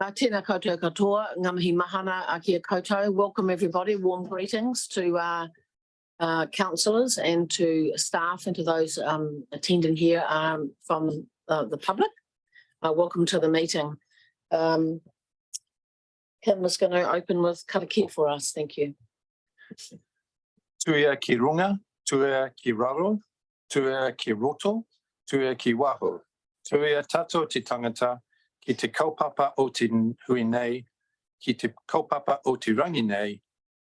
Tēnā koutou katoa, ngamahi mahana a kia koutou. Welcome everybody, warm greetings to councillors and to staff and to those attending here from the public. Welcome to the meeting. Kim is going to open with karakia for us, thank you. Tuia ki runga, tuia ki raro, tuia ki roto, tuia ki waho, tuia tato te tangata, ki te kaupapa o te hui nei, ki te kaupapa o te rangi nei,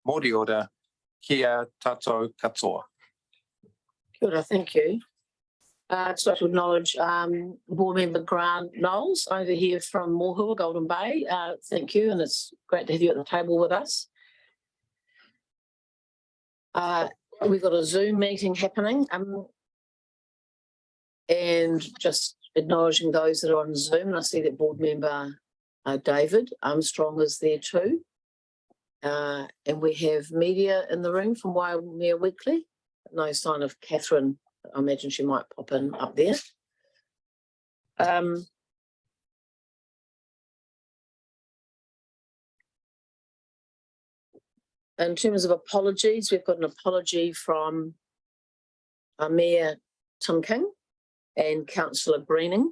mōri ora, kia tato katoa. Kia ora, thank you. I'd just like to acknowledge board member Grant Knowles over here from Mohua, Golden Bay. Thank you, and it's great to have you at the table with us. We've got a Zoom meeting happening, and just acknowledging those that are on Zoom. And I see that board member David Armstrong is there too. And we have media in the room from Waimea Weekly. No sign of Catherine. I imagine she might pop in up there. In terms of apologies, we've got an apology from Mayor Tim King and Councillor Greening.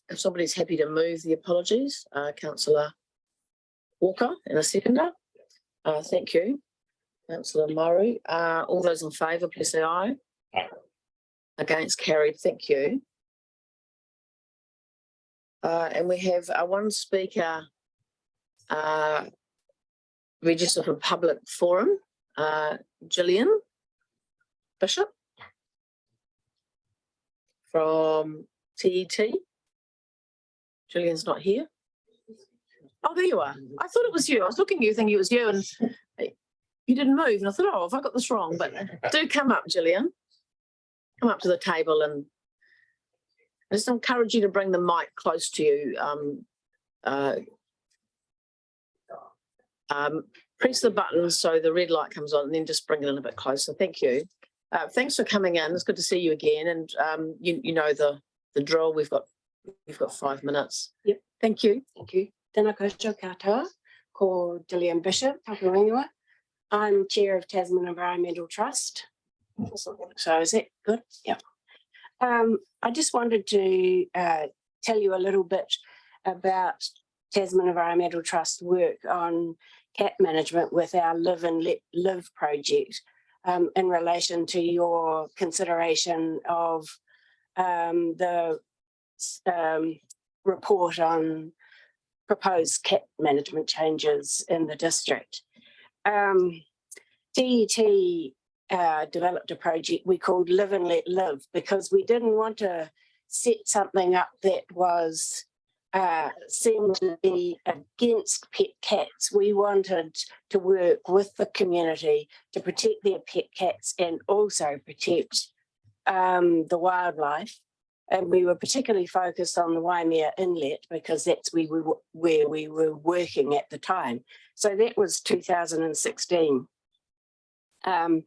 If somebody's happy to move the apologies, Councillor Walker and a seconder. Thank you. Councillor Murray. All those in favour, please say aye. Aye. Against, carried. Thank you. And we have one speaker registered for public forum, Gillian Bishop from TET. Gillian's not here. Oh, there you are. I thought it was you. I was looking at you thinking it was you, and you didn't move. And I thought, oh, have I got this wrong? But do come up, Gillian. Come up to the table, and I just encourage you to bring the mic close to you. Press the button so the red light comes on, and then just bring it in a bit closer. Thank you. Thanks for coming in. It's good to see you again. And you know the drill. We've got 5 minutes. Yep. Thank you. Thank you. Tēnā koutou katoa, ko Gillian Bishop, Tapu Rinua. I'm chair of Tasman Environmental Trust. So is that good? Yeah. I just wanted to tell you a little bit about Tasman Environmental Trust work on cat management with our Live and Let Live project in relation to your consideration of the report on proposed cat management changes in the district. TET developed a project we called Live and Let Live because we didn't want to set something up that was seemed to be against pet cats. We wanted to work with the community to protect their pet cats and also protect the wildlife. And we were particularly focused on the Waimea Inlet because that's where we were working at the time. So that was 2016. And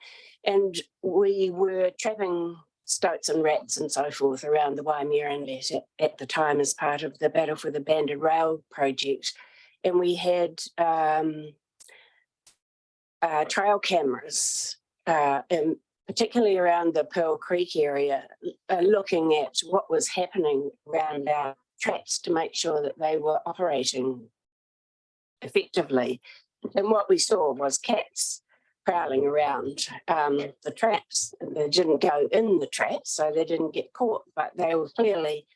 we were trapping stoats and rats and so forth around the Waimea Inlet at the time as part of the Battle for the Banded Rail project. And we had trail cameras, particularly around the Pearl Creek area, looking at what was happening around our traps to make sure that they were operating effectively. And what we saw was cats prowling around the traps. They didn't go in the traps, so they didn't get caught, but they were clearly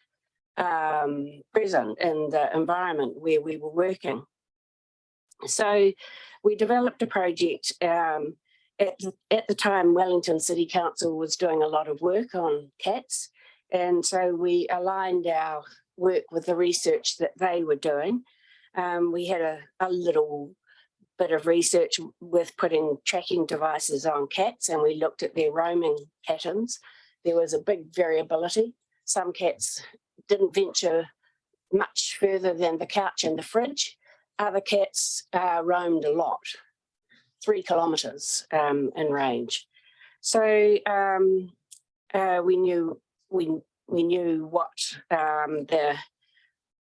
present in the environment where we were working. So we developed a project. At the time, Wellington City Council was doing a lot of work on cats, and so we aligned our work with the research that they were doing. We had a little bit of research with putting tracking devices on cats, and we looked at their roaming patterns. There was a big variability. Some cats didn't venture much further than the couch and the fridge. Other cats roamed a lot. 3 kilometres in range. So we knew what the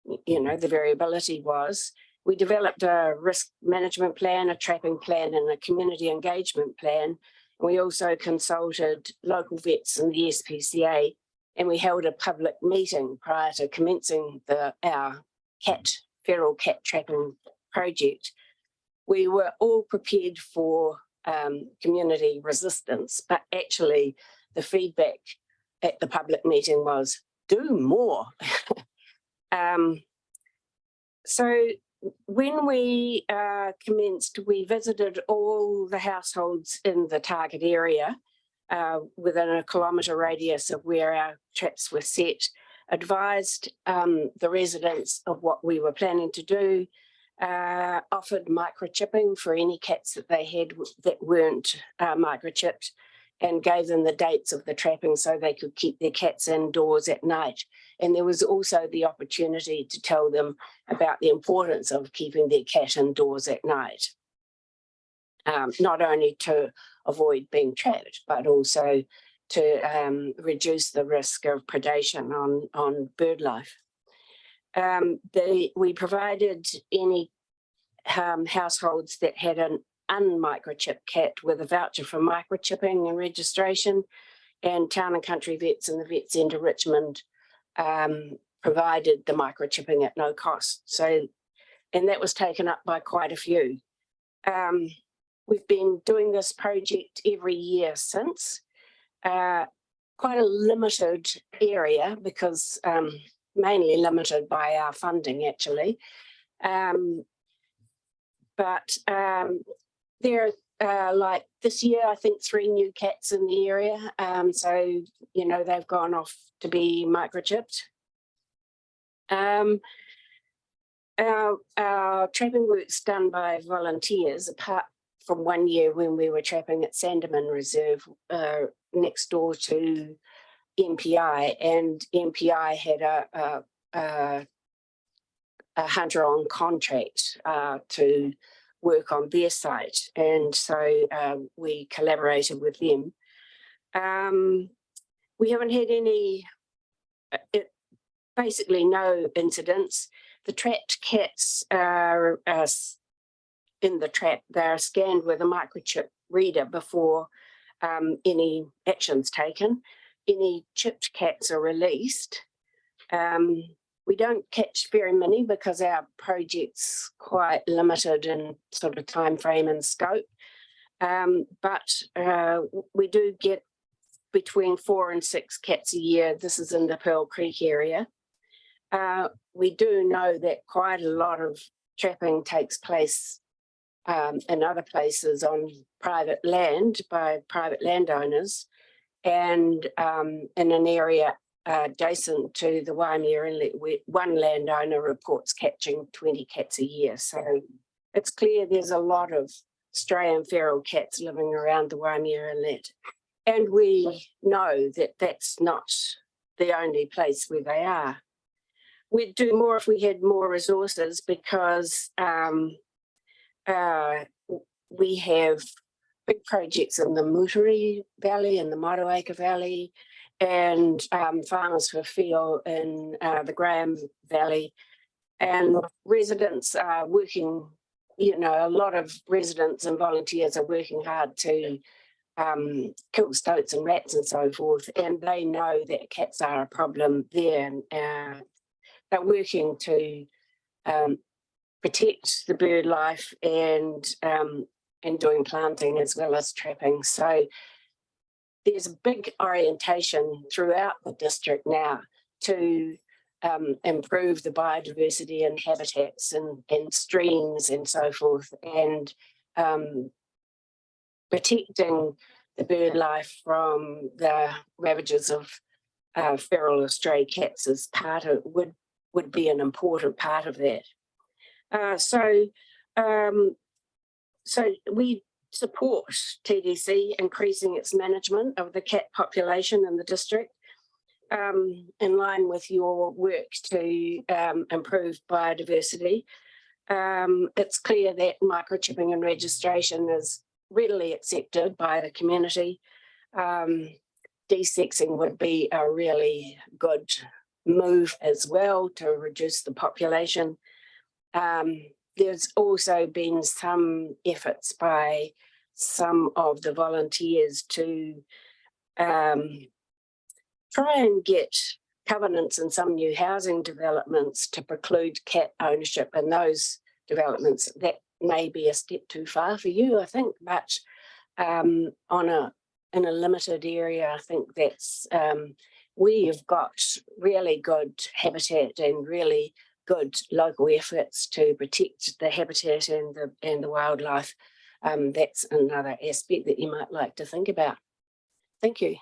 the variability was. We developed a risk management plan, a trapping plan, and a community engagement plan. We also consulted local vets and the SPCA, and we held a public meeting prior to commencing our feral cat trapping project. We were all prepared for community resistance, but actually the feedback at the public meeting was, do more. So when we commenced, we visited all the households in the target area within a kilometre radius of where our traps were set, advised the residents of what we were planning to do, offered microchipping for any cats that they had that weren't microchipped, and gave them the dates of the trapping so they could keep their cats indoors at night. And there was also the opportunity to tell them about the importance of keeping their cat indoors at night, not only to avoid being trapped, but also to reduce the risk of predation on bird life. We provided any households that had an unmicrochipped cat with a voucher for microchipping and registration, and Town and Country Vets and the Vet Centre Richmond provided the microchipping at no cost. So, and that was taken up by quite a few. We've been doing this project every year since. Quite a limited area because mainly limited by our funding actually. But there are like this year, I think 3 new cats in the area. So, they've gone off to be microchipped. Our trapping work's done by volunteers, apart from 1 year when we were trapping at Sandeman Reserve next door to MPI, and MPI had a hunter on contract to work on their site, and so we collaborated with them. We haven't had any, basically no incidents. The trapped cats are in the trap. They're scanned with a microchip reader before any action's taken. Any chipped cats are released. We don't catch very many because our project's quite limited in sort of time frame and scope. But we do get between 4 and 6 cats a year. This is in the Pearl Creek area. We do know that quite a lot of trapping takes place in other places on private land by private landowners, and in an area adjacent to the Waimea Inlet, where one landowner reports catching 20 cats a year. So it's clear there's a lot of stray and feral cats living around the Waimea Inlet. And we know that that's not the only place where they are. We'd do more if we had more resources, because we have big projects in the Muturi Valley and the Motueka Valley, and Farmers for Feel in the Graham Valley. And residents are working, a lot of residents and volunteers are working hard to kill stoats and rats and so forth. And they know that cats are a problem there. And they're working to protect the bird life and doing planting as well as trapping. So there's a big orientation throughout the district now to improve the biodiversity and habitats and streams and so forth, and protecting the bird life from the ravages of feral or stray cats as part of would be an important part of that. So we support TDC increasing its management of the cat population in the district, in line with your work to improve biodiversity. It's clear that microchipping and registration is readily accepted by the community. Desexing would be a really good move as well to reduce the population. There's also been some efforts by some of the volunteers to try and get covenants in some new housing developments to preclude cat ownership in those developments. That may be a step too far for you, I think, but in a limited area, I think that's we've got really good habitat and really good local efforts to protect the habitat and the wildlife. That's another aspect that you might like to think about. Thank you.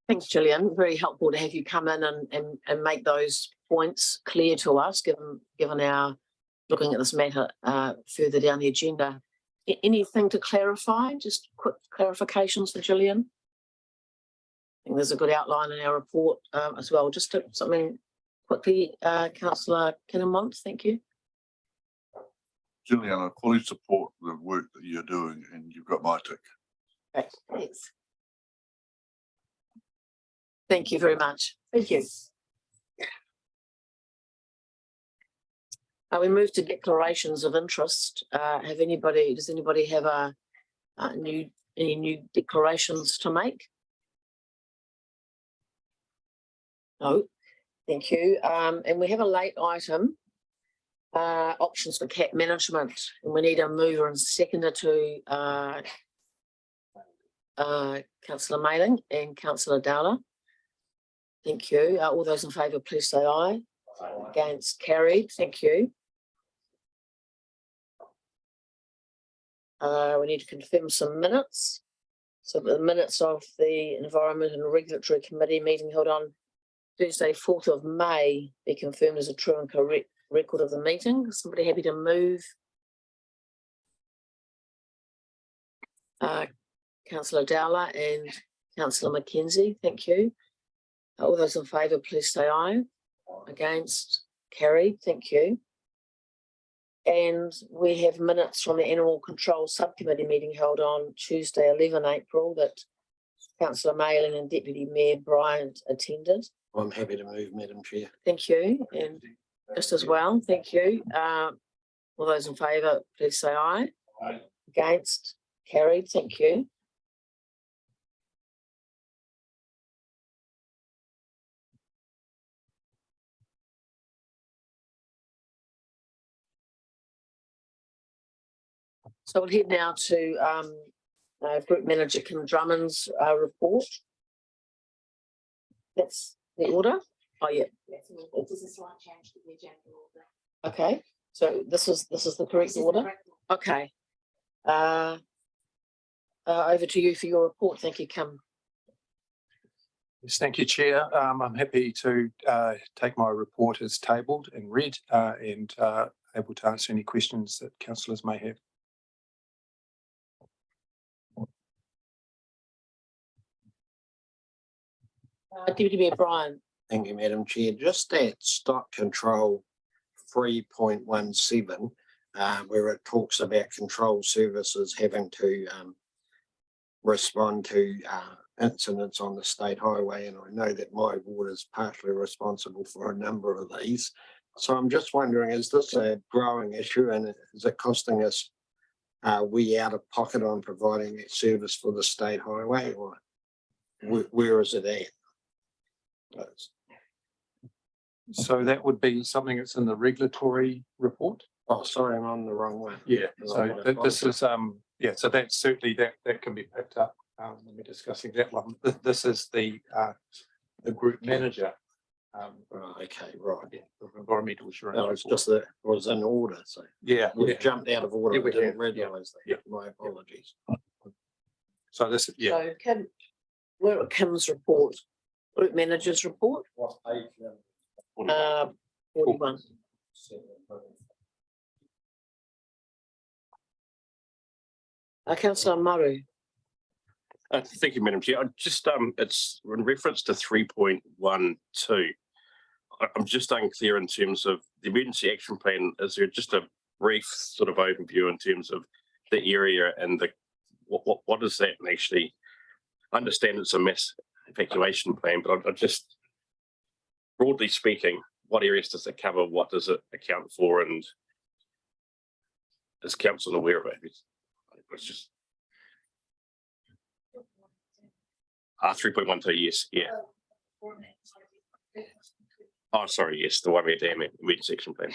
Thanks, Gillian. Very helpful to have you come in and make those points clear to us, given our looking at this matter further down the agenda. Anything to clarify? Just quick clarifications for Gillian. I think there's a good outline in our report as well. Just something quickly, Councillor Kinnermont, thank you. Gillian, I fully support the work that you're doing, and you've got my tick. Great, thanks. Thank you very much. Thank you. We move to declarations of interest. Does anybody have any new declarations to make? No, thank you. And we have a late item, options for cat management, and we need a mover and seconder to Councillor Mailing and Councillor Dowler. Thank you. All those in favour, please say aye. Against, carried. Thank you. We need to confirm some minutes. So the minutes of the Environment and Regulatory Committee meeting held on Thursday, 4th of May, be confirmed as a true and correct record of the meeting. Somebody happy to move? Councillor Dowler and Councillor McKenzie, thank you. All those in favour, please say aye. Against, carried, thank you. And we have minutes from the Animal Control Subcommittee meeting held on Tuesday, 11 April that Councillor Mailing and Deputy Mayor Bryant attended. I'm happy to move, Madam Chair. Thank you. And just as well, thank you. All those in favour, please say aye. Aye. Against, carried, thank you. So we'll head now to Group Manager Kim Drummond's report. That's the order. Oh yeah. This is slight change to the agenda order. Okay. So this is the correct order. Okay. Over to you for your report. Thank you, Kim. Yes, thank you, Chair. I'm happy to take my report as tabled and read and able to answer any questions that councillors may have. Deputy Mayor Brian. Thank you, Madam Chair. Just at stock control 3.17, where it talks about control services having to respond to incidents on the state highway. And I know that my ward is partially responsible for a number of these. So I'm just wondering, is this a growing issue, and is it costing us we out of pocket on providing that service for the state highway, or where is it at? So that would be something that's in the regulatory report. Oh, sorry, I'm on the wrong one. Yeah. So this is yeah. So that's certainly that can be picked up when we're discussing that one. This is the group manager. Okay, right. Yeah, of environmental assurance. No, it's just that it was in order, so Yeah. we jumped out of order. Yeah, we we didn't have, realise that. yeah. My apologies. So this, yeah. So Kim, we're at Kim's report. Group Manager's report. 41. Councillor Maru. Thank you, Madam Chair. I just it's in reference to 3.12. I'm just unclear in terms of the emergency action plan. Is there just a brief sort of overview in terms of the area and the what is that? And actually, I understand it's a mass evacuation plan, but I just broadly speaking, what areas does it cover? What does it account for? And is council aware of it? It's just 3.12, yes, yeah. Oh, sorry, yes, the Waimea Dam emergency action plan.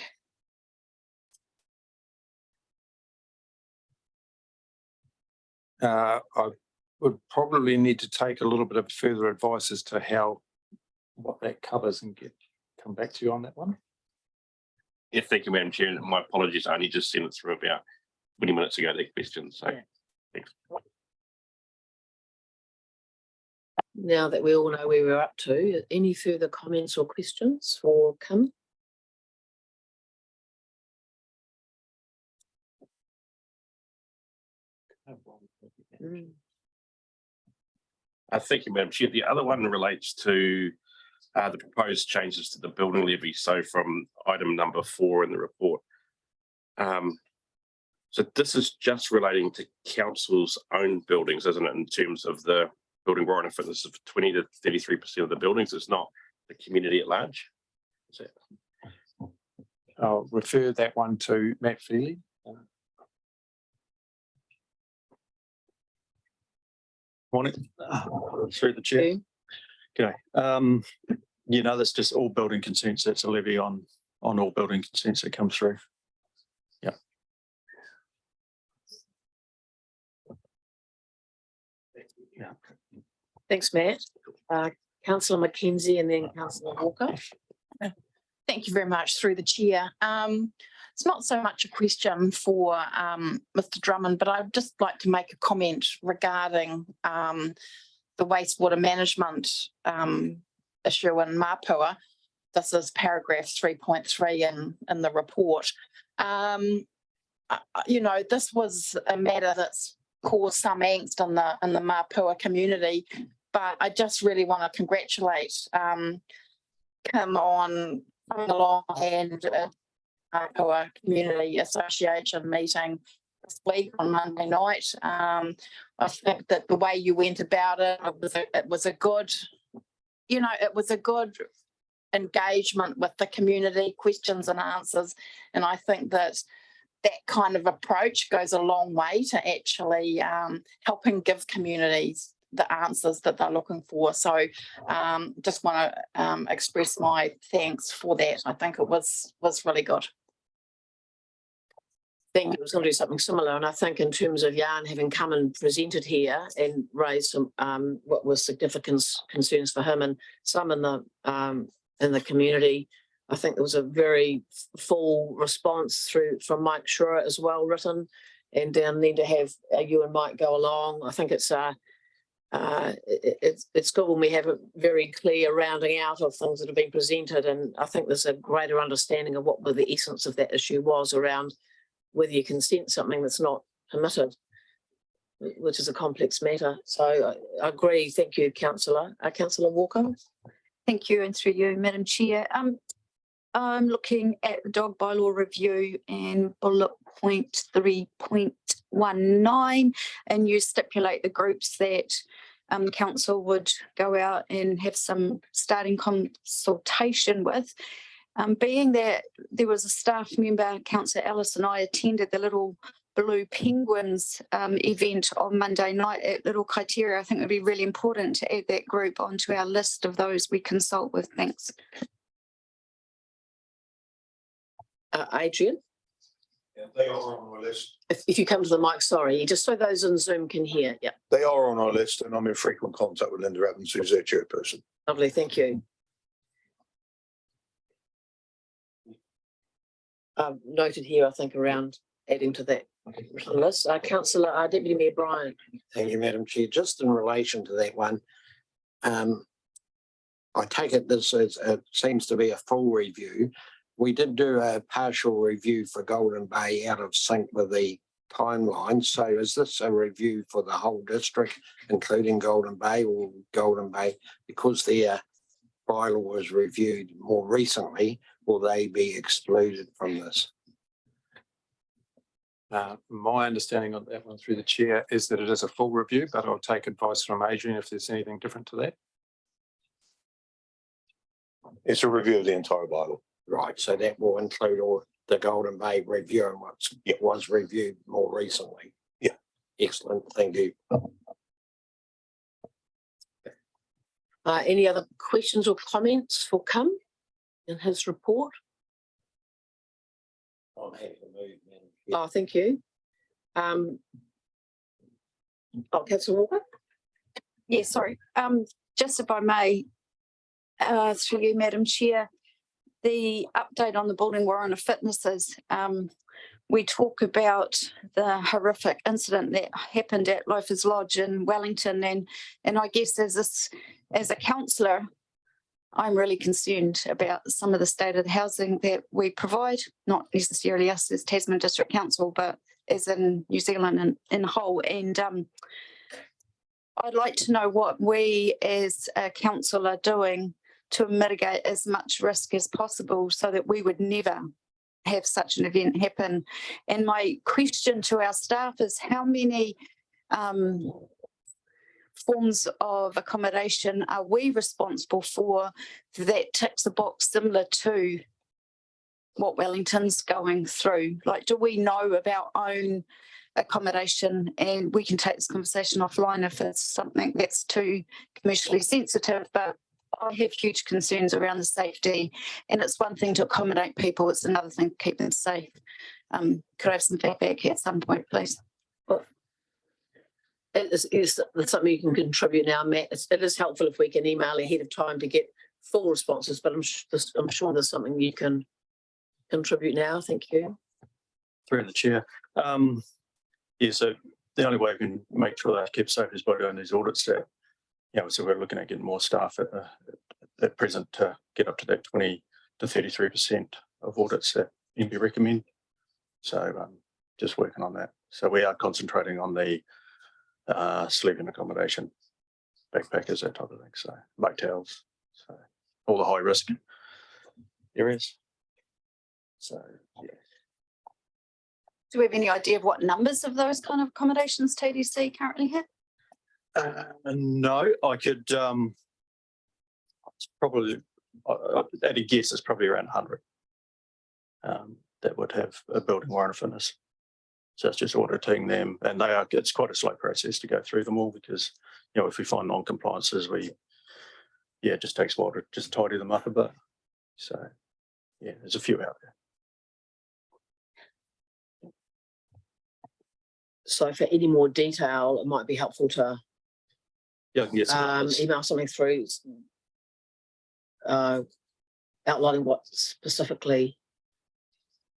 I would probably need to take a little bit of further advice as to what that covers and come back to you on that one. Yeah, thank you, Madam Chair. And my apologies, I only just sent it through about 20 minutes ago, the question. So Yeah. thanks. Now that we all know where we're up to, any further comments or questions for Kim? Thank you, Madam Chair. The other one relates to the proposed changes to the building levy. So from item number 4 in the report. So this is just relating to council's own buildings, isn't it? In terms of the building warrant and fitness of 20 to 33% of the buildings. It's not the community at large. Is it? I'll refer that one to Matt Feely. Morning, through the chair. Okay. That's just all building consents. That's a levy on all building consents that come through. Yeah. Yeah. Thanks, Matt. Councillor McKenzie and then Councillor Walker. Thank you very much through the chair. It's not so much a question for Mr. Drummond, but I'd just like to make a comment regarding the wastewater management issue in Mapua. This is paragraph 3.3 in the report. This was a matter that's caused some angst in the Mapua community, but I just really want to congratulate Kim on coming along and Mapua Community Association meeting this week on Monday night. I think that the way you went about it was a good engagement with the community, questions and answers, and I think that kind of approach goes a long way to actually helping give communities the answers that they're looking for. So just want to express my thanks for that. I think it was really good. Thank you. I was going to do something similar, and I think in terms of Jan having come and presented here and raised some what was significant concerns for him and some in the community, I think there was a very full response from Mike Schroer as well written, and then to have you and Mike go along. I think it's good when we have a very clear rounding out of things that have been presented, and I think there's a greater understanding of what the essence of that issue was around whether you consent something that's not permitted, which is a complex matter. So I agree. Thank you, Councillor. Councillor Walker. Thank you, and through you, Madam Chair. I'm looking at the dog bylaw review and bullet point 3.19, and you stipulate the groups that council would go out and have some starting consultation with. Being that there was a staff member, Councillor Ellis, and I attended the Little Blue Penguins event on Monday night at Little Kaiteria, I think it would be really important to add that group onto our list of those we consult with. Thanks. Adrian? Yeah, they are on our list. If you come to the mic, sorry, just so those on Zoom can hear. Yeah. They are on our list, and I'm in frequent contact with Linda Evans, who's their chairperson. Lovely, thank you. Noted here, I think, around adding to that list. Councillor Deputy Mayor Bryan. Thank you, Madam Chair. Just in relation to that one, I take it it seems to be a full review. We did do a partial review for Golden Bay out of sync with the timeline. So is this a review for the whole district, including Golden Bay, or Golden Bay, because their bylaw was reviewed more recently, will they be excluded from this? My understanding of that one through the chair is that it is a full review, but I'll take advice from Adrian if there's anything different to that. It's a review of the entire bylaw. Right, so that will include all the Golden Bay review and what was reviewed more recently. Yeah. Excellent, thank you. Any other questions or comments for Kim in his report? I'm happy to move, Madam Chair. Oh, thank you. Councillor Walker? Yeah, sorry. Just if I may, through you, Madam Chair, the update on the building warrant of fitnesses. We talk about the horrific incident that happened at Loafers Lodge in Wellington, and I guess as a councillor, I'm really concerned about some of the state of the housing that we provide, not necessarily us as Tasman District Council, but as in New Zealand in whole. And I'd like to know what we as a council are doing to mitigate as much risk as possible so that we would never have such an event happen. And my question to our staff is how many forms of accommodation are we responsible for that ticks the box similar to what Wellington's going through? Like, do we know of our own accommodation? And we can take this conversation offline if it's something that's too commercially sensitive, but I have huge concerns around the safety, and it's one thing to accommodate people, it's another thing to keep them safe. Could I have some feedback at some point, please? Well, it's something you can contribute now, Matt. It is helpful if we can email ahead of time to get full responses, but I'm sure there's something you can contribute now. Thank you. Through the chair. Yeah, so the only way we can make sure they're kept safe is by doing these audits that, so we're looking at getting more staff at present to get up to that 20 to 33% of audits that NB recommend. So just working on that. So we are concentrating on the sleeping accommodation, backpackers, that type of thing. So motels, so all the high risk areas. So yeah. Do we have any idea of what numbers of those kind of accommodations TDC currently have? No, I could it's probably at a guess it's probably around 100 that would have a building warrant of fitness. So it's just auditing them, and it's quite a slow process to go through them all because if we find non-compliances, it just takes a while to just tidy them up a bit. So yeah, there's a few out there. So for any more detail, it might be helpful to I can get some numbers. email something through outlining what specifically,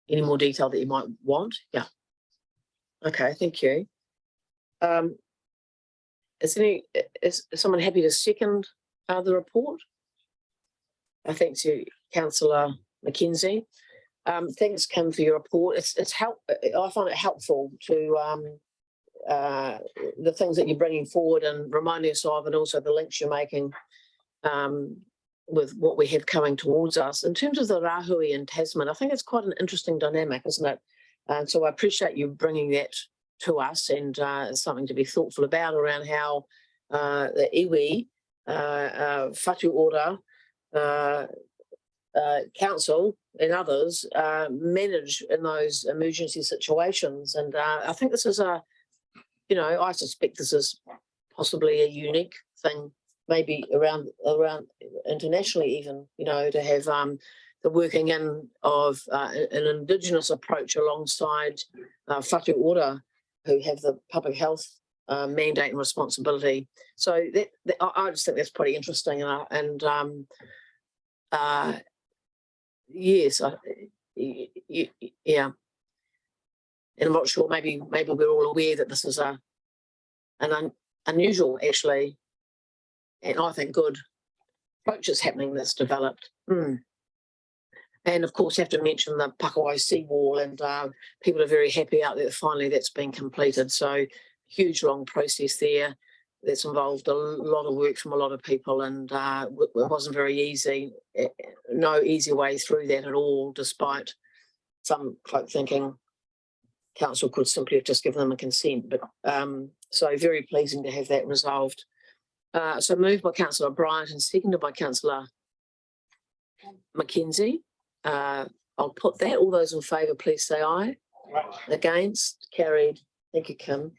any more detail that you might want. Yeah. Okay, thank you. Is someone happy to second the report? I thank to Councillor Mackenzie. Thanks, Kim, for your report. I find it helpful to the things that you're bringing forward and reminding us of, and also the links you're making with what we have coming towards us. In terms of the Rahui in Tasman, I think it's quite an interesting dynamic, isn't it? And so I appreciate you bringing that to us, and it's something to be thoughtful about around how the iwi, Whatu Ora, council and others manage in those emergency situations. And I think this is I suspect this is possibly a unique thing, maybe around internationally even, to have the working in of an Indigenous approach alongside Whatu Ora, who have the public health mandate and responsibility. So I just think that's pretty interesting, yes, yeah. And I'm not sure, maybe we're all aware that this is an unusual, actually, and I think good approach is happening that's developed. And of course, you have to mention the Pakawai seawall, and people are very happy out there that finally that's been completed. So huge, long process there that's involved a lot of work from a lot of people, and it wasn't very easy. No easy way through that at all, despite some folk thinking council could simply have just given them a consent. But so very pleasing to have that resolved. So moved by Councillor Bryant and seconded by Councillor Mackenzie. I'll put that. All those in favour, please say aye. Against, carried. Thank you, Kim.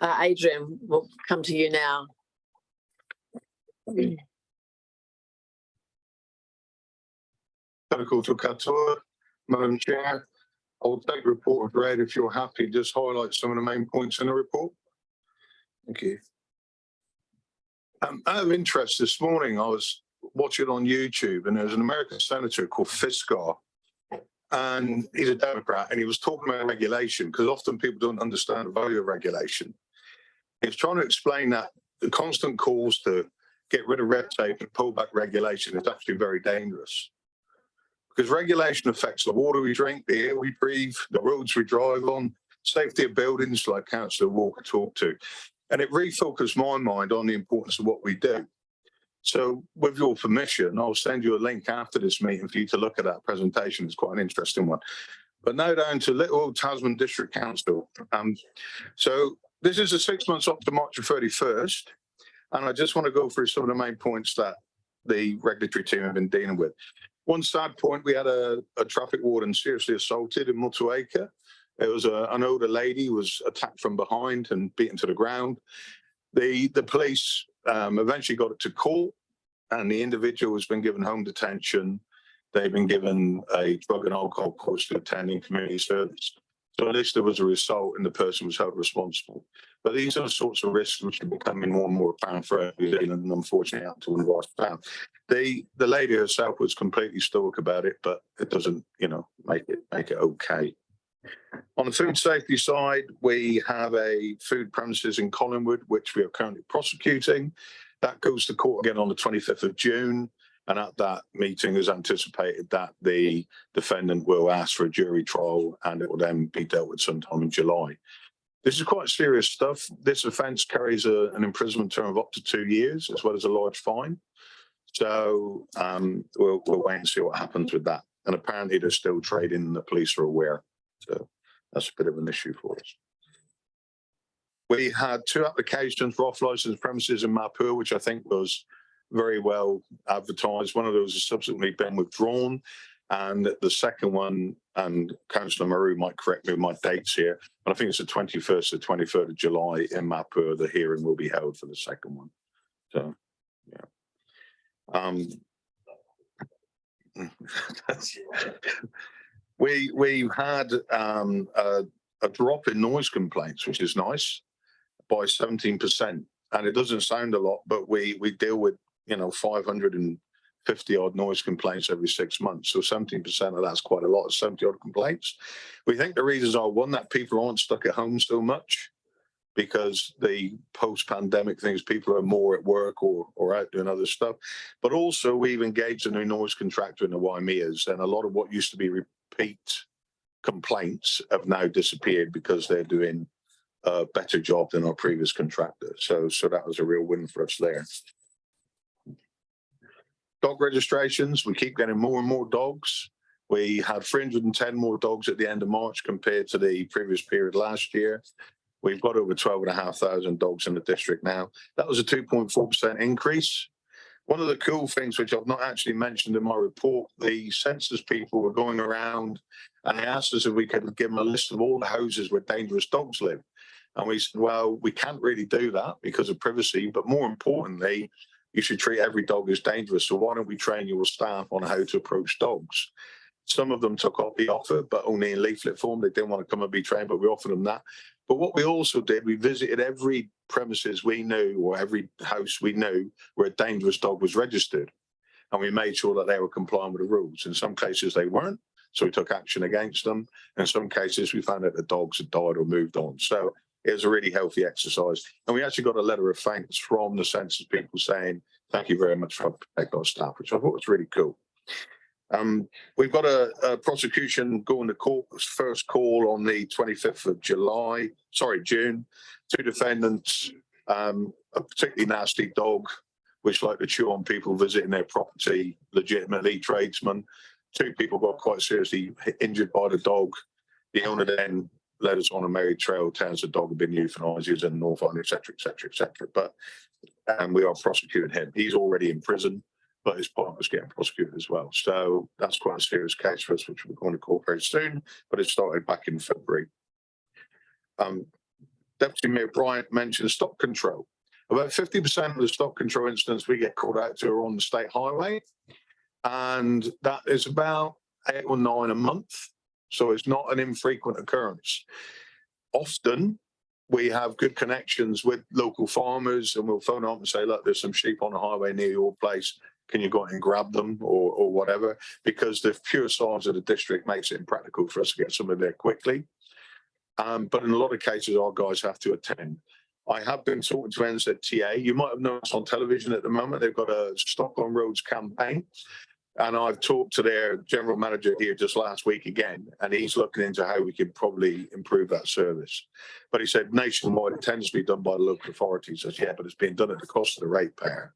Adrian, we'll come to you now. Tātou katoa, Madam Chair. I'll take the report as read. If you're happy, just highlight some of the main points in the report. Thank you. Out of interest, this morning I was watching on YouTube and there's an American senator called Fiskar, and he's a Democrat, and he was talking about regulation because often people don't understand the value of regulation. He was trying to explain that the constant calls to get rid of red tape and pull back regulation is actually very dangerous. Because regulation affects the water we drink, the air we breathe, the roads we drive on, safety of buildings, like Councillor Walker talked to. And it refocused my mind on the importance of what we do. So with your permission, I'll send you a link after this meeting for you to look at that presentation. It's quite an interesting one. But now down to little old Tasman District Council. So this is the 6 months up to March the 31st. And I just want to go through some of the main points that the regulatory team have been dealing with. One sad point, we had a traffic warden seriously assaulted in Motueka. It was an older lady who was attacked from behind and beaten to the ground. The police eventually got it to court, and the individual has been given home detention. They've been given a drug and alcohol course to attending community service. So at least there was a result and the person was held responsible. But these are the sorts of risks which are becoming more and more apparent for New Zealand, and unfortunately up to one of our town. The lady herself was completely stoic about it, but it doesn't, make it okay. On the food safety side, we have a food premises in Collingwood, which we are currently prosecuting. That goes to court again on the 25th of June. And at that meeting is anticipated that the defendant will ask for a jury trial and it will then be dealt with sometime in July. This is quite serious stuff. This offence carries an imprisonment term of up to 2 years, as well as a large fine. So we'll wait and see what happens with that. And apparently they're still trading and the police are aware. So that's a bit of an issue for us. We had 2 applications for off-licence premises in Mapua, which I think was very well advertised. One of those has subsequently been withdrawn. And the second one, and Councillor Maru might correct me with my dates here, but I think it's the 21st to 23rd of July in Mapua, the hearing will be held for the second one. So, yeah. We've had a drop in noise complaints, which is nice, by 17%. And it doesn't sound a lot, but we deal with 550 odd noise complaints every 6 months. So 17% of that's quite a lot of 70 odd complaints. We think the reasons are, one, that people aren't stuck at home so much because the post-pandemic things, people are more at work or out doing other stuff. But also we've engaged a new noise contractor in the Waimeas, and a lot of what used to be repeat complaints have now disappeared because they're doing a better job than our previous contractor. So that was a real win for us there. Dog registrations, we keep getting more and more dogs. We had 310 more dogs at the end of March compared to the previous period last year. We've got over 12,500 dogs in the district now. That was a 2.4% increase. One of the cool things, which I've not actually mentioned in my report, the census people were going around and they asked us if we could give them a list of all the houses where dangerous dogs live. And we said, well, we can't really do that because of privacy, but more importantly, you should treat every dog as dangerous. So why don't we train your staff on how to approach dogs? Some of them took up the offer, but only in leaflet form. They didn't want to come and be trained, but we offered them that. But what we also did, we visited every premises we knew or every house we knew where a dangerous dog was registered. And we made sure that they were complying with the rules. In some cases they weren't, so we took action against them. In some cases we found out the dogs had died or moved on. So it was a really healthy exercise. And we actually got a letter of thanks from the census people saying, thank you very much for protecting our staff, which I thought was really cool. We've got a prosecution going to court, first call on the 25th of June. 2 defendants, a particularly nasty dog, which like to chew on people visiting their property, legitimately tradesmen. 2 people got quite seriously injured by the dog. The owner then led us on a merry trail, tells the dog had been euthanized, he was in North Island, etc., etc., etc. But and we are prosecuting him. He's already in prison, but his partner's getting prosecuted as well. So that's quite a serious case for us, which we're going to court very soon, but it started back in February. Deputy Mayor Bryant mentioned stock control. About 50% of the stock control incidents we get called out to are on the state highway, and that is about 8 or 9 a month. So it's not an infrequent occurrence. Often we have good connections with local farmers, and we'll phone up and say, look, there's some sheep on the highway near your place. Can you go out and grab them or whatever? Because the pure size of the district makes it impractical for us to get somebody there quickly. But in a lot of cases, our guys have to attend. I have been talking to NZTA. You might have noticed on television at the moment, they've got a Stop on Roads campaign. And I've talked to their general manager here just last week again, and he's looking into how we could probably improve that service. But he said nationwide, it tends to be done by the local authorities. I said, yeah, but it's being done at the cost of the ratepayer.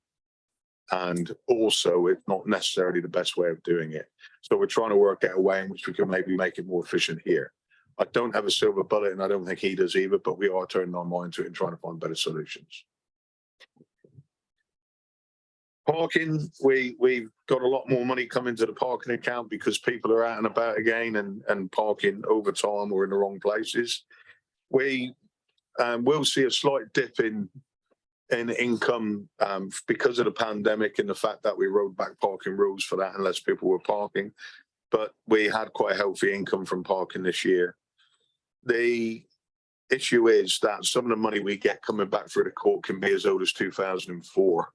And also, it's not necessarily the best way of doing it. So we're trying to work out a way in which we can maybe make it more efficient here. I don't have a silver bullet, and I don't think he does either, but we are turning our mind to it and trying to find better solutions. Parking, we've got a lot more money coming to the parking account because people are out and about again and parking over time or in the wrong places. We will see a slight dip in income because of the pandemic and the fact that we rolled back parking rules for that unless people were parking. But we had quite a healthy income from parking this year. The issue is that some of the money we get coming back through the court can be as old as 2004.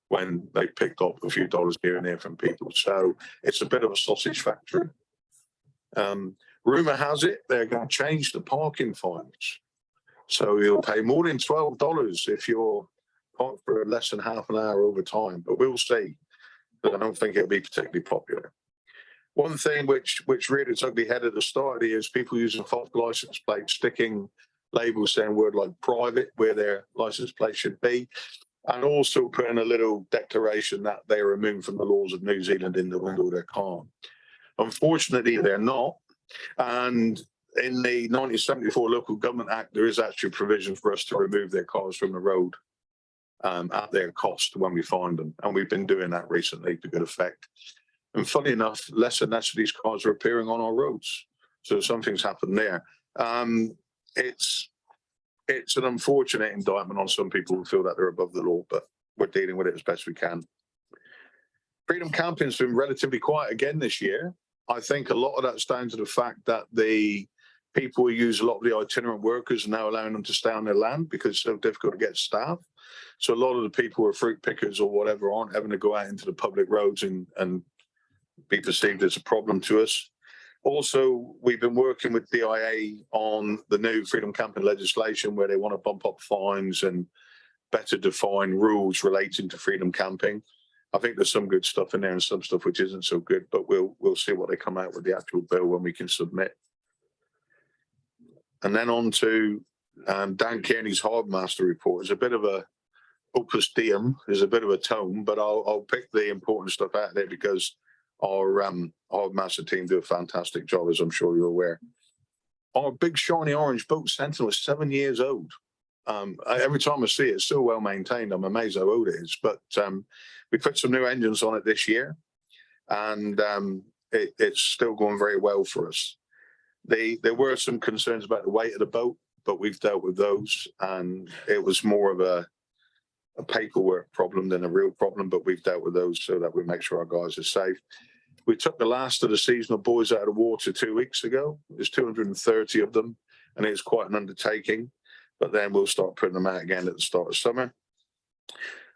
When they picked up a few dollars here and there from people. So it's a bit of a sausage factory. Rumour has it they're going to change the parking fines. So you'll pay more than $12 if you're parked for less than half an hour over time, but we'll see. But I don't think it'll be particularly popular. One thing which reared its ugly head at the start of the year is people using false license plates, sticking labels saying word like private where their license plate should be. And also putting a little declaration that they are removed from the laws of New Zealand in the window of their car. Unfortunately, they're not. And in the 1974 Local Government Act, there is actually a provision for us to remove their cars from the road at their cost when we find them. And we've been doing that recently to good effect. And funny enough, less and less of these cars are appearing on our roads. So something's happened there. It's an unfortunate indictment on some people who feel that they're above the law, but we're dealing with it as best we can. Freedom camping's been relatively quiet again this year. I think a lot of that's down to the fact that the people who use a lot of the itinerant workers are now allowing them to stay on their land because it's so difficult to get staff. So a lot of the people who are fruit pickers or whatever aren't having to go out into the public roads and be perceived as a problem to us. Also, we've been working with DIA on the new freedom camping legislation where they want to bump up fines and better define rules relating to freedom camping. I think there's some good stuff in there and some stuff which isn't so good, but we'll see what they come out with the actual bill when we can submit. And then on to Dan Kearney's Harbour Master report. It's a bit of a opus diem, there's a bit of a tome, but I'll pick the important stuff out there because our master team do a fantastic job, as I'm sure you're aware. Our big shiny orange boat Sentinel is 7 years old. Every time I see it, it's still well maintained. I'm amazed how old it is. But we put some new engines on it this year, and it's still going very well for us. There were some concerns about the weight of the boat, but we've dealt with those, and it was more of a paperwork problem than a real problem, but we've dealt with those so that we make sure our guys are safe. We took the last of the seasonal buoys out of the water 2 weeks ago. There's 230 of them, and it's quite an undertaking, but then we'll start putting them out again at the start of summer.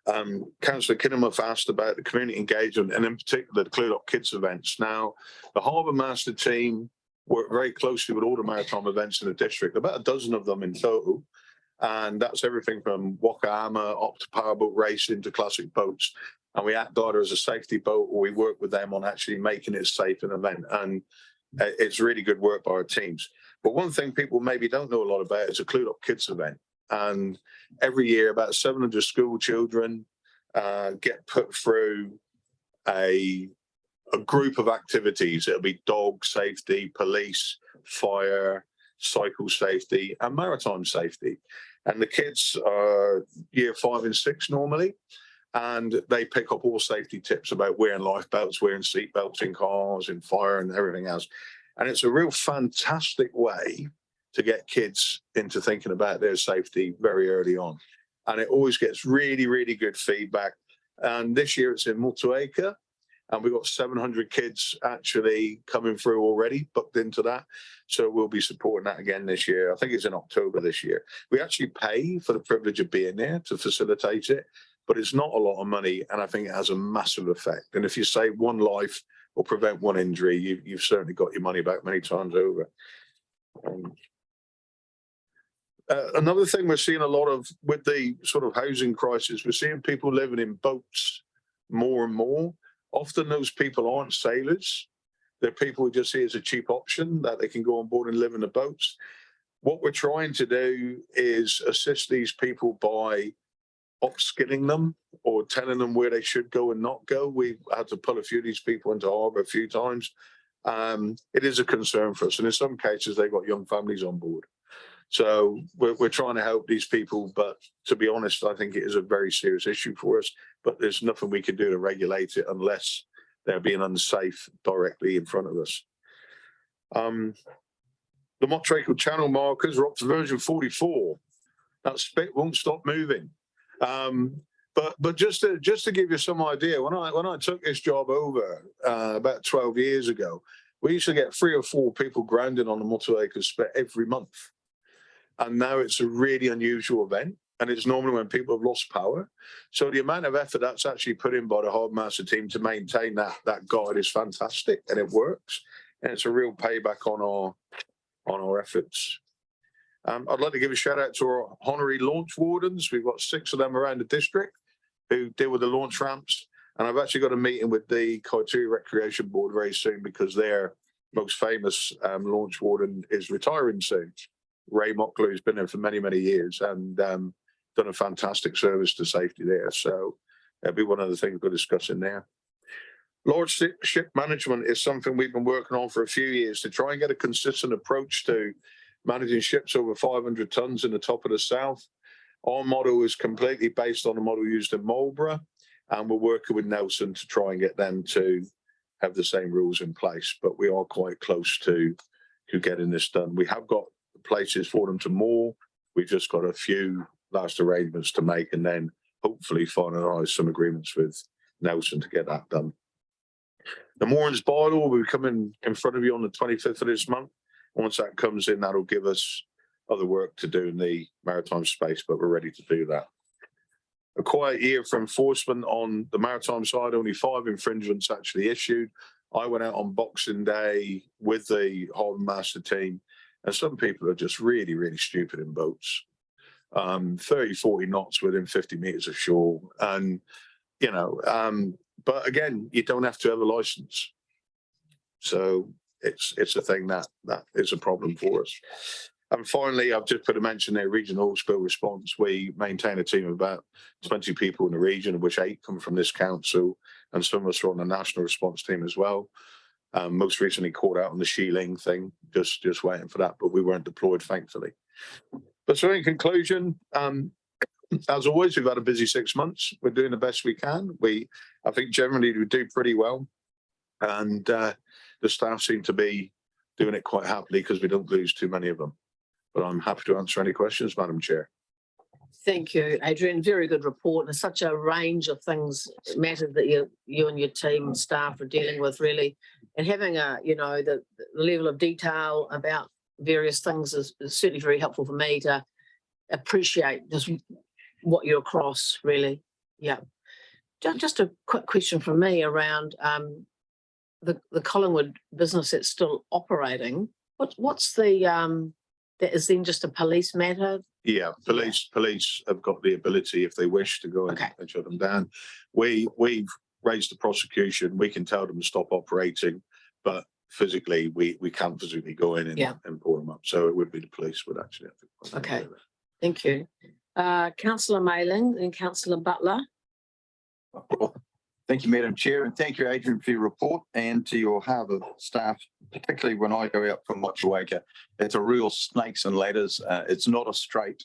Councillor Kinnamuff asked about the community engagement and in particular the Clued Up Kids events. Now, the Harbour Master team work very closely with all the maritime events in the district, about a dozen of them in total. And that's everything from Wakahama up to powerboat racing to classic boats. And we act either as a safety boat or we work with them on actually making it a safe an event. And it's really good work by our teams. But one thing people maybe don't know a lot about is a Clued Up Kids event. And every year about 700 school children get put through a group of activities. It'll be dog safety, police, fire, cycle safety and maritime safety. And the kids are year 5 and 6 normally. And they pick up all safety tips about wearing life belts, wearing seat belts in cars, in fire and everything else. And it's a real fantastic way to get kids into thinking about their safety very early on. And it always gets really, really good feedback. And this year it's in Motueka, and we've got 700 kids actually coming through already, booked into that. So we'll be supporting that again this year. I think it's in October this year. We actually pay for the privilege of being there to facilitate it, but it's not a lot of money, and I think it has a massive effect. And if you save one life or prevent one injury, you've certainly got your money back many times over. Another thing we're seeing a lot of with the sort of housing crisis, we're seeing people living in boats more and more. Often those people aren't sailors. They're people who just see it as a cheap option that they can go on board and live in the boats. What we're trying to do is assist these people by upskilling them or telling them where they should go and not go. We've had to pull a few of these people into harbour a few times. It is a concern for us. And in some cases, they've got young families on board. So we're trying to help these people. But to be honest, I think it is a very serious issue for us. But there's nothing we can do to regulate it unless they're being unsafe directly in front of us. The Motueka channel markers are up to version 44. That spit won't stop moving. But just to give you some idea, when I took this job over about 12 years ago, we used to get 3 or 4 people grounded on the Motueka spit every month. And now it's a really unusual event. And it's normally when people have lost power. So the amount of effort that's actually put in by the Harbour Master team to maintain that guide is fantastic, and it works. And it's a real payback on our efforts. I'd like to give a shout out to our honorary launch wardens. We've got 6 of them around the district who deal with the launch ramps. And I've actually got a meeting with the Kaitui Recreation Board very soon because their most famous launch warden is retiring soon. Ray Mockler, who's been there for many, many years and done a fantastic service to safety there. So that'll be one of the things we're discussing there. Large ship management is something we've been working on for a few years to try and get a consistent approach to managing ships over 500 tons in the top of the South. Our model is completely based on the model used in Marlborough, and we're working with Nelson to try and get them to have the same rules in place. But we are quite close to getting this done. We have got places for them to moor. We've just got a few last arrangements to make, and then hopefully finalise some agreements with Nelson to get that done. The moorings bylaw will be coming in front of you on the 25th of this month. Once that comes in, that'll give us other work to do in the maritime space, but we're ready to do that. A quiet year for enforcement on the maritime side, only 5 infringements actually issued. I went out on Boxing Day with the Harbour Master team, and some people are just really, really stupid in boats. 30, 40 knots within 50 meters of shore. And, but again, you don't have to have a license. So it's a thing that is a problem for us. And finally, I've just put a mention there, regional spill response. We maintain a team of about 20 people in the region, of which 8 come from this council, and some of us are on the national response team as well. Most recently caught out on the Sheeling thing, just waiting for that, but we weren't deployed, thankfully. But so in conclusion, as always, we've had a busy 6 months. We're doing the best we can. I think generally we do pretty well. And the staff seem to be doing it quite happily because we don't lose too many of them. But I'm happy to answer any questions, Madam Chair. Thank you, Adrian. Very good report. There's such a range of things, matters that you and your team and staff are dealing with, really. And having the level of detail about various things is certainly very helpful for me to appreciate just what you're across, really. Yeah. Just a quick question from me around the Collingwood business that's still operating. What's that is then just a police matter? Yeah, police have got the ability, if they wish, to go and shut them down. We've raised the prosecution. We can tell them to stop operating, but physically we can't physically go in and pull them up. So it would be the police would actually have to. Okay, thank you. Councillor Mayling and Councillor Butler. Thank you, Madam Chair, and thank you, Adrian, for your report, and to your harbour staff, particularly when I go out from Motueka. It's a real snakes and ladders. It's not a straight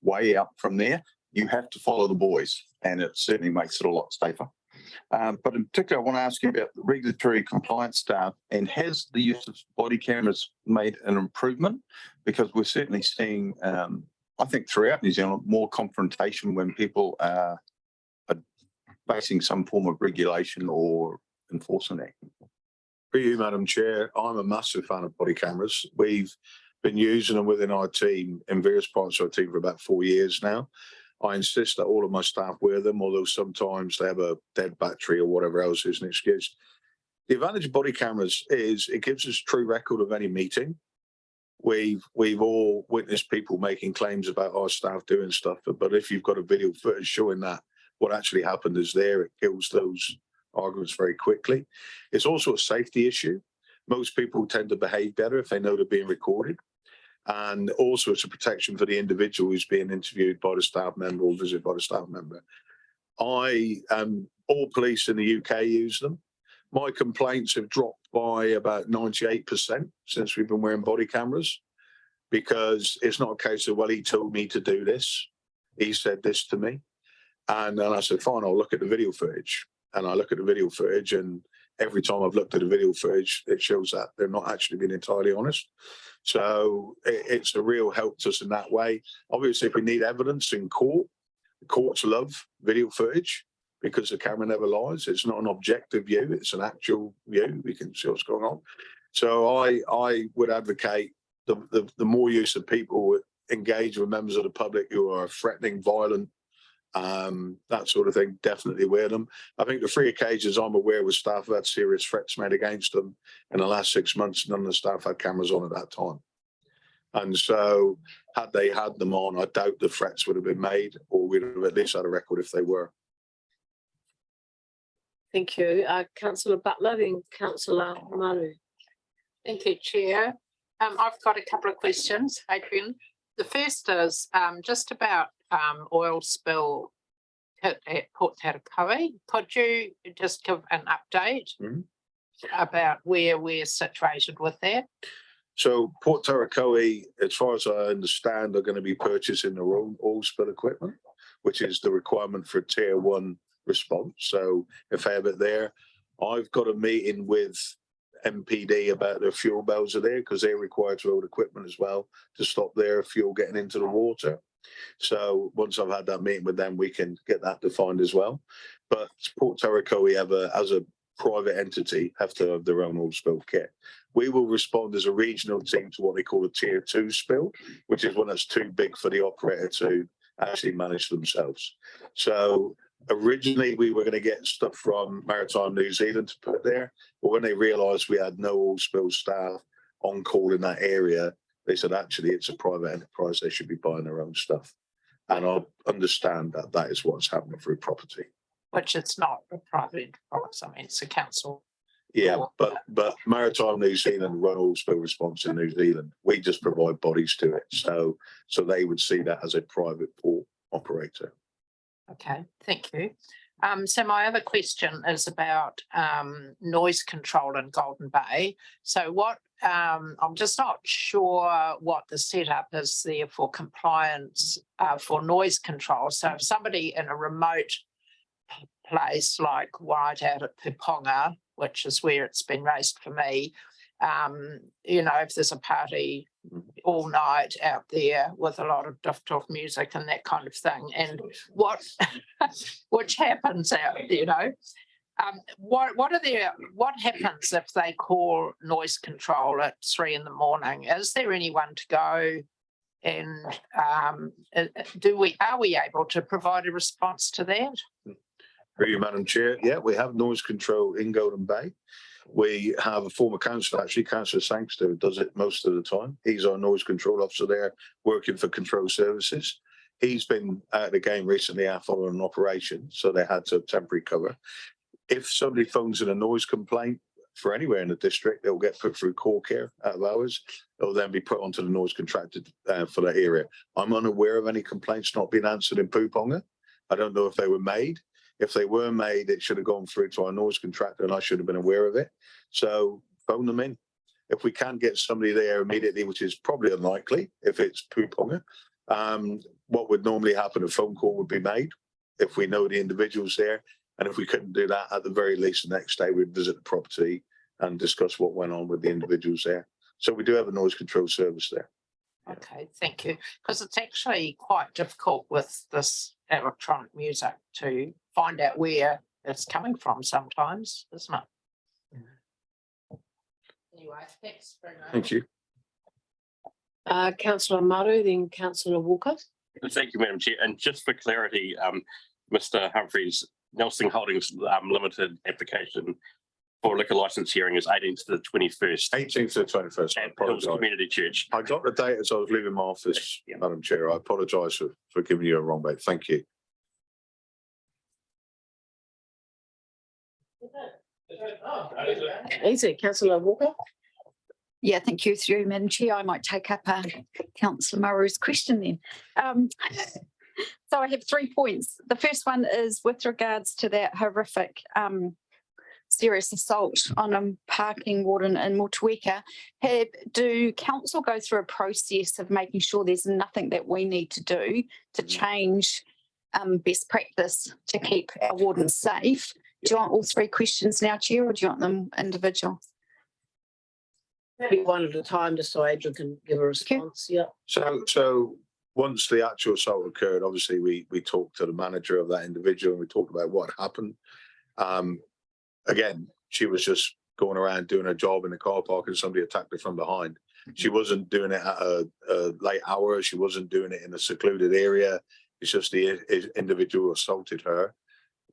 way up from there. You have to follow the buoys, and it certainly makes it a lot safer. But in particular, I want to ask you about the regulatory compliance staff, and has the use of body cameras made an improvement? Because we're certainly seeing, I think throughout New Zealand, more confrontation when people are facing some form of regulation or enforcement act. For you, Madam Chair, I'm a massive fan of body cameras. We've been using them within our team in various parts of our team for about 4 years now. I insist that all of my staff wear them, although sometimes they have a dead battery or whatever else is an excuse. The advantage of body cameras is it gives us true record of any meeting. We've all witnessed people making claims about our staff doing stuff, but if you've got a video footage showing that what actually happened is there, it kills those arguments very quickly. It's also a safety issue. Most people tend to behave better if they know they're being recorded. And also it's a protection for the individual who's being interviewed by the staff member or visited by the staff member. All police in the UK use them. My complaints have dropped by about 98% since we've been wearing body cameras, because it's not a case of, well, he told me to do this. He said this to me. And then I said, fine, I'll look at the video footage. And I look at the video footage, and every time I've looked at the video footage, it shows that they're not actually being entirely honest. So it's a real help to us in that way. Obviously, if we need evidence in court, the courts love video footage because the camera never lies. It's not an objective view, it's an actual view. We can see what's going on. So I would advocate the more use of people engage with members of the public who are threatening, violent, that sort of thing, definitely wear them. I think the 3 occasions I'm aware with staff have had serious threats made against them in the last 6 months, none of the staff had cameras on at that time. And so had they had them on, I doubt the threats would have been made, or we'd have at least had a record if they were. Thank you. Councillor Butler, then Councillor Maru. Thank you, Chair. I've got a couple of questions, Adrian. The first is just about oil spill at Port Tarakoe. Could you just give an update about where we're situated with that? So Port Tarakoe, as far as I understand, are going to be purchasing their own oil spill equipment, which is the requirement for Tier 1 response. So a fair bit there. I've got a meeting with MPD about their fuel bells are there, because they're required to hold equipment as well to stop their fuel getting into the water. So once I've had that meeting with them, we can get that defined as well. But Port Tarakoe as a private entity have to have their own oil spill kit. We will respond as a regional team to what they call a Tier 2 spill, which is one that's too big for the operator to actually manage themselves. So originally we were going to get stuff from Maritime New Zealand to put there, but when they realised we had no oil spill staff on call in that area, they said actually it's a private enterprise, they should be buying their own stuff. And I understand that that is what's happening through property. Which it's not a private enterprise, I mean, it's a council. Yeah, but Maritime New Zealand run oil spill response in New Zealand. We just provide bodies to it. So they would see that as a private port operator. Okay, thank you. So my other question is about noise control in Golden Bay. So what I'm just not sure what the setup is there for compliance for noise control. So if somebody in a remote place like right out at Puponga, which is where it's been raised for me, you know, if there's a party all night out there with a lot of duff music and that kind of thing, and what which happens out, you know, what happens if they call noise control at 3 a.m? Is there anyone to go, and are we able to provide a response to that? Through you, Madam Chair. Yeah, we have noise control in Golden Bay. We have a former councillor, actually, Councillor Sangster, who does it most of the time. He's our noise control officer there, working for Control Services. He's been out of the game recently following an operation, so they had to temporary cover. If somebody phones in a noise complaint for anywhere in the district, they'll get put through call care out of hours. They'll then be put onto the noise contracted for that area. I'm unaware of any complaints not being answered in Puponga. I don't know if they were made. If they were made, it should have gone through to our noise contractor and I should have been aware of it. So phone them in. If we can't get somebody there immediately, which is probably unlikely if it's Puponga, what would normally happen, a phone call would be made if we know the individuals there. And if we couldn't do that, at the very least, the next day we'd visit the property and discuss what went on with the individuals there. So we do have a noise control service there. Okay, thank you. Because it's actually quite difficult with this electronic music to find out where it's coming from sometimes, isn't it? Anyway, thanks very much. Thank you. Councillor Maru, then Councillor Walker. Thank you, Madam Chair. And just for clarity, Mr. Humphries, Nelson Holdings Limited application for liquor license hearing is 18th to the 21st. 18th to the 21st. I At Hills apologise. Community Church. I got the date as I was leaving my office, Madam Chair. I apologise for giving you a wrong date. Thank you. Easy, Councillor Walker. Yeah, thank you through Madam Chair. I might take up Councillor Murray's question then. So I have 3 points. The first one is with regards to that horrific serious assault on a parking warden in Motueka. Do council go through a process of making sure there's nothing that we need to do to change best practice to keep our wardens safe? Do you want all 3 questions now, Chair, or do you want them individual? Maybe one at a time, just so Adrian can give a response. Yeah. So once the actual assault occurred, obviously we talked to the manager of that individual and we talked about what happened. Again, she was just going around doing her job in the car park and somebody attacked her from behind. She wasn't doing it at a late hour. She wasn't doing it in a secluded area. It's just the individual who assaulted her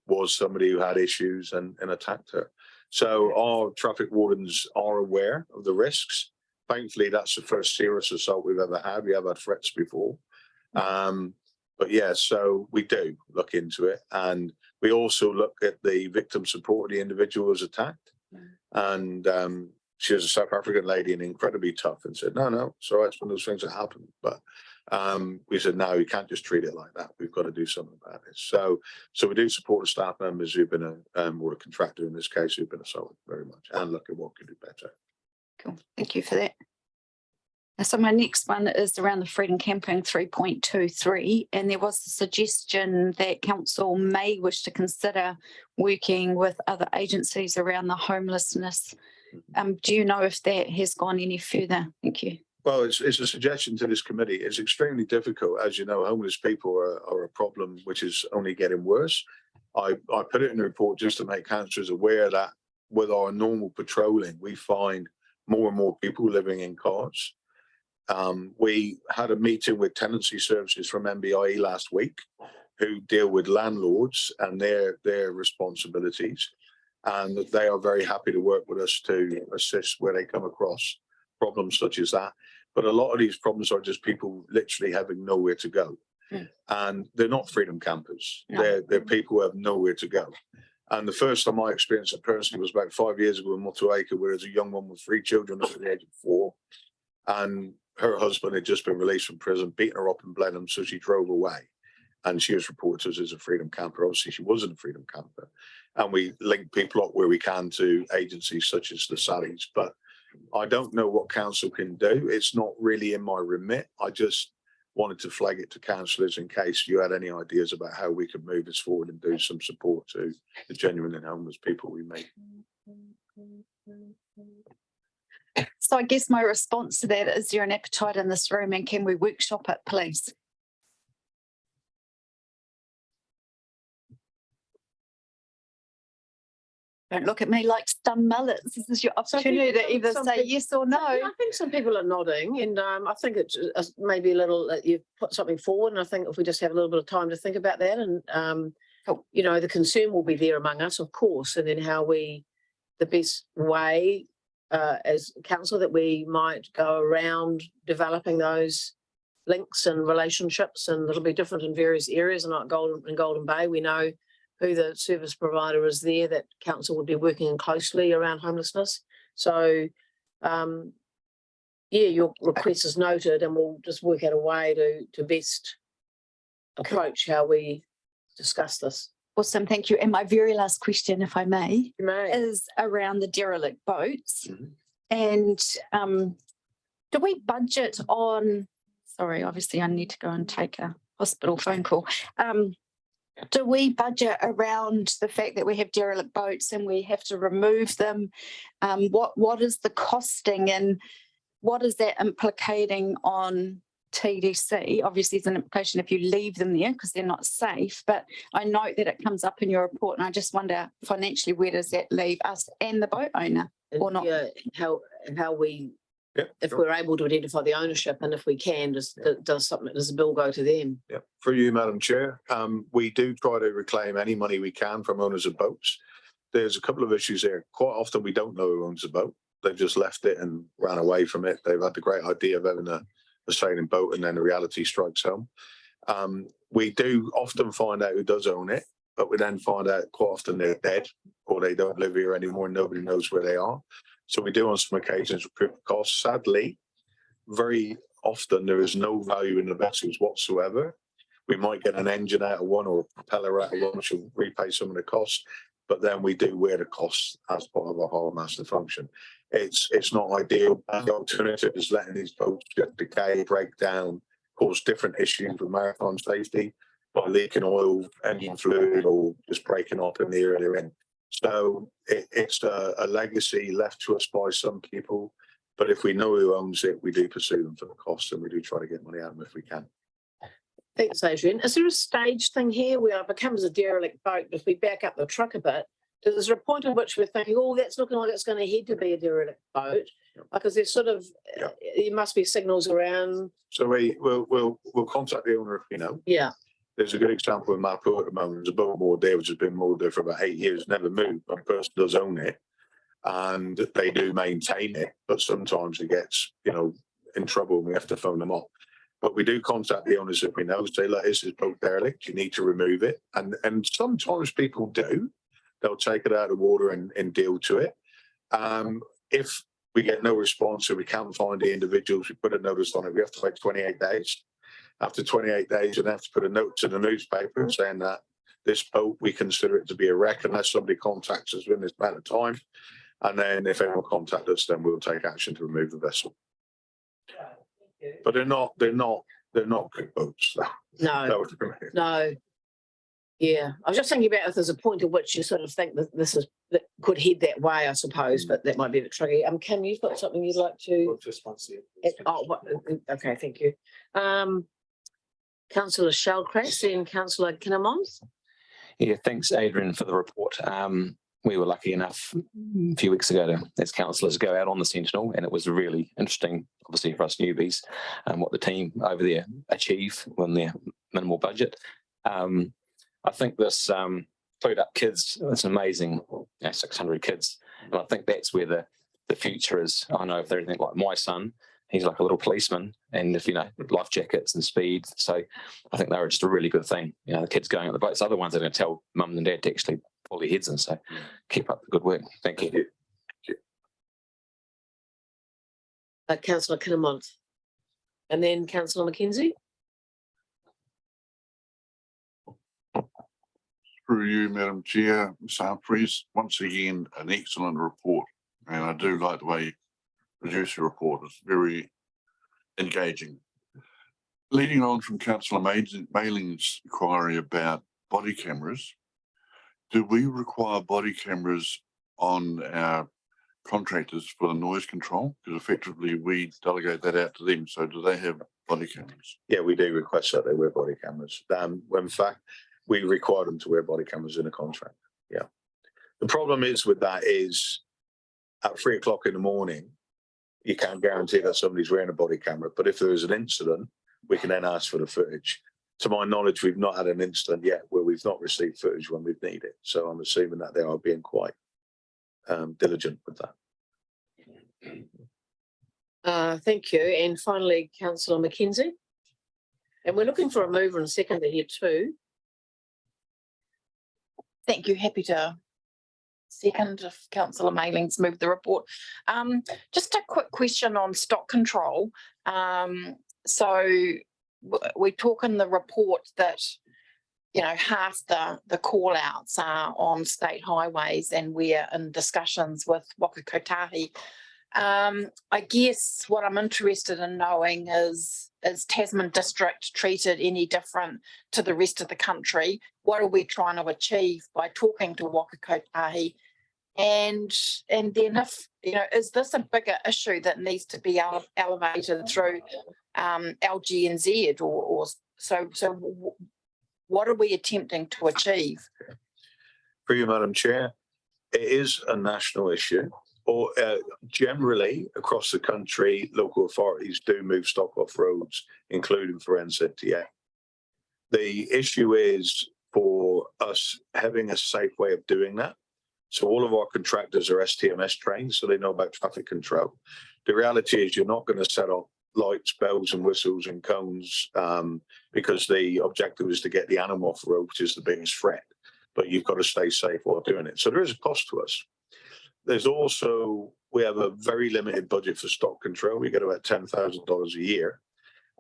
was somebody who had issues and attacked her. So our traffic wardens are aware of the risks. Thankfully, that's the first serious assault we've ever had. We have had threats before. But yeah, so we do look into it. And we also look at the victim support of the individual who was attacked. And she was a South African lady and incredibly tough and said, no, it's all right, it's one of those things that happen. But we said, no, we can't just treat it like that. We've got to do something about it. So we do support the staff members who've been or a contractor in this case who've been assaulted very much and look at what could do better. Cool, thank you for that. So my next one is around the Freedom Camping 3.23, and there was a suggestion that council may wish to consider working with other agencies around the homelessness. Do you know if that has gone any further? Thank you. Well, it's a suggestion to this committee. It's extremely difficult. As you know, homeless people are a problem which is only getting worse. I put it in the report just to make councillors aware that with our normal patrolling, we find more and more people living in cars. We had a meeting with tenancy services from MBIE last week who deal with landlords and their responsibilities. And they are very happy to work with us to assist where they come across problems such as that. But a lot of these problems are just people literally having nowhere to go. And they're not freedom campers. No. They're people who have nowhere to go. And the first time I experienced it personally was about 5 years ago in Motueka, where there's a young woman with 3 children under the age of 4. And her husband had just been released from prison, beaten her up and bled him, so she drove away. And she was reported to us as a freedom camper. Obviously, she wasn't a freedom camper. And we link people up where we can to agencies such as the Sallies. But I don't know what council can do. It's not really in my remit. I just wanted to flag it to councillors in case you had any ideas about how we could move this forward and do some support to the genuine and homeless people we meet. So I guess my response to that is, there an appetite in this room and can we workshop it, please? Don't look at me like stun mullets. This is your opportunity to either say yes or no. I think some people are nodding, and I think it's maybe a little, you've put something forward, and I think if we just have a little bit of time to think about that, and you know, the concern will be there among us, of course, and then how the best way as council that we might go around developing those links and relationships, and it'll be different in various areas. And like Golden Bay, we know who the service provider is there that council would be working closely around homelessness. So yeah, your request is noted, and we'll just work out a way to best approach how we discuss this. Awesome, thank you. And my very last question, if I may, You may. is around the derelict boats. Mhm. And do we budget on, sorry, obviously I need to go and take a hospital phone call. Do we budget around the fact that we have derelict boats and we have to remove them? What is the costing and what is that implicating on TDC? Obviously, there's an implication if you leave them there because they're not safe, but I note that it comes up in your report and I just wonder financially, where does that leave us and the boat owner or not? Yeah, how we, Yeah, if sure. we're able to identify the ownership and if we can, does the bill go to them? Yeah, for you, Madam Chair, we do try to reclaim any money we can from owners of boats. There's a couple of issues there. Quite often we don't know who owns the boat. They've just left it and ran away from it. They've had the great idea of having a sailing boat and then the reality strikes home. We do often find out who does own it, but we then find out quite often they're dead or they don't live here anymore and nobody knows where they are. So we do on some occasions recoup costs. Sadly, very often there is no value in the vessels whatsoever. We might get an engine out of one or a propeller out of one, which will repay some of the costs, but then we do wear the costs as part of our harbour master function. It's not ideal. The alternative is letting these boats get decay, break down, cause different issues with maritime safety by leaking oil, engine fluid, or just breaking up in the area they're in. So it's a legacy left to us by some people. But if we know who owns it, we do pursue them for the cost and we do try to get money out of them if we can. Thanks, Adrian. Is there a stage thing here where it becomes a derelict boat? If we back up the truck a bit, is there a point at which we're thinking, oh, that's looking like it's going to head to be a derelict boat? Because there's sort of, there must be signals around. So we'll contact the owner if we know. Yeah. There's a good example in Mapo at the moment. There's a boat moored there which has been moored there for about 8 years, never moved, but the person does own it. And they do maintain it, but sometimes it gets, in trouble and we have to phone them up. But we do contact the owners if we know, say, look, this is boat derelict, you need to remove it. And sometimes people do. They'll take it out of the water and deal to it. If we get no response or we can't find the individuals, we put a notice on it. We have to wait 28 days. After 28 days, we have to put a note to the newspaper saying that this boat, we consider it to be a wreck unless somebody contacts us within this amount of time. And then if anyone contacts us, then we'll take action to remove the vessel. But they're not good boats. No. Yeah, I was just thinking about if there's a point at which you sort of think that that could head that way, I suppose, but that might be a bit tricky. Kim, you've got something you'd like to? Okay, thank you. Councillor Shellcrass and Councillor Kinnamon. Yeah, thanks, Adrian, for the report. We were lucky enough a few weeks ago as councillors go out on the Sentinel, and it was really interesting, obviously for us newbies, what the team over there achieve on their minimal budget. I think this clued up kids, it's amazing, 600 kids. And I think that's where the future is. I know if they're anything like my son, he's like a little policeman, and if, life jackets and speed. So I think they were just a really good thing. The kids going on the boats, other ones are going to tell mum and dad to actually pull their heads in. So keep up the good work. Thank you. Councillor Kinnamon. And then Councillor McKenzie. Through you, Madam Chair, Ms. Humphries, once again, an excellent report. And I do like the way you produce your report. It's very engaging. Leading on from Councillor Mailing's inquiry about body cameras, do we require body cameras on our contractors for the noise control? Because effectively we delegate that out to them. So do they have body cameras? Yeah, we do request that they wear body cameras. In fact, we require them to wear body cameras in a contract. Yeah. The problem is with that is at 3 o'clock in the morning, you can't guarantee that somebody's wearing a body camera. But if there is an incident, we can then ask for the footage. To my knowledge, we've not had an incident yet where we've not received footage when we've needed it. So I'm assuming that they are being quite diligent with that. Thank you. And finally, Councillor McKenzie. And we're looking for a mover and seconder here too. Thank you. Happy to second if Councillor Mailing's moved the report. Just a quick question on stock control. So we talk in the report that half the call outs are on state highways, and we're in discussions with Waka Kotahi. I guess what I'm interested in knowing is Tasman district treated any different to the rest of the country? What are we trying to achieve by talking to Waka Kotahi? And then if, is this a bigger issue that needs to be elevated through LGNZ or so what are we attempting to achieve? For you, Madam Chair, it is a national issue. Or generally across the country, local authorities do move stock off roads, including for NZTA. The issue is for us having a safe way of doing that. So all of our contractors are STMS trained, so they know about traffic control. The reality is you're not going to set up lights, bells and whistles and cones because the objective is to get the animal off the road, which is the biggest threat. But you've got to stay safe while doing it. So there is a cost to us. There's also, we have a very limited budget for stock control. We get about $10,000 a year.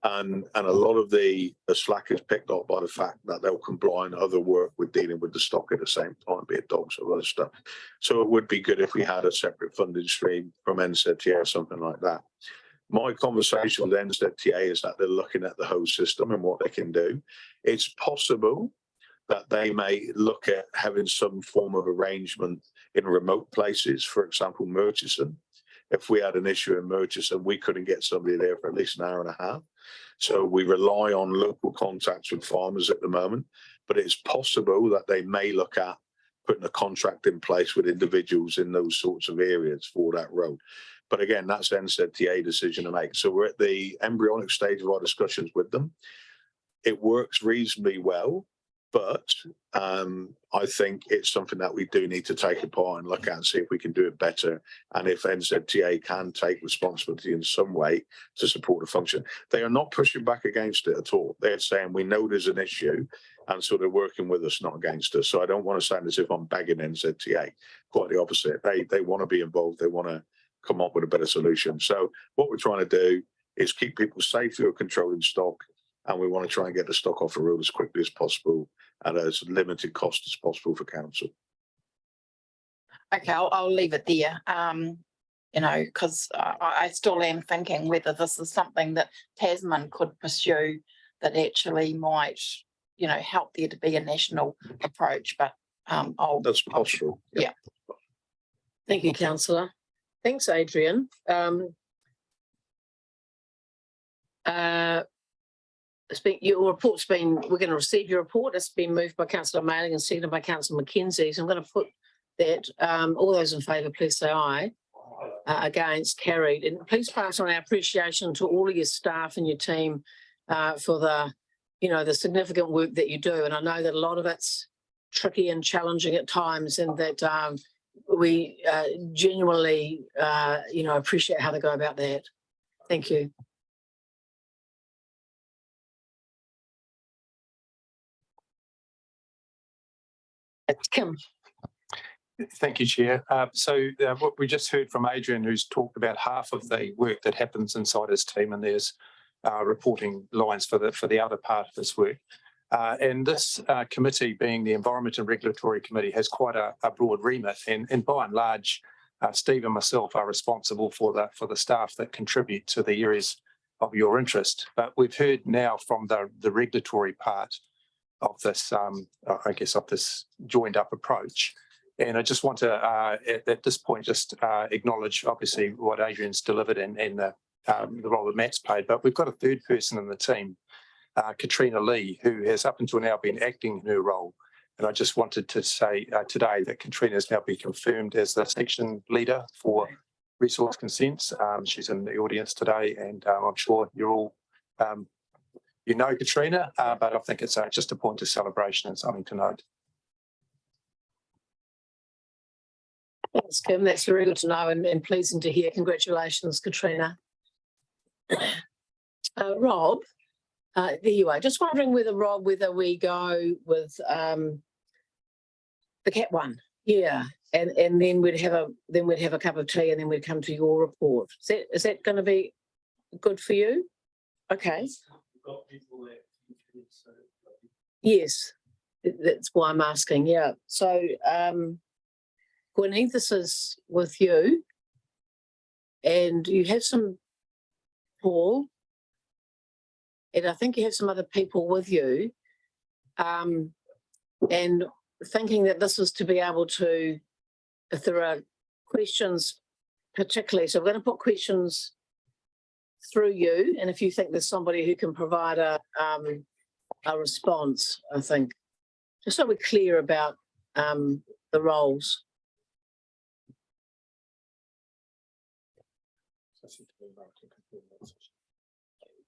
And a lot of the slack is picked up by the fact that they'll combine other work with dealing with the stock at the same time, be it dogs or other stuff. So it would be good if we had a separate funding stream from NZTA or something like that. My conversation with NZTA is that they're looking at the whole system and what they can do. It's possible that they may look at having some form of arrangement in remote places, for example, Murchison. If we had an issue in Murchison, we couldn't get somebody there for at least an hour and a half. So we rely on local contacts with farmers at the moment, but it's possible that they may look at putting a contract in place with individuals in those sorts of areas for that road. But again, that's NZTA decision to make. So we're at the embryonic stage of our discussions with them. It works reasonably well. But I think it's something that we do need to take apart and look at and see if we can do it better. And if NZTA can take responsibility in some way to support the function. They are not pushing back against it at all. They're saying we know there's an issue and so they're working with us, not against us. So I don't want to sound as if I'm begging NZTA. Quite the opposite. They want to be involved. They want to come up with a better solution. So what we're trying to do is keep people safe through controlling stock. And we want to try and get the stock off the road as quickly as possible at as limited cost as possible for council. Okay, I'll leave it there. Because I still am thinking whether this is something that Tasman could pursue that actually might, help there to be a national approach. But that's possible. Yeah. Thank you, Councillor. Thanks, Adrian. Your report's been, we're going to receive your report. It's been moved by Councillor Mailing and seconded by Councillor McKenzie. So I'm going to put that, all those in favour, please say aye. Against, carried. And please pass on our appreciation to all of your staff and your team for the, the significant work that you do. And I know that a lot of it's tricky and challenging at times, and that we genuinely, appreciate how they go about that. Thank you. Kim. Thank you, Chair. So what we just heard from Adrian, who's talked about half of the work that happens inside his team, and there's reporting lines for the other part of this work. And this committee, being the Environment and Regulatory Committee, has quite a broad remit, and by and large, Steve and myself are responsible for the staff that contribute to the areas of your interest. But we've heard now from the regulatory part of this, of this joined up approach. And I just want to, at this point, just acknowledge, obviously, what Adrian's delivered and the role that Matt's played. But we've got a third person in the team, Katrina Lee, who has up until now been acting in her role. And I just wanted to say today that Katrina has now been confirmed as the section leader for resource consents. She's in the audience today, and I'm sure you're all Katrina, but I think it's just a point of celebration and something to note. Thanks, Kim. That's very good to know and pleasing to hear. Congratulations, Katrina. Rob, there you are. Just wondering whether we go with the cat one. Yeah. And then we'd have a cup of tea and then we'd come to your report. Is that going to be good for you? Okay. Yes. That's why I'm asking, yeah. So, Gwynnie, this is with you. And you have some, Paul, and I think you have some other people with you. And thinking that this is to be able to, if there are questions particularly, so we're going to put questions through you, and if you think there's somebody who can provide a response, I think, just so we're clear about the roles.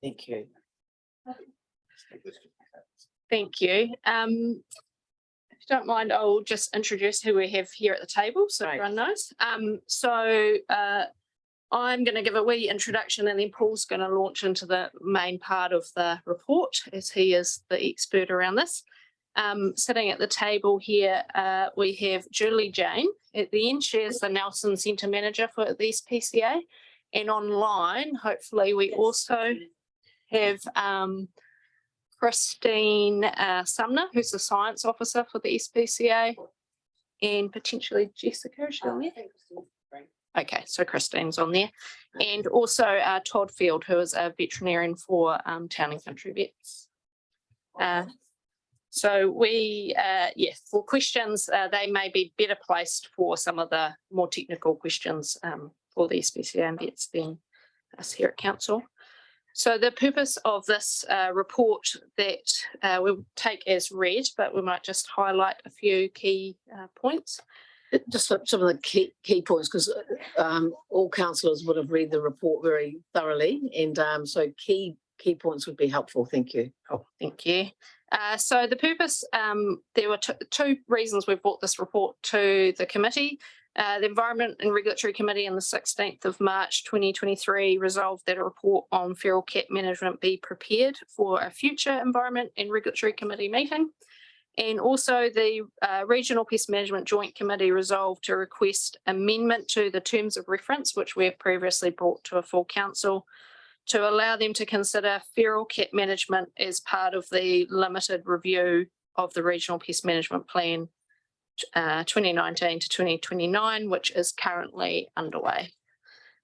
Thank you. Thank you. If you don't mind, I'll just introduce who we have here at the table so everyone knows. I'm going to give a wee introduction and then Paul's going to launch into the main part of the report as he is the expert around this. Sitting at the table here, we have Julie Jane. At the end, she is the Nelson Centre Manager for the SPCA. And online, hopefully, we also have Christine Sumner, who's the Science Officer for the SPCA, and potentially Jessica, is she on there? Okay, so Christine's on there. And also Todd Field, who is a veterinarian for Town and Country Vets. So we, for questions, they may be better placed for some of the more technical questions for the SPCA and vets than us here at Council. So the purpose of this report that we'll take as read, but we might just highlight a few key points. Just some of the key points, because all councillors would have read the report very thoroughly, and so key points would be helpful. Thank you. Oh, thank you. So the purpose, there were two reasons we brought this report to the committee. The Environment and Regulatory Committee on the 16th of March 2023 resolved that a report on feral cat management be prepared for a future Environment and Regulatory Committee meeting. And also the Regional Pest Management Joint Committee resolved to request amendment to the terms of reference, which we have previously brought to a full council, to allow them to consider feral cat management as part of the limited review of the Regional Pest Management Plan 2019 to 2029, which is currently underway.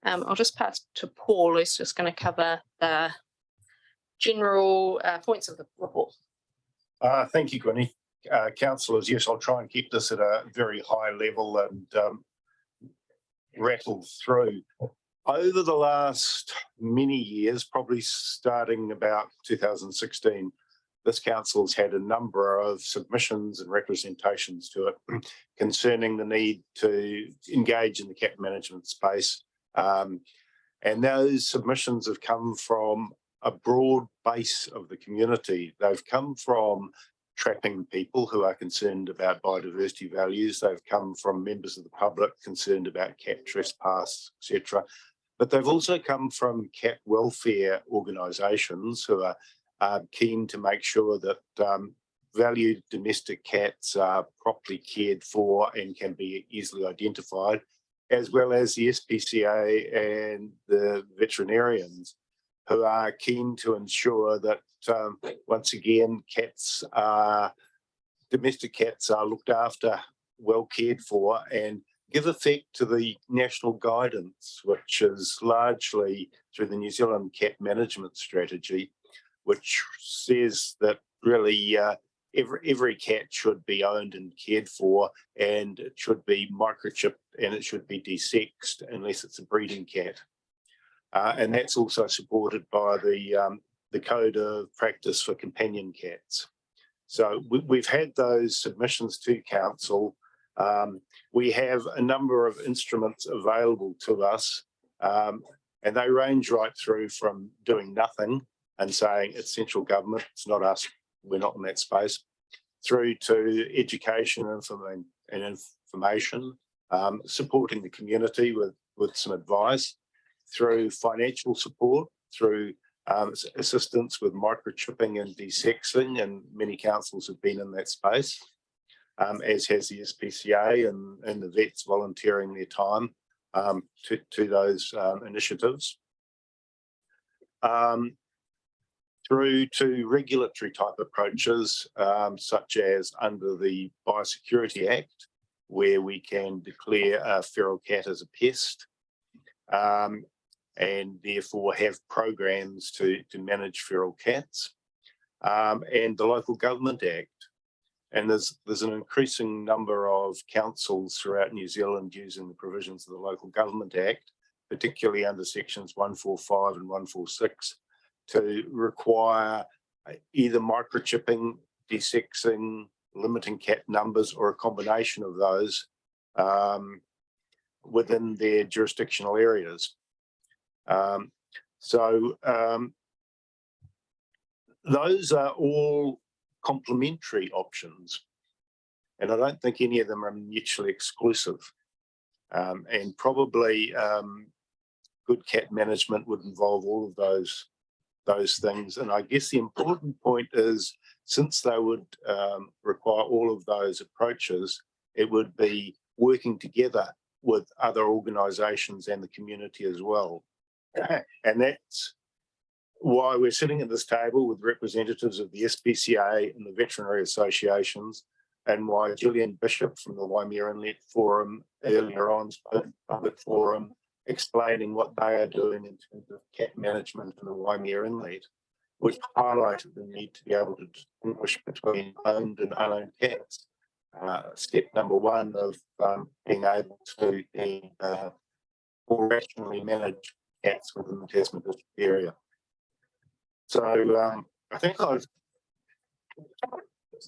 I'll just pass to Paul, who's just going to cover the general points of the report. Thank you, Gwynnie. Councillors, yes, I'll try and keep this at a very high level and rattle through. Over the last many years, probably starting about 2016, this council's had a number of submissions and representations to it concerning the need to engage in the cat management space. And those submissions have come from a broad base of the community. They've come from trapping people who are concerned about biodiversity values. They've come from members of the public concerned about cat trespass, etc. But they've also come from cat welfare organisations who are keen to make sure that valued domestic cats are properly cared for and can be easily identified, as well as the SPCA and the veterinarians who are keen to ensure that once again domestic cats are looked after, well cared for, and give effect to the national guidance, which is largely through the New Zealand Cat Management Strategy, which says that really every cat should be owned and cared for, and it should be microchipped and it should be desexed unless it's a breeding cat. And that's also supported by the Code of Practice for Companion Cats. So we've had those submissions to Council. We have a number of instruments available to us, and they range right through from doing nothing and saying it's central government, it's not us, we're not in that space, through to education and information, supporting the community with some advice, through financial support, through assistance with microchipping and desexing, and many councils have been in that space, as has the SPCA and the vets volunteering their time to those initiatives. through to regulatory type approaches, such as under the Biosecurity Act, where we can declare a feral cat as a pest, and therefore have programs to manage feral cats, and the Local Government Act. And there's an increasing number of councils throughout New Zealand using the provisions of the Local Government Act, particularly under sections 145 and 146, to require either microchipping, desexing, limiting cat numbers, or a combination of those within their jurisdictional areas. Those are all complementary options, and I don't think any of them are mutually exclusive. And probably good cat management would involve all of those things. And I guess the important point is, since they would require all of those approaches, it would be working together with other organisations and the community as well. And that's why we're sitting at this table with representatives of the SPCA and the veterinary associations, and why Gillian Bishop from the Waimea Inlet Forum earlier on spoke at the public forum explaining what they are doing in terms of cat management in the Waimea Inlet, which highlighted the need to be able to distinguish between owned and unowned cats. Step number one of being able to more rationally manage cats within the Tasman district area. So I think I've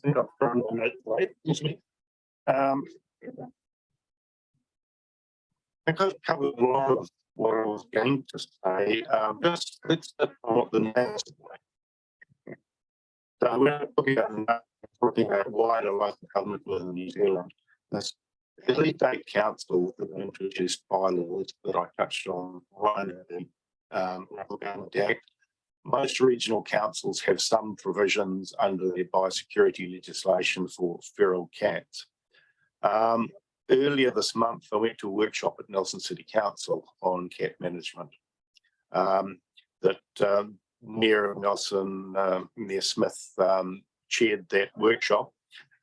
not thrown the note late. I think I've covered a lot of what I was going to say. Just let's look at what the names are. So we're talking about wider local government within New Zealand. This early date council that introduced bylaws that I touched on right in the Local Government Act. Most regional councils have some provisions under their biosecurity legislation for feral cats. Earlier this month, I went to a workshop at Nelson City Council on cat management. That Mayor of Nelson, Mayor Smith, chaired that workshop,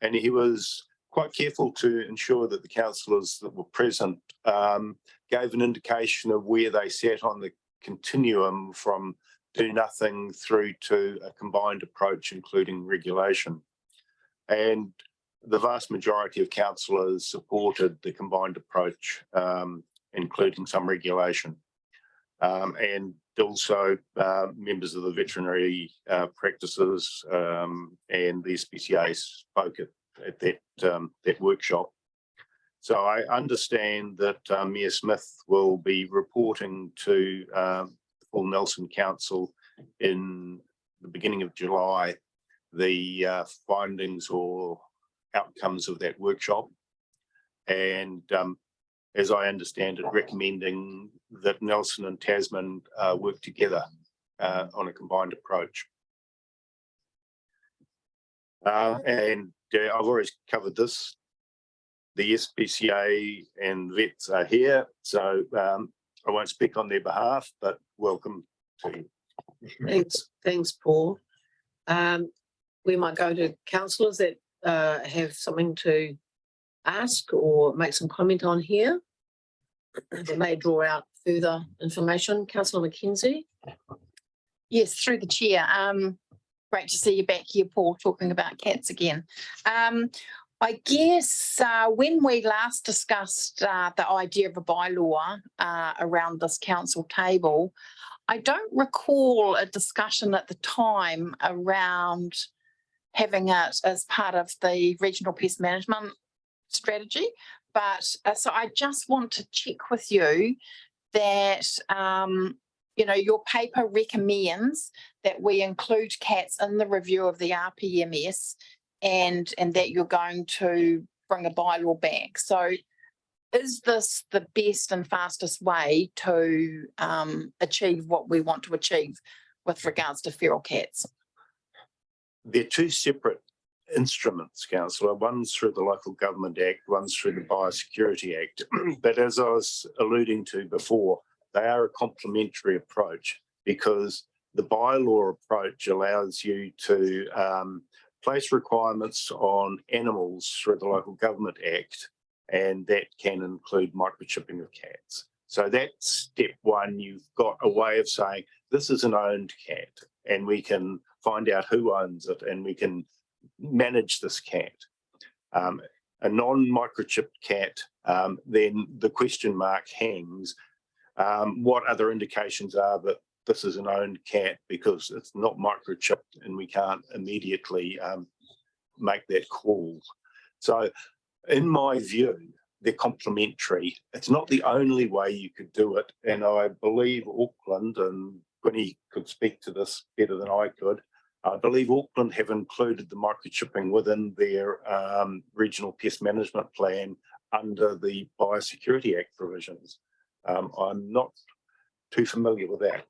and he was quite careful to ensure that the councillors that were present gave an indication of where they sat on the continuum from do nothing through to a combined approach, including regulation. And the vast majority of councillors supported the combined approach, including some regulation. And also members of the veterinary practices and the SPCA spoke at that workshop. So I understand that Mayor Smith will be reporting to full Nelson Council in the beginning of July the findings or outcomes of that workshop, and as I understand it, recommending that Nelson and Tasman work together on a combined approach. And I've already covered this. The SPCA and vets are here, so I won't speak on their behalf, but welcome to you. Thanks, Paul. We might go to councillors that have something to ask or make some comment on here. They may draw out further information. Councillor McKenzie. Yes, through the chair. Great to see you back here, Paul, talking about cats again. I guess when we last discussed the idea of a bylaw around this council table, I don't recall a discussion at the time around having it as part of the regional pest management strategy. But so I just want to check with you that, you know, your paper recommends that we include cats in the review of the RPMS, and that you're going to bring a bylaw back. So is this the best and fastest way to achieve what we want to achieve with regards to feral cats? They're two separate instruments, Councillor. One's through the Local Government Act, one's through the Biosecurity Act. But as I was alluding to before, they are a complementary approach, because the bylaw approach allows you to place requirements on animals through the Local Government Act, and that can include microchipping of cats. So that's step one. You've got a way of saying this is an owned cat, and we can find out who owns it, and we can manage this cat. A non-microchipped cat, then the question mark hangs. What other indications are that this is an owned cat, because it's not microchipped and we can't immediately make that call. So in my view, they're complementary. It's not the only way you could do it. And I believe Auckland, and Gwynny could speak to this better than I could, I believe Auckland have included the microchipping within their regional pest management plan under the Biosecurity Act provisions. I'm not too familiar with that.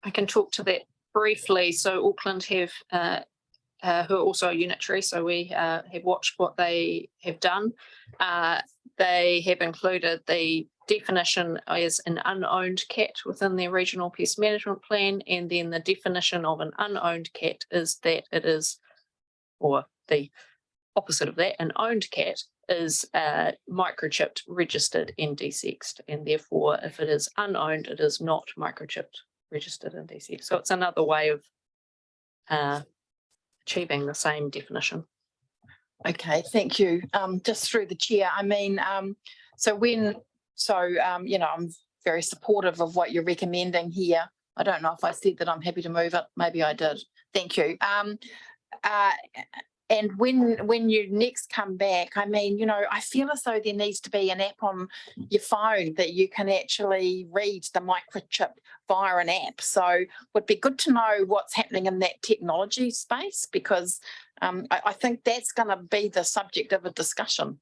I can talk to that briefly. So Auckland have, who are also unitary, so we have watched what they have done. They have included the definition as an unowned cat within their regional pest management plan, and then the definition of an unowned cat is that it is, or the opposite of that, an owned cat is microchipped, registered and desexed, and therefore if it is unowned, it is not microchipped, registered and desexed. So it's another way of achieving the same definition. Okay, thank you. Just through the chair, I mean, you know, I'm very supportive of what you're recommending here. I don't know if I said that I'm happy to move it. Maybe I did. Thank you. And when you next come back, I mean, you know, I feel as though there needs to be an app on your phone that you can actually read the microchip via an app. So it would be good to know what's happening in that technology space, because I think that's going to be the subject of a discussion.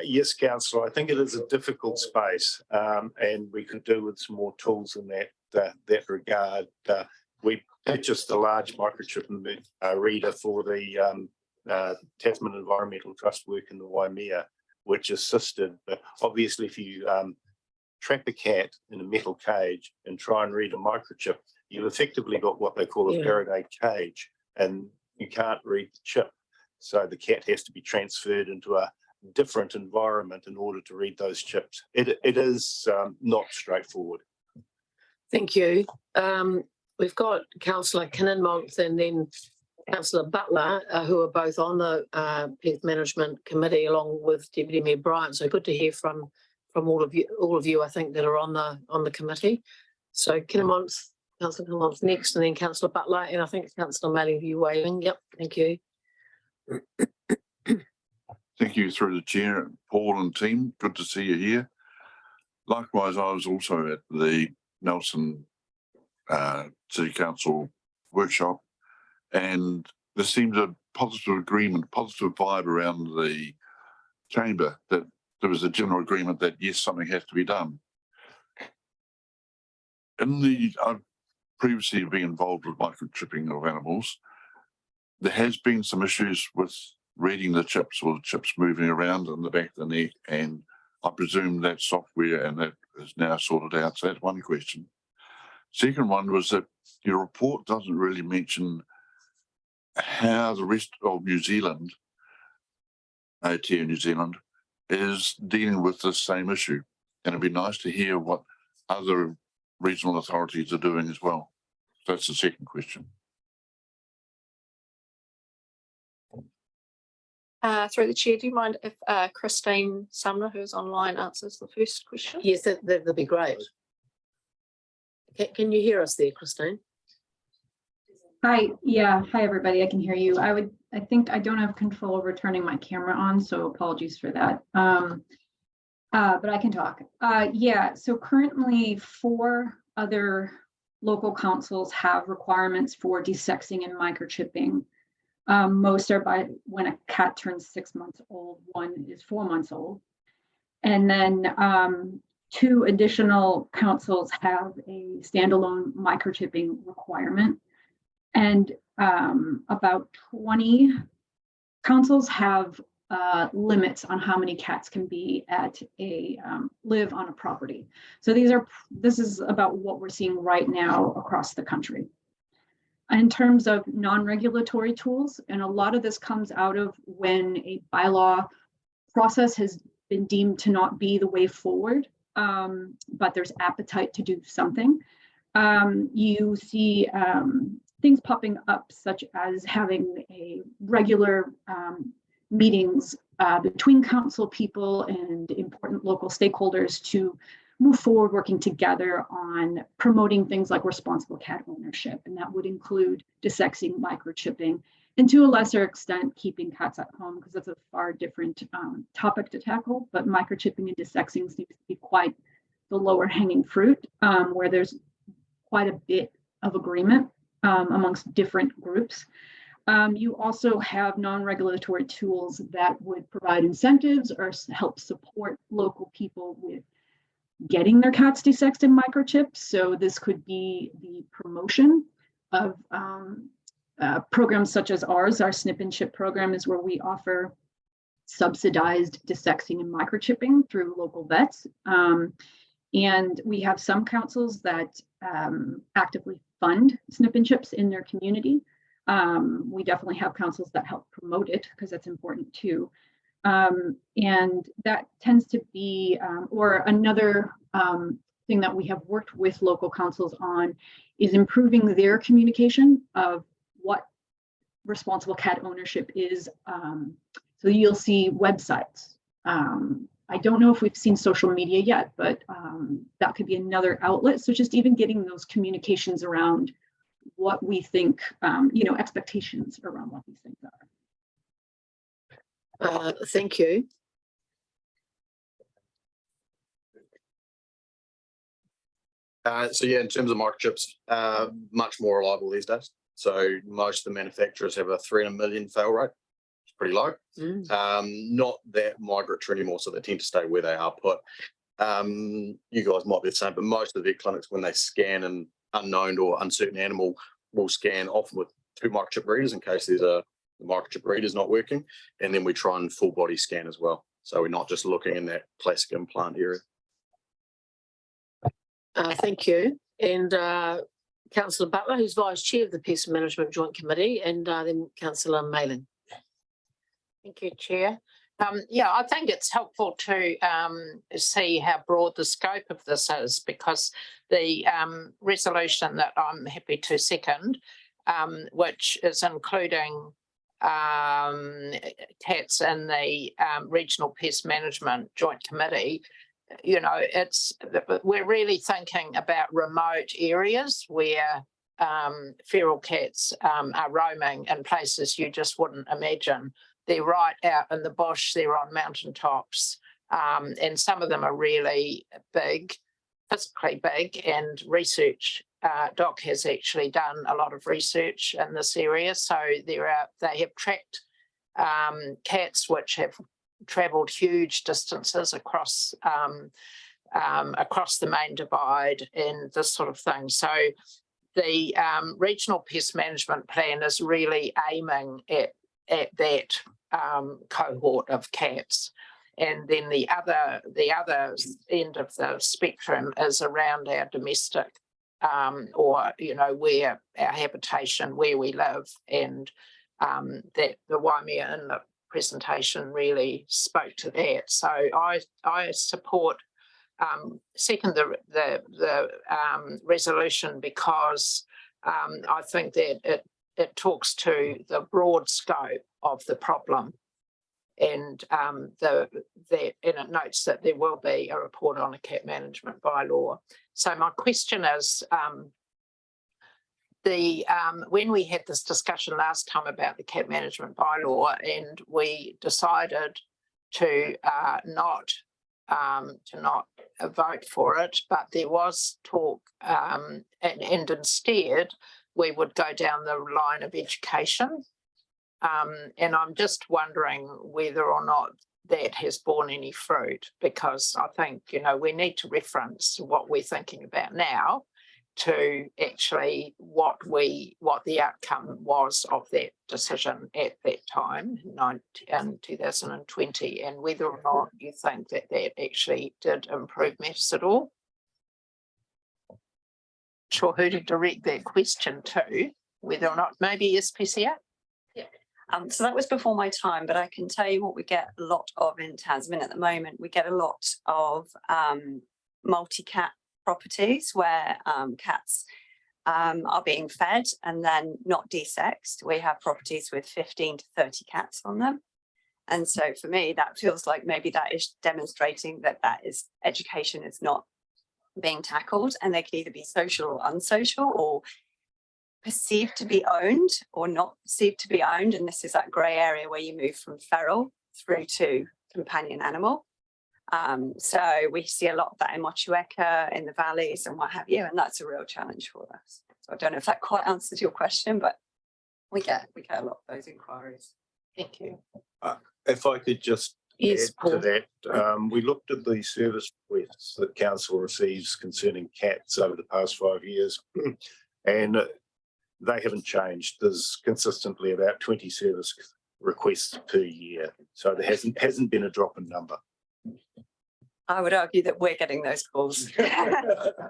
Yes, Councillor, I think it is a difficult space, and we could do with some more tools in that regard. We purchased a large microchip reader for the Tasman Environmental Trust work in the Waimea, which assisted. But obviously, if you trap a cat in a metal cage and try and read a microchip, you've effectively got what they call a Faraday cage, and you can't read the chip. So the cat has to be transferred into a different environment in order to read those chips. It is not straightforward. Thank you. We've got Councillor Kinninmonth and then Councillor Butler, who are both on the Pest Management Committee, along with Deputy Mayor Bryant. So good to hear from all of you, I think, that are on the committee. So Kinninmonth, Councillor Kinninmonth next, and then Councillor Butler, and I think Councillor Malling, you waving. Yep, thank you. Thank you through the chair, Paul and team. Good to see you here. Likewise, I was also at the Nelson City Council workshop, and there seems a positive agreement, positive vibe around the chamber, that there was a general agreement that yes, something has to be done. I've previously been involved with microchipping of animals. There has been some issues with reading the chips, or the chips moving around in the back of the neck, and I presume that software and that is now sorted out. So that's one question. Second one was that your report doesn't really mention how the rest of New Zealand, Aotea New Zealand, is dealing with this same issue. And it'd be nice to hear what other regional authorities are doing as well. So that's the second question. Through the chair, do you mind if Christine Sumner, who's online, answers the first question? Yes, that'd be great. Can you hear us there, Christine? Hi, yeah, hi everybody, I can hear you. I think I don't have control over turning my camera on, so apologies for that. But I can talk. Yeah, so currently 4 other local councils have requirements for desexing and microchipping. Most are by when a cat turns 6 months old, 1 is 4 months old. And then 2 additional councils have a standalone microchipping requirement. And about 20 councils have limits on how many cats can be at live on a property. So this is about what we're seeing right now across the country. In terms of non-regulatory tools, and a lot of this comes out of when a bylaw process has been deemed to not be the way forward, but there's appetite to do something. You see things popping up, such as having a regular meetings between council people and important local stakeholders to move forward working together on promoting things like responsible cat ownership. And that would include desexing, microchipping, and to a lesser extent, keeping cats at home, because that's a far different topic to tackle. But microchipping and desexing seems to be quite the lower hanging fruit, where there's quite a bit of agreement amongst different groups. You also have non-regulatory tools that would provide incentives or help support local people with getting their cats desexed and microchipped. So this could be the promotion of programs such as ours. Our Snip and Chip program is where we offer subsidized desexing and microchipping through local vets. And we have some councils that actively fund Snip and Chips in their community. We definitely have councils that help promote it, because that's important too. And that tends to be, or another thing that we have worked with local councils on is improving their communication of what responsible cat ownership is. So you'll see websites. I don't know if we've seen social media yet, but that could be another outlet. So just even getting those communications around what we think, expectations around what these things are. Thank you. So yeah, in terms of microchips, much more reliable these days. So most of the manufacturers have a 3 in a million fail rate. It's pretty low. Not that migratory anymore, so they tend to stay where they are put. You guys might be the same, but most of the vet clinics, when they scan an unknown or uncertain animal, will scan often with 2 microchip readers in case the microchip reader is not working, and then we try and full body scan as well. So we're not just looking in that classic implant area. Thank you. And Councillor Butler, who's Vice Chair of the Pest Management Joint Committee, and then Councillor Mayling. Thank you, Chair. Yeah, I think it's helpful to see how broad the scope of this is, because the resolution that I'm happy to second, which is including cats in the Regional Pest Management Joint Committee, we're really thinking about remote areas where feral cats are roaming in places you just wouldn't imagine. They're right out in the bush, they're on mountaintops, and some of them are really big, physically big, and research. Doc has actually done a lot of research in this area. So they have tracked cats which have travelled huge distances across the main divide and this sort of thing. So the regional pest management plan is really aiming at that cohort of cats. And then the other end of the spectrum is around our domestic or where our habitation, where we live, and that the Waimea in the presentation really spoke to that. So I support second the resolution, because I think that it talks to the broad scope of the problem, and it notes that there will be a report on a cat management bylaw. So my question is, when we had this discussion last time about the cat management bylaw, and we decided to not vote for it, but there was talk, and instead we would go down the line of education. And I'm just wondering whether or not that has borne any fruit, because I think, we need to reference what we're thinking about now to actually what the outcome was of that decision at that time in 2020, and whether or not you think that that actually did improve matters at all. Sure who to direct that question to, whether or not maybe SPCA. So that was before my time, but I can tell you what we get a lot of in Tasman at the moment. We get a lot of multi-cat properties where cats are being fed and then not desexed. We have properties with 15 to 30 cats on them. And so for me, that feels like maybe that is demonstrating that education is not being tackled, and they can either be social or unsocial, or perceived to be owned or not perceived to be owned. And this is that grey area where you move from feral through to companion animal. So we see a lot of that in Motueka, in the valleys and what have you, and that's a real challenge for us. So I don't know if that quite answers your question, but we get a lot of those inquiries. Thank you. If I could just Yes, add to that, we looked at the service requests that council receives concerning cats over the past 5 years, and they haven't changed. There's consistently about 20 service requests per year, so there hasn't been a drop in number. I would argue that we're getting those calls.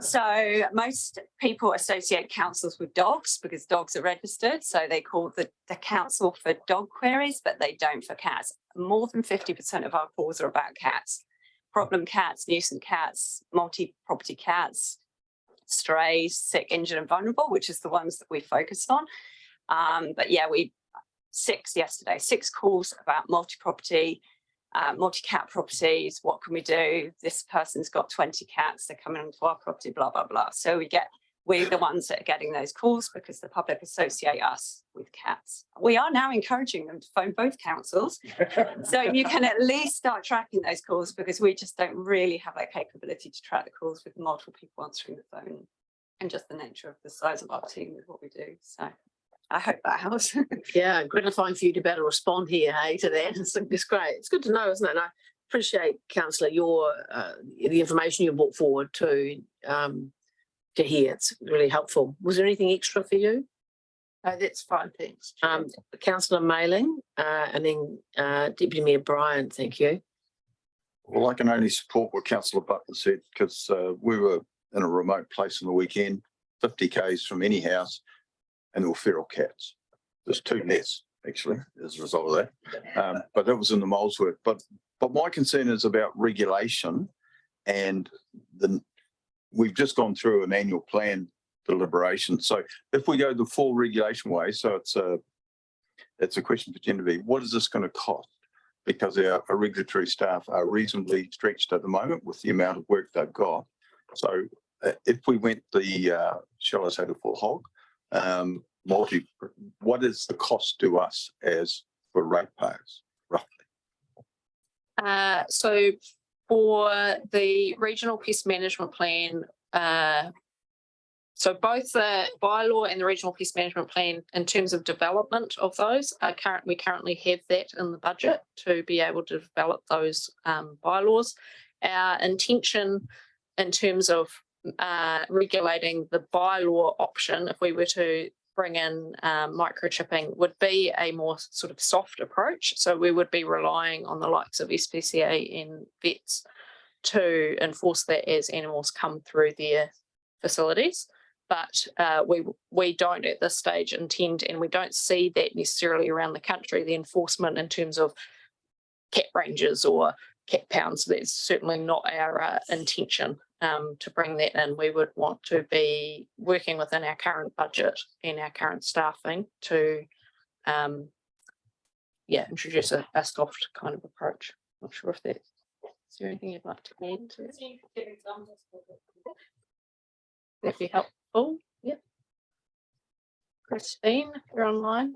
So most people associate councils with dogs because dogs are registered. So they call the council for dog queries, but they don't for cats. More than 50% of our calls are about cats. Problem cats, nuisance cats, multi-property cats, strays, sick, injured and vulnerable, which is the ones that we focus on. But yeah, 6 calls about multi-property, multi-cat properties. What can we do? This person's got 20 cats, they're coming onto our property, blah, blah, blah. So we're the ones that are getting those calls because the public associate us with cats. We are now encouraging them to phone both councils. So you can at least start tracking those calls, because we just don't really have that capability to track the calls with multiple people answering the phone, and just the nature of the size of our team with what we do. So I hope that helps. Yeah, gratifying for you to be able to respond here, hey, to that. It's great. It's good to know, isn't it? And I appreciate, Councillor, your the information you brought forward to hear. It's really helpful. Was there anything extra for you? No, that's fine, thanks. Councillor Mailing, and then Deputy Mayor Bryan, thank you. Well, I can only support what Councillor Butler said, because we were in a remote place on the weekend, 50 k's from any house, and there were feral cats. There's 2 less, actually, as a result of that. But that was in the Molesworth. But my concern is about regulation, and we've just gone through an annual plan deliberation. So if we go the full regulation way, so it's a question for Genevieve, what is this going to cost? Because our regulatory staff are reasonably stretched at the moment with the amount of work they've got. So if we went shall I say, the full hog, what is the cost to us as for ratepayers, roughly? So for the regional pest management plan, so both the bylaw and the regional pest management plan, in terms of development of those, we currently have that in the budget to be able to develop those bylaws. Our intention in terms of regulating the bylaw option, if we were to bring in microchipping, would be a more sort of soft approach. So we would be relying on the likes of SPCA and vets to enforce that as animals come through their facilities. But we don't at this stage intend, and we don't see that necessarily around the country, the enforcement in terms of cat ranges or cat pounds. That's certainly not our intention. To bring that in, we would want to be working within our current budget and our current staffing to introduce a soft kind of approach. Not sure if that's, is there anything you'd like to add to that? That'd be helpful. Yep. Christine, you're online.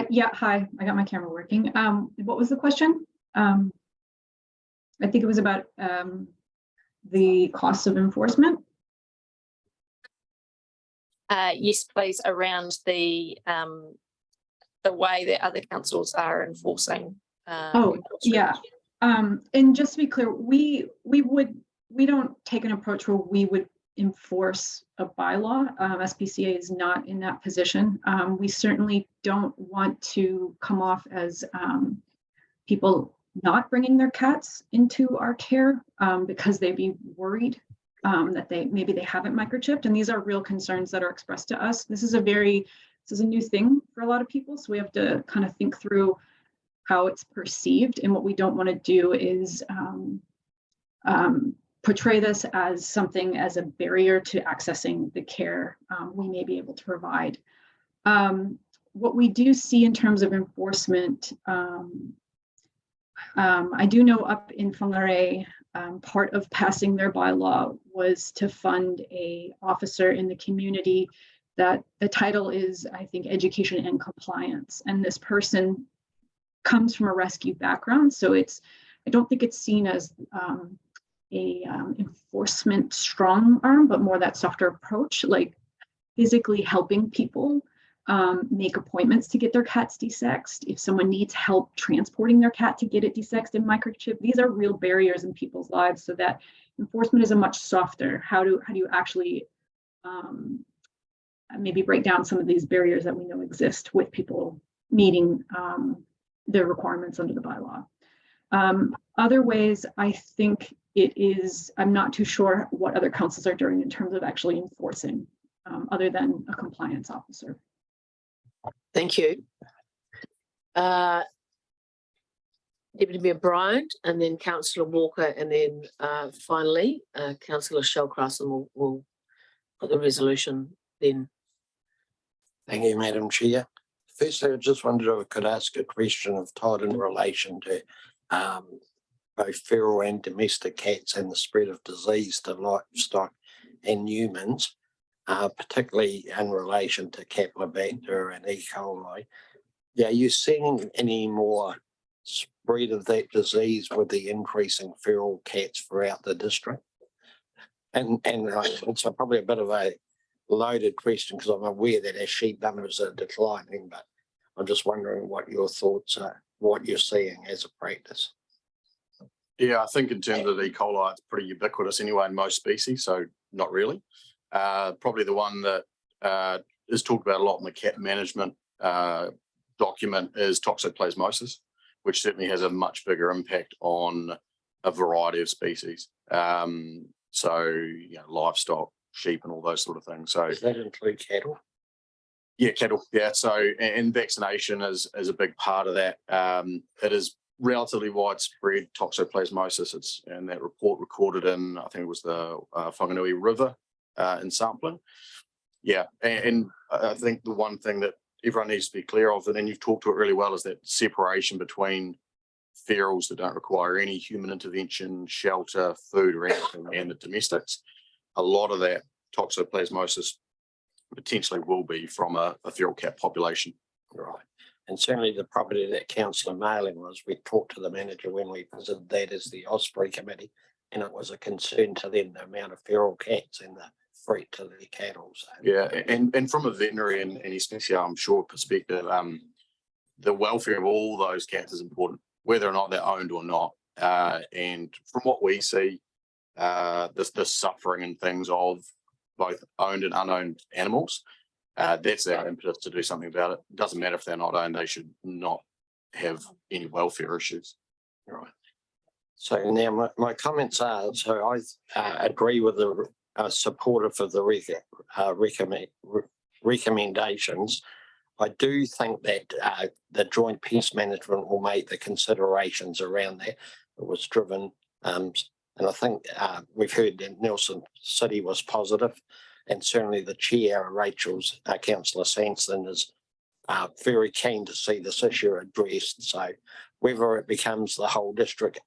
Yeah, hi, I got my camera working. What was the question? I think it was about the cost of enforcement. Yes, please, around the way that other councils are enforcing. Yeah. And just to be clear, we don't take an approach where we would enforce a bylaw. SPCA is not in that position. We certainly don't want to come off as people not bringing their cats into our care because they'd be worried that maybe they haven't microchipped. And these are real concerns that are expressed to us. This is a new thing for a lot of people. So we have to kind of think through how it's perceived. And what we don't want to do is portray this as a barrier to accessing the care we may be able to provide. What we do see in terms of enforcement, I do know up in Whangarei, part of passing their bylaw was to fund a officer in the community that the title is, I think, education and compliance. And this person comes from a rescue background. So I don't think it's seen as enforcement strong arm, but more that softer approach, like physically helping people make appointments to get their cats desexed. If someone needs help transporting their cat to get it desexed and microchipped, these are real barriers in people's lives. So that enforcement is a much softer. How do you actually maybe break down some of these barriers that we know exist with people meeting the requirements under the bylaw? Other ways, I think I'm not too sure what other councils are doing in terms of actually enforcing, other than a compliance officer. Thank you. Deputy Mayor Bryant, and then Councillor Walker, and then finally Councillor Shellcross, and we'll put the resolution then. Thank you, Madam Chair. Firstly, I just wondered if I could ask a question of Todd in relation to both feral and domestic cats and the spread of disease to livestock and humans, particularly in relation to Campylobacter and E. coli. Are you seeing any more spread of that disease with the increasing feral cats throughout the district? And it's probably a bit of a loaded question because I'm aware that our sheep numbers are declining, but I'm just wondering what your thoughts are, what you're seeing as a practice. Yeah, I think in terms of E. coli, it's pretty ubiquitous anyway in most species, so not really. Probably the one that is talked about a lot in the cat management document is toxoplasmosis, which certainly has a much bigger impact on a variety of species. Livestock, sheep and all those sort of things. So does that include cattle? Yeah, cattle. Yeah. So, and vaccination is a big part of that. It is relatively widespread toxoplasmosis. And that report recorded in, I think it was the Whanganui River in sampling. Yeah. And I think the one thing that everyone needs to be clear of, and then you've talked to it really well, is that separation between ferals that don't require any human intervention, shelter, food or anything, and the domestics. A lot of that toxoplasmosis potentially will be from a feral cat population. Right. And certainly the property that Councillor Marling was, we talked to the manager when we visited that as the Osprey Committee, and it was a concern to them, the amount of feral cats and the threat to the cattle. So. Yeah, and from a veterinary and especially I'm sure perspective, the welfare of all those cats is important, whether or not they're owned or not. And from what we see, the suffering and things of both owned and unowned animals, that's our impetus to do something about it. It doesn't matter if they're not owned, they should not have any welfare issues. Right. So now my comments are, so I agree with the supportive of the recommendations. I do think that the Joint Pest Management will make the considerations around that. It was driven, and I think we've heard that Nelson City was positive, and certainly the chair, Rachel's Councillor Sanson, is very keen to see this issue addressed. So whether it becomes the whole district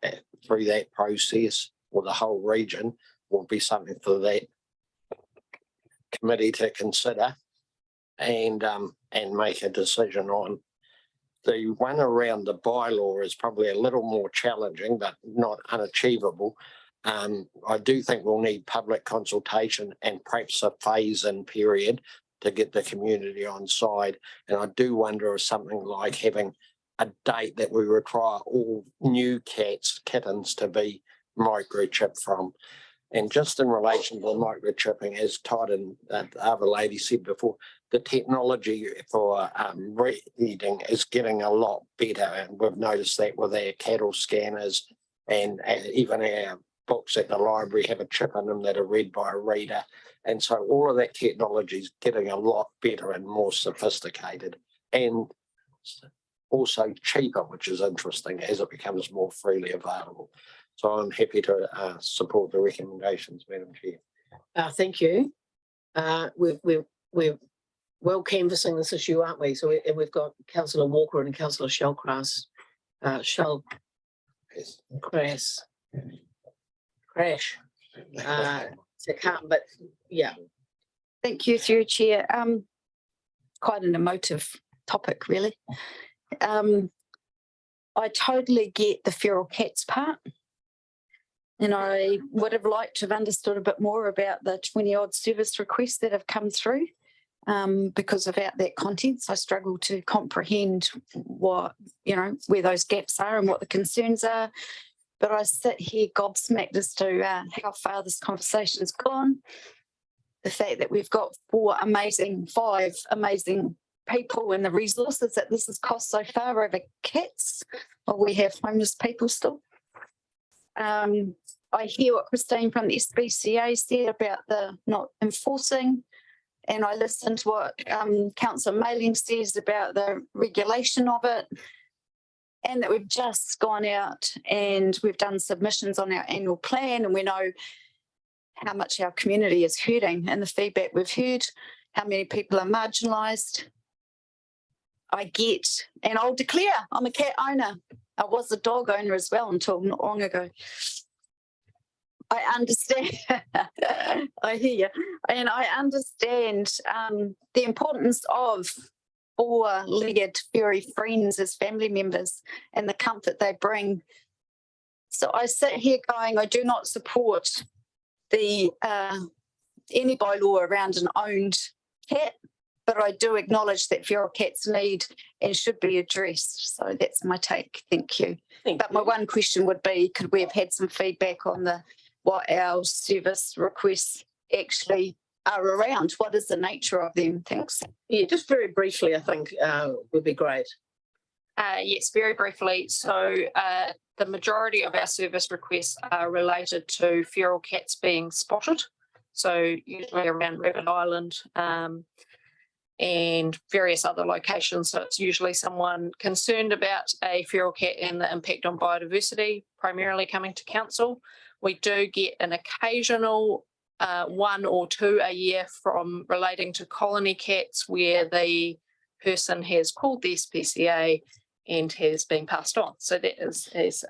through that process or the whole region will be something for that committee to consider and make a decision on. The one around the bylaw is probably a little more challenging, but not unachievable. I do think we'll need public consultation and perhaps a phase-in period to get the community on side. And I do wonder if something like having a date that we require all new kittens to be microchipped from. And just in relation to the microchipping, as Todd and the other lady said before, the technology for reading is getting a lot better. And we've noticed that with our cattle scanners and even our books at the library have a chip in them that are read by a reader. And so all of that technology is getting a lot better and more sophisticated and also cheaper, which is interesting as it becomes more freely available. So I'm happy to support the recommendations, Madam Chair. Thank you. We're well canvassing this issue, aren't we? So we've got Councillor Walker and Councillor Crash. So can't, but yeah. Thank you, through Chair. Quite an emotive topic, really. I totally get the feral cats part. And I would have liked to have understood a bit more about the 20 odd service requests that have come through. Because without that content, I struggle to comprehend what, where those gaps are and what the concerns are. But I sit here gobsmacked as to how far this conversation has gone. The fact that we've got five amazing people and the resources that this has cost so far over cats, while we have homeless people still. I hear what Christine from the SPCA said about the not enforcing, and I listened to what Councillor Mailing says about the regulation of it, and that we've just gone out and we've done submissions on our annual plan, and we know how much our community is hurting and the feedback we've heard, how many people are marginalised. I get, and I'll declare I'm a cat owner. I was a dog owner as well until not long ago. I understand, I hear you, and I understand the importance of four-legged furry friends as family members and the comfort they bring. So I sit here going, I do not support the any bylaw around an owned cat, but I do acknowledge that feral cats need and should be addressed. So that's my take. Thank you. My one question would be, could we have had some feedback on what our service requests actually are around? What is the nature of them? Thanks. Yeah, just very briefly, I think would be great. Yes, very briefly. So the majority of our service requests are related to feral cats being spotted. So usually around Rabbit Island and various other locations. So it's usually someone concerned about a feral cat and the impact on biodiversity, primarily coming to council. We do get an occasional one or two a year from relating to colony cats where the person has called the SPCA and has been passed on. So that is, as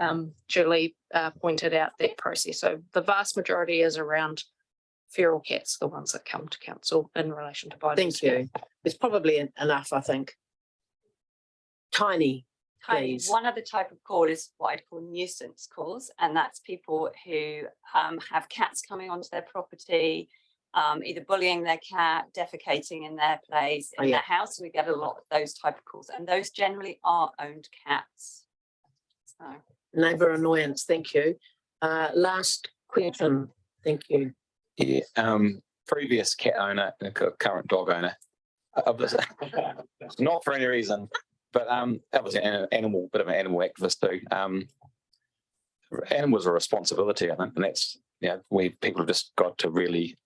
Julie pointed out, that process. So the vast majority is around feral cats, the ones that come to council in relation to biodiversity. Thank you. It's probably enough, I think. Tiny. Please. One other type of call is what I'd call nuisance calls, and that's people who have cats coming onto their property, either bullying their cat, defecating in their place, in their house. We get a lot of those type of calls, and those generally are owned cats. So. Neighbour annoyance, thank you. Last question, thank you. Yeah, previous cat owner, current dog owner, not for any reason. But that was an animal, bit of an animal activist too. Animals are a responsibility, I think, and that's we people have just got to really,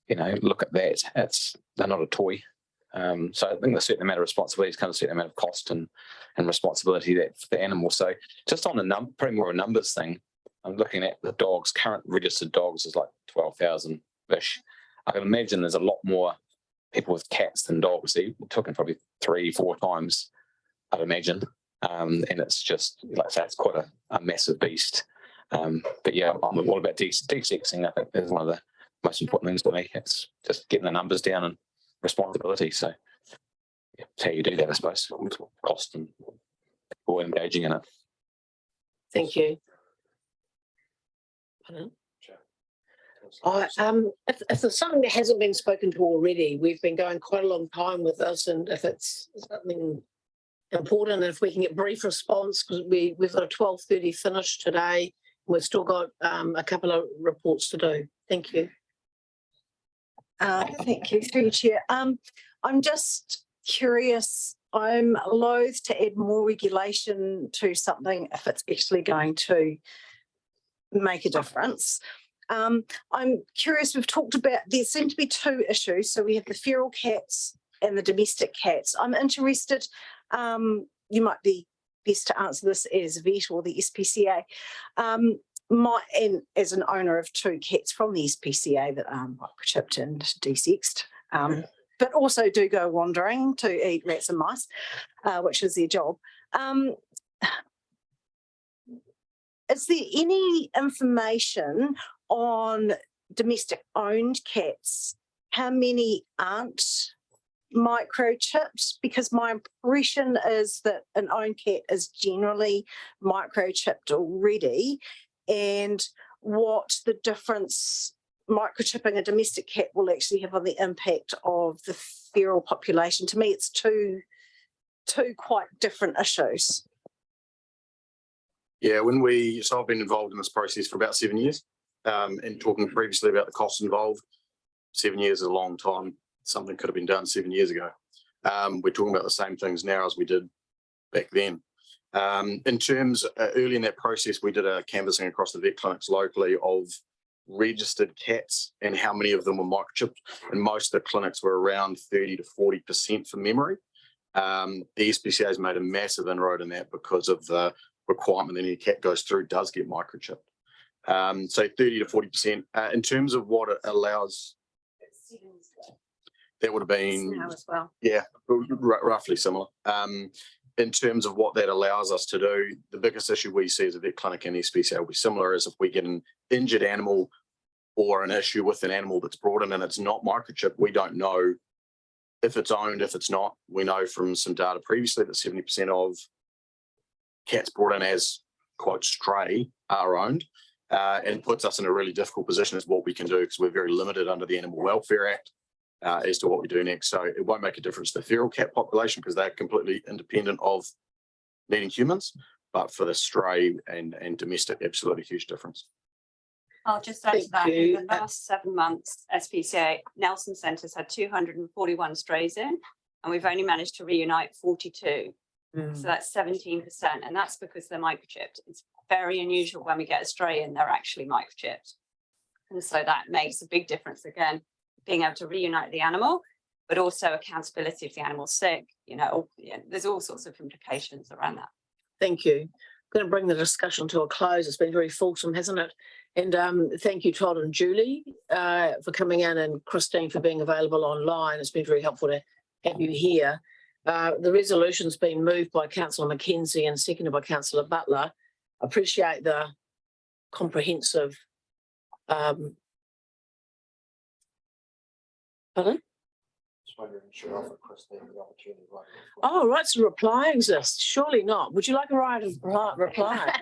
look at that. They're not a toy. So I think there's a certain amount of responsibility comes a certain amount of cost and responsibility that for the animal. So just on the probably more of a numbers thing, I'm looking at the dogs. Current registered dogs is like 12,000-ish. I can imagine there's a lot more people with cats than dogs. We're talking probably 3-4 times. I'd imagine, and it's just like I say, it's quite a massive beast. But yeah, I'm all about de-sexing. I think is one of the most important things to me. It's just getting the numbers down and responsibility. So yeah, it's how you do that, I suppose. Cost and people engaging in it. Thank you. Pardon? If there's something that hasn't been spoken to already, we've been going quite a long time with this, and if it's something important, if we can get brief response, because we've got a 12:30 finish today, we've still got a couple of reports to do. Thank you. Thank you, through you, Chair. I'm just curious. I'm loath to add more regulation to something if it's actually going to make a difference. I'm curious, we've talked about, there seem to be two issues. So we have the feral cats and the domestic cats. I'm interested, you might be best to answer this as vet or the SPCA. And as an owner of two cats from the SPCA that are microchipped and desexed, but also do go wandering to eat rats and mice, which is their job. Is there any information on domestic owned cats? How many aren't microchipped? Because my impression is that an owned cat is generally microchipped already, and what the difference microchipping a domestic cat will actually have on the impact of the feral population. To me, it's two quite different issues. Yeah, so I've been involved in this process for about 7 years, and talking previously about the costs involved. 7 years is a long time. Something could have been done 7 years ago. We're talking about the same things now as we did back then. In terms, early in that process, we did a canvassing across the vet clinics locally of registered cats and how many of them were microchipped. And most of the clinics were around 30 to 40% from memory. The SPCA has made a massive inroad in that because of the requirement that any cat goes through does get microchipped. So 30 to 40%. In terms of what it allows, that would have been, as well. yeah, roughly similar. In terms of what that allows us to do, the biggest issue we see as a vet clinic and the SPCA will be similar is if we get an injured animal or an issue with an animal that's brought in and it's not microchipped, we don't know if it's owned, if it's not. We know from some data previously that 70% of cats brought in as, quote, stray are owned, and puts us in a really difficult position as what we can do because we're very limited under the Animal Welfare Act as to what we do next. So it won't make a difference to the feral cat population because they're completely independent of needing humans, but for the stray and domestic, absolutely huge difference. I'll just add to that, in the last 7 months, SPCA Nelson Centres had 241 strays in, and we've only managed to reunite 42. So that's 17%, and that's because they're microchipped. It's very unusual when we get a stray and they're actually microchipped. And so that makes a big difference, again, being able to reunite the animal, but also accountability if the animal's sick, there's all sorts of implications around that. Thank you. I'm going to bring the discussion to a close. It's been very fulsome, hasn't it? And thank you, Todd and Julie, for coming in, and Christine for being available online. It's been very helpful to have you here. The resolution's been moved by Councillor Mackenzie and seconded by Councillor Butler. I appreciate the comprehensive pardon? Oh, rights of reply exist. Surely not. Would you like a right of reply?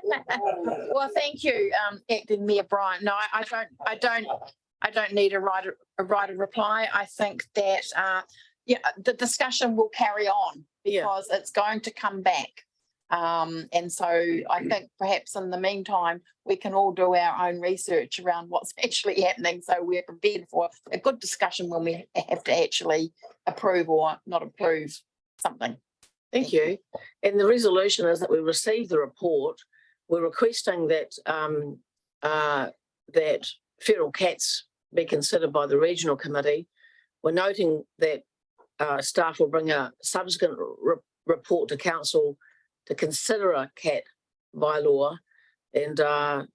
Well, thank you, Acting Mayor Bryant. No, I don't need a right of reply. I think that the discussion will carry on because it's going to come back. And so I think perhaps in the meantime, we can all do our own research around what's actually happening. So we're prepared for a good discussion when we have to actually approve or not approve something. Thank you. And the resolution is that we received the report. We're requesting that that feral cats be considered by the regional committee. We're noting that staff will bring a subsequent report to council to consider a cat bylaw, and that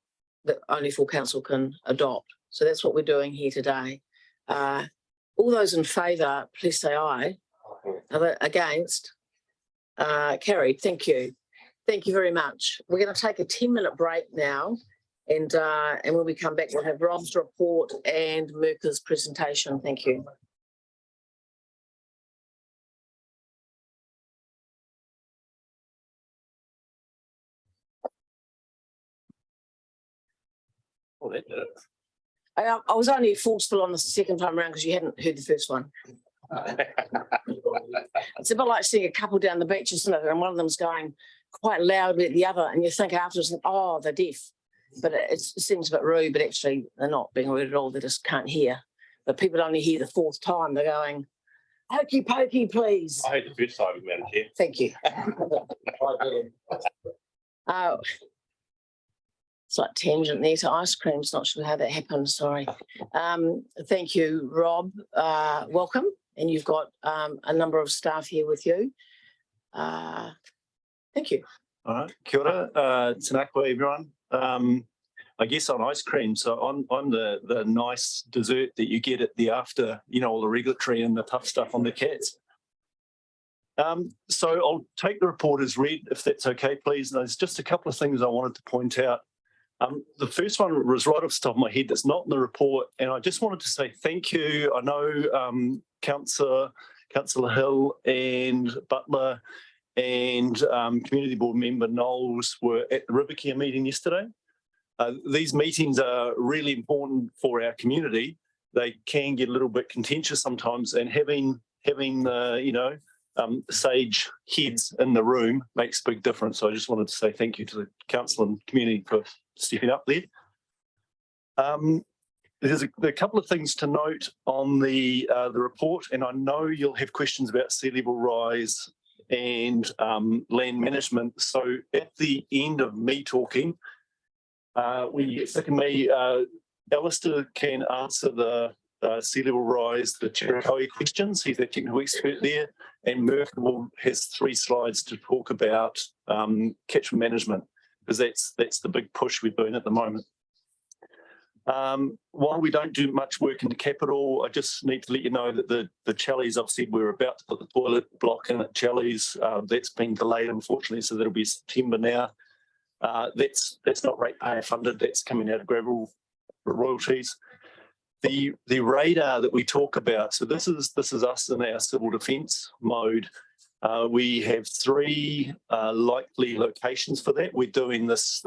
only full council can adopt. So that's what we're doing here today. All those in favour, please say aye. Against? Carried. Thank you. Thank you very much. We're going to take a 10-minute break now, and when we come back, we'll have Rob's report and Merca's presentation. Thank you. Well, that did it. I was only forceful on the second time around because you hadn't heard the first one. It's a bit like seeing a couple down the beach, isn't it? And one of them's going quite loudly at the other, and you think afterwards, oh, they're deaf. but it seems a bit rude, but actually they're not being rude at all. They just can't hear. But people only hear the fourth time. They're going, hokey pokey, please. I heard the first time, Madam Chair. Thank you. It's like tangent there to ice creams. Not sure how that happened. Sorry. Thank you, Rob. Welcome. And you've got a number of staff here with you. Thank you. All right, kia ora, tanakwa everyone. I guess on ice cream, so I'm the nice dessert that you get at the after, you know, all the regulatory and the tough stuff on the cats. So I'll take the report as read, if that's okay, please. And there's just a couple of things I wanted to point out. The first one was right off the top of my head that's not in the report, and I just wanted to say thank you. I know Councillor Hill and Butler and Community Board member Knowles were at the Rivercare meeting yesterday. These meetings are really important for our community. They can get a little bit contentious sometimes, and having the sage heads in the room makes a big difference. So I just wanted to say thank you to the council and community for stepping up there. There's a couple of things to note on the report, and I know you'll have questions about sea level rise and land management. So at the end of me talking, Alistair can answer the sea level rise, the Cherokee questions. He's the technical expert there, and Merkel has 3 slides to talk about catchment management, because that's the big push we're doing at the moment. While we don't do much work in the capital, I just need to let you know that the Challies, I've said we're about to put the toilet block in at Challies. That's been delayed, unfortunately, so that'll be September now. That's not ratepayer funded, that's coming out of gravel royalties. The radar that we talk about, so this is us in our civil defence mode. We have 3 likely locations for that. We're doing this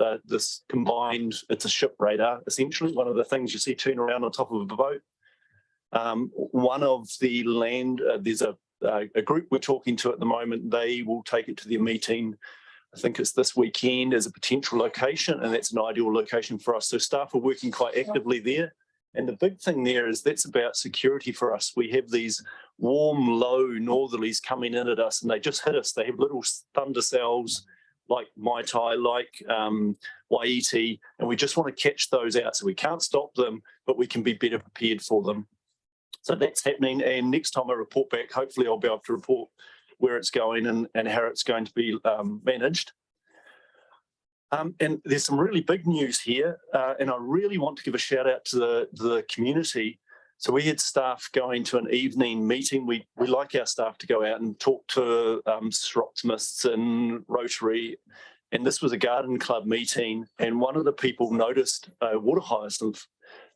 combined, it's a ship radar, essentially, one of the things you see turn around on top of a boat. One of the land, there's a group we're talking to at the moment. They will take it to their meeting, I think it's this weekend, as a potential location, and that's an ideal location for us. So staff are working quite actively there. And the big thing there is that's about security for us. We have these warm, low northerlies coming in at us, and they just hit us. They have little thunder cells like Mai Tai, like Waiti, and we just want to catch those out. So we can't stop them, but we can be better prepared for them. So that's happening. And next time I report back, hopefully I'll be able to report where it's going and how it's going to be managed. And there's some really big news here, and I really want to give a shout out to the community. So we had staff going to an evening meeting. We like our staff to go out and talk to optimists and Rotary, and this was a garden club meeting, and one of the people noticed water hyacinth.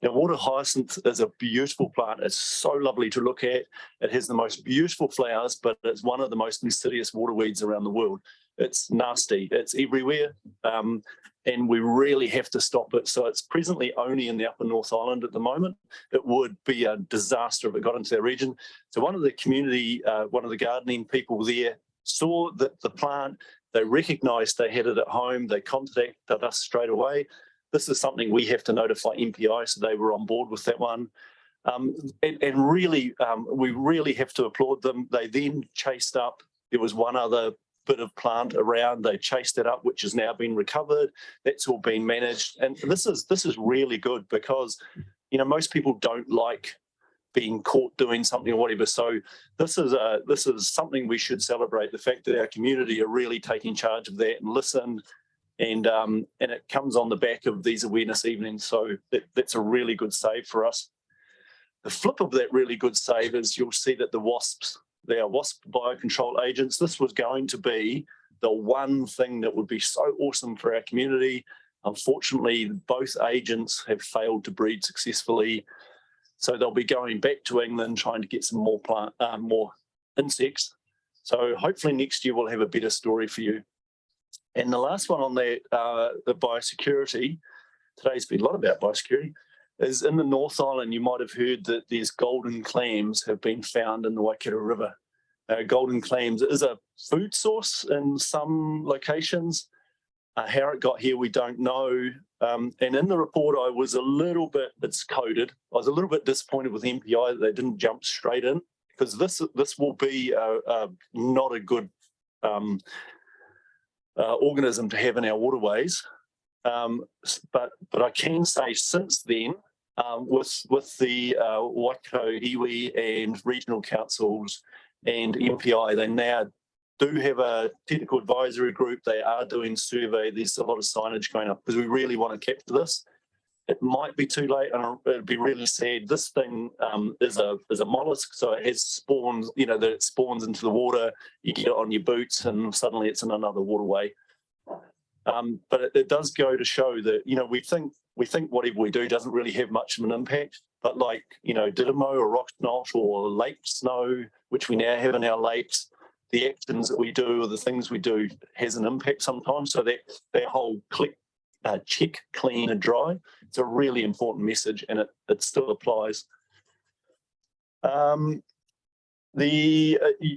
Now, water hyacinth is a beautiful plant. It's so lovely to look at. It has the most beautiful flowers, but it's one of the most insidious water weeds around the world. It's nasty. It's everywhere, and we really have to stop it. So it's presently only in the Upper North Island at the moment. It would be a disaster if it got into our region. So one of the community, one of the gardening people there saw the plant. They recognised they had it at home. They contacted us straight away. This is something we have to notify MPI, so they were on board with that one. And really, we really have to applaud them. They then chased up, there was one other bit of plant around, they chased it up, which has now been recovered. That's all been managed. And this is really good, because, you know, most people don't like being caught doing something or whatever. So this is something we should celebrate, the fact that our community are really taking charge of that and listen. And it comes on the back of these awareness evenings. So that's a really good save for us. The flip of that really good save is you'll see that the wasps, they are wasp biocontrol agents. This was going to be the one thing that would be so awesome for our community. Unfortunately, both agents have failed to breed successfully. So they'll be going back to England trying to get some more more insects. So hopefully next year we'll have a better story for you. And the last one on that, the biosecurity, today's been a lot about biosecurity, is in the North Island. You might have heard that there's golden clams have been found in the Waikato River. Golden clams is a food source in some locations. How it got here, we don't know. And in the report, I was a little bit, it's coded, I was a little bit disappointed with MPI that they didn't jump straight in, because this will be not a good organism to have in our waterways. But I can say since then, with the Waikato, iwi and regional councils and MPI, they now do have a technical advisory group. They are doing survey. There's a lot of signage going up because we really want to capture this. It might be too late, and it'd be really sad. This thing is a mollusk, so it has spawns. You know that it spawns into the water. You get it on your boots, and suddenly it's in another waterway. But it does go to show that we think whatever we do doesn't really have much of an impact. But like Didymo or rock knot or lake snow, which we now have in our lakes, the actions that we do or the things we do has an impact sometimes. So that whole check, clean and dry, it's a really important message, and it still applies. You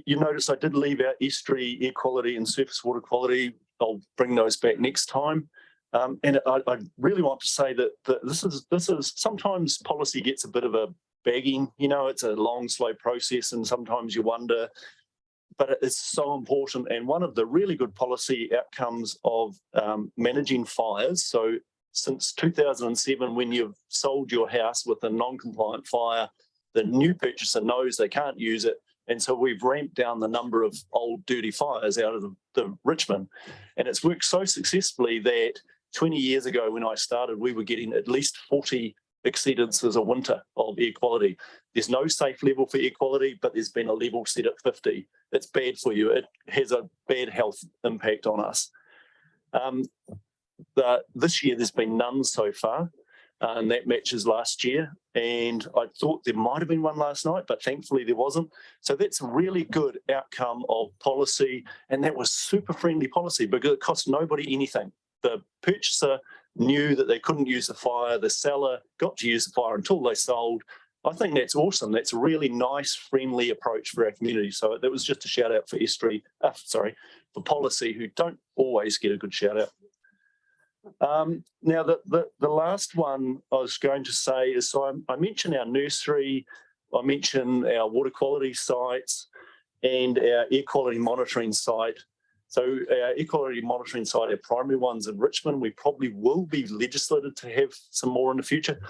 notice I did leave out estuary air quality and surface water quality. I'll bring those back next time. And I really want to say that this is sometimes policy gets a bit of a bagging. It's a long, slow process, and sometimes you wonder. But it is so important, and one of the really good policy outcomes of managing fires. So since 2007, when you've sold your house with a non-compliant fire, the new purchaser knows they can't use it, and so we've ramped down the number of old dirty fires out of the Richmond, and it's worked so successfully that 20 years ago when I started, we were getting at least 40 exceedances a winter of air quality. There's no safe level for air quality, but there's been a level set at 50. It's bad for you. It has a bad health impact on us. This year, there's been none so far, and that matches last year. And I thought there might have been one last night, but thankfully there wasn't. So that's a really good outcome of policy, and that was super friendly policy because it cost nobody anything. The purchaser knew that they couldn't use the fire. The seller got to use the fire until they sold. I think that's awesome. That's a really nice, friendly approach for our community. So that was just a shout out for for policy, who don't always get a good shout out. Now, the last one I was going to say is, so I mentioned our nursery, I mentioned our water quality sites and our air quality monitoring site. So our air quality monitoring site, our primary ones in Richmond, we probably will be legislated to have some more in the future.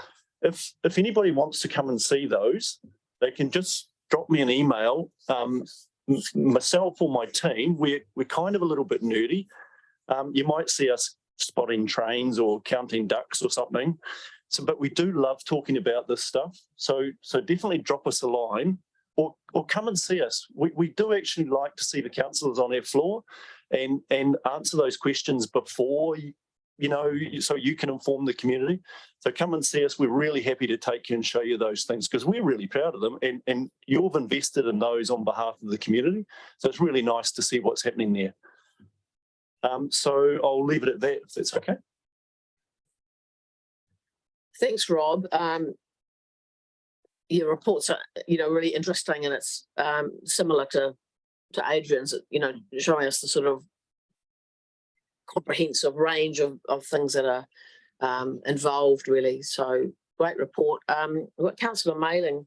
If anybody wants to come and see those, they can just drop me an email. Myself or my team, we're kind of a little bit nerdy. You might see us spotting trains or counting ducks or something. But we do love talking about this stuff. So definitely drop us a line or come and see us. We do actually like to see the councillors on our floor and answer those questions before so you can inform the community. So come and see us. We're really happy to take you and show you those things because we're really proud of them, and you've invested in those on behalf of the community. So it's really nice to see what's happening there. So I'll leave it at that, if that's okay. Thanks, Rob. Your reports are, really interesting, and it's similar to Adrian's, showing us the sort of comprehensive range of things that are involved, really. So great report. We've got Councillor Mailing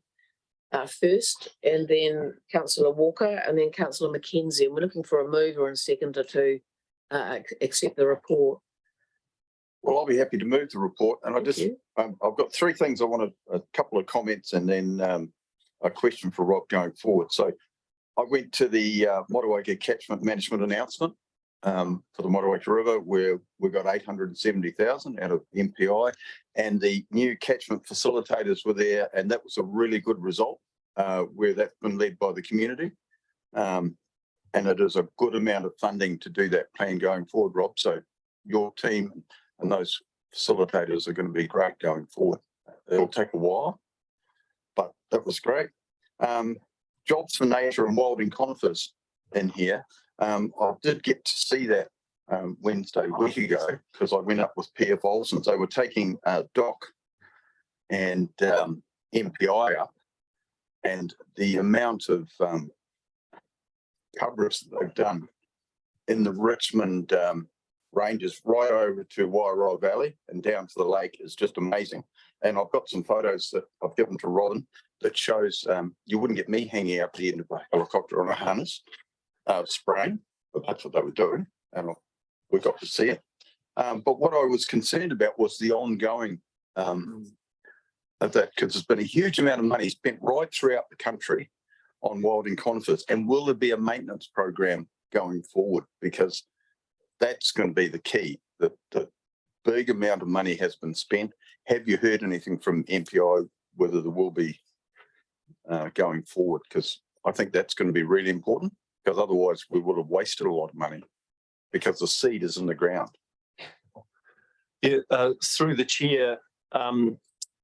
first, and then Councillor Walker, and then Councillor Mackenzie. And we're looking for a mover and seconder to accept the report. Well, I'll be happy to move the report. And I've got three things I wanted, a couple of comments and then a question for Rob going forward. So I went to the Motueka Catchment Management announcement for the Motueka River, where we got 870,000 out of MPI, and the new catchment facilitators were there, and that was a really good result, where that's been led by the community. And it is a good amount of funding to do that plan going forward, Rob. So your team and those facilitators are going to be great going forward. It'll take a while, but that was great. Jobs for Nature and Wilding Conifers in here. I did get to see that Wednesday, a week ago, because I went up with PF Olsen's. They were taking DOC and MPI up, and the amount of coverage that they've done in the Richmond ranges right over to Wairoa Valley and down to the lake is just amazing. And I've got some photos that I've given to Robin that shows you wouldn't get me hanging out the end of a helicopter on a harness spraying, but that's what they were doing, and we got to see it. But what I was concerned about was the ongoing of that, because there's been a huge amount of money spent right throughout the country on wilding conifers, and will there be a maintenance program going forward? Because that's going to be the key. The big amount of money has been spent. Have you heard anything from MPI whether there will be going forward? Because I think that's going to be really important, because otherwise we would have wasted a lot of money because the seed is in the ground. Yeah, through the chair,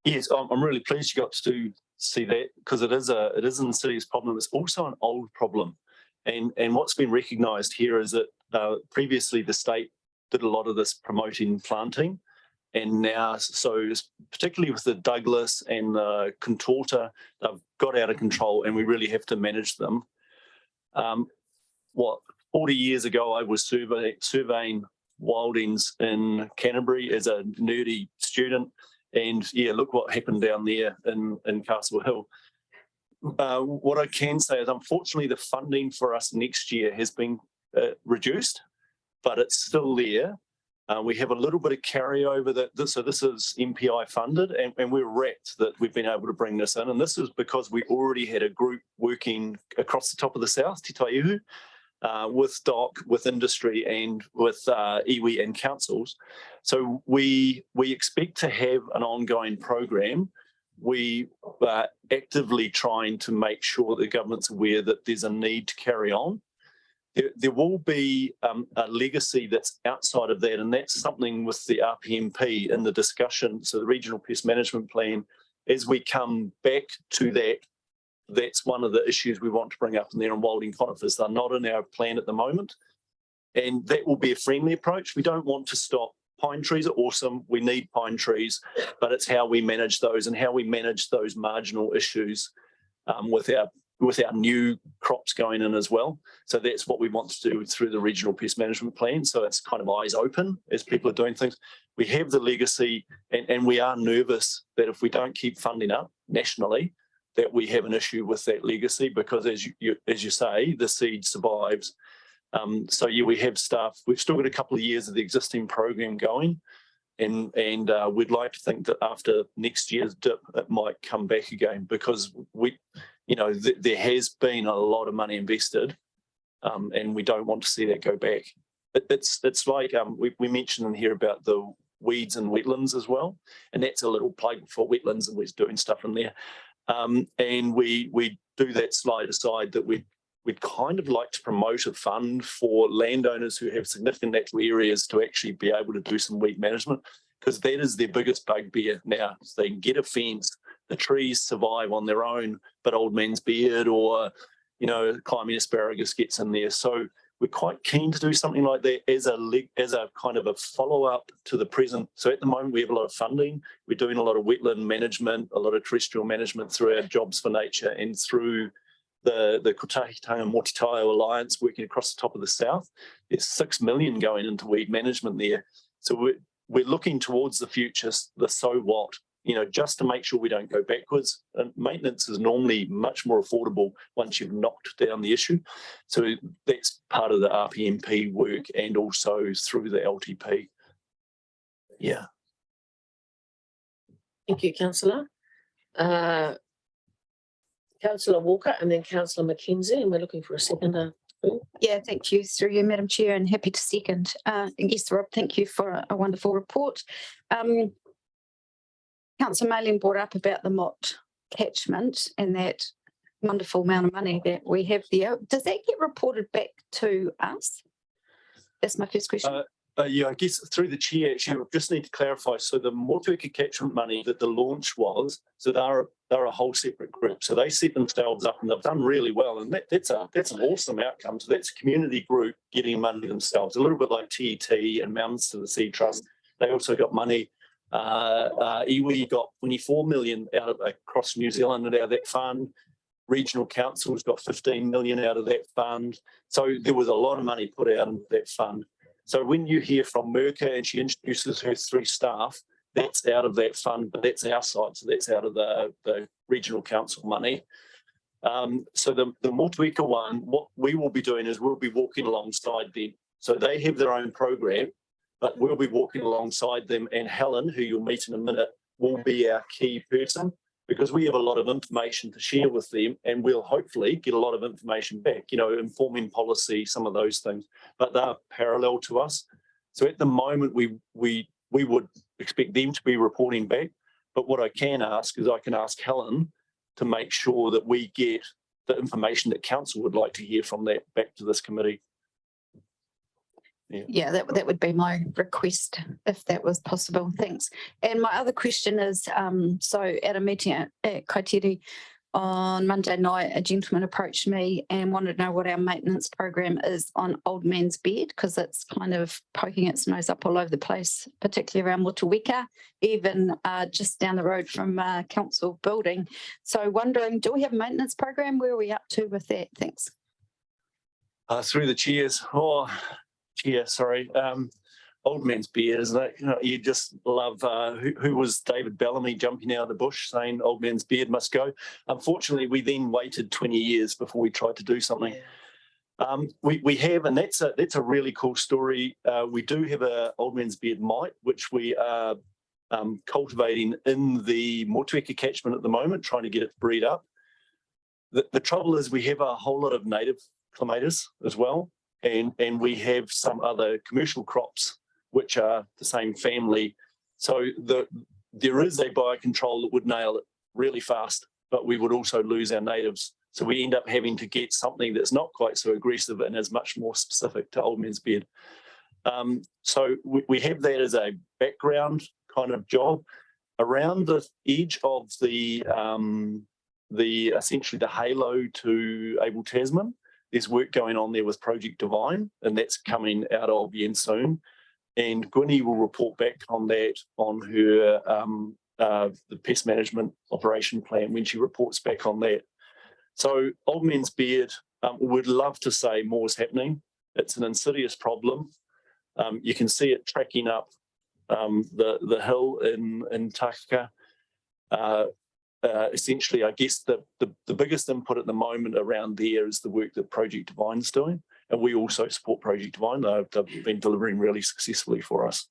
yes, I'm really pleased you got to see that, because it is an insidious problem. It's also an old problem, and what's been recognised here is that previously the state did a lot of this promoting planting, and now, so particularly with the Douglas and the contorta, they've got out of control, and we really have to manage them. 40 years ago, I was surveying wildings in Canterbury as a nerdy student, and yeah, look what happened down there in Castle Hill. What I can say is, unfortunately, the funding for us next year has been reduced, but it's still there. We have a little bit of carryover so this is MPI funded, and we're wrapped that we've been able to bring this in. And this is because we already had a group working across the top of the south, Te Taiuhu, with DOC, with industry, and with iwi and councils. So we expect to have an ongoing program. We are actively trying to make sure the government's aware that there's a need to carry on. There will be a legacy that's outside of that, and that's something with the RPMP in the discussion. So the Regional Pest Management Plan, as we come back to that, that's one of the issues we want to bring up in there on wilding conifers. They're not in our plan at the moment, and that will be a friendly approach. We don't want to stop. Pine trees are awesome. We need pine trees, but it's how we manage those and how we manage those marginal issues with our new crops going in as well. So that's what we want to do through the Regional Pest Management Plan. So it's kind of eyes open as people are doing things. We have the legacy, and we are nervous that if we don't keep funding up nationally, that we have an issue with that legacy, because as you say, the seed survives. So yeah, we have staff. We've still got a couple of years of the existing program going, and we'd like to think that after next year's dip, it might come back again, because there has been a lot of money invested, and we don't want to see that go back. It's like we mentioned in here about the weeds and wetlands as well, and that's a little plug for wetlands, and we're doing stuff in there. And we do that slide aside that we'd kind of like to promote a fund for landowners who have significant natural areas to actually be able to do some weed management, because that is their biggest bugbear now. So they can get a fence, the trees survive on their own, but old man's beard or, climbing asparagus gets in there. So we're quite keen to do something like that as a kind of a follow-up to the present. So at the moment, we have a lot of funding. We're doing a lot of wetland management, a lot of terrestrial management through our Jobs for Nature and through the Kotahitanga Motitaio Alliance working across the top of the south. There's 6 million going into weed management there. So we're looking towards the future, the so what, just to make sure we don't go backwards. And maintenance is normally much more affordable once you've knocked down the issue. So that's part of the RPMP work, and also through the LTP. Yeah. Thank you, Councillor. Councillor Walker and then Councillor Mackenzie, and we're looking for a seconder. Yeah, thank you, through you, Madam Chair, and happy to second. Yes, Rob, thank you for a wonderful report. Councillor Mayling brought up about the Mott catchment and that wonderful amount of money that we have there. Does that get reported back to us? That's my first question. Yeah, I guess through the chair, actually, we just need to clarify. So the Motueka catchment money that the launch was, so they're a whole separate group. So they set themselves up and they've done really well. And that's an awesome outcome. So that's a community group getting money themselves, a little bit like TET and Mountains to the Sea Trust. They also got money. Iwi got 24 million across New Zealand out of that fund. Regional Council's got 15 million out of that fund. So there was a lot of money put out into that fund. So when you hear from Merca and she introduces her 3 staff, that's out of that fund, but that's our side. So that's out of the regional council money. So the Motueka one, what we will be doing is we'll be walking alongside them. So they have their own program, but we'll be walking alongside them. And Helen, who you'll meet in a minute, will be our key person because we have a lot of information to share with them, and we'll hopefully get a lot of information back, you know, informing policy, some of those things, but they're parallel to us. So at the moment, we would expect them to be reporting back. But what I can ask is I can ask Helen to make sure that we get the information that council would like to hear from that back to this committee. Yeah, that would be my request if that was possible. Thanks. And my other question is, so at a meeting at Kaiteri on Monday night, a gentleman approached me and wanted to know what our maintenance program is on Old Man's Bed, because it's kind of poking its nose up all over the place, particularly around Motueka, even just down the road from council building. So wondering, do we have a maintenance program? Where are we up to with that? Thanks. Through the chairs. Sorry. Old Man's Beard, isn't it? You know, you just love, who was David Bellamy jumping out of the bush saying Old Man's Beard must go. Unfortunately, we then waited 20 years before we tried to do something. We have, and that's a really cool story. We do have a Old Man's Beard mite, which we are cultivating in the Motueka catchment at the moment, trying to get it to breed up. The trouble is we have a whole lot of native clematis as well, and we have some other commercial crops which are the same family. So there is a biocontrol that would nail it really fast, but we would also lose our natives. So we end up having to get something that's not quite so aggressive and is much more specific to Old Man's Beard. So we have that as a background kind of job. Around the edge of the essentially the halo to Able Tasman, there's work going on there with Project Divine, and that's coming out of Yen soon. And Gwynnie will report back on that on her the pest management operation plan when she reports back on that. So Old Man's Beard, would love to say more is happening. It's an insidious problem. You can see it tracking up the hill in Takaka. Essentially, I guess the biggest input at the moment around there is the work that Project Divine is doing. And we also support Project Divine. They've been delivering really successfully for us.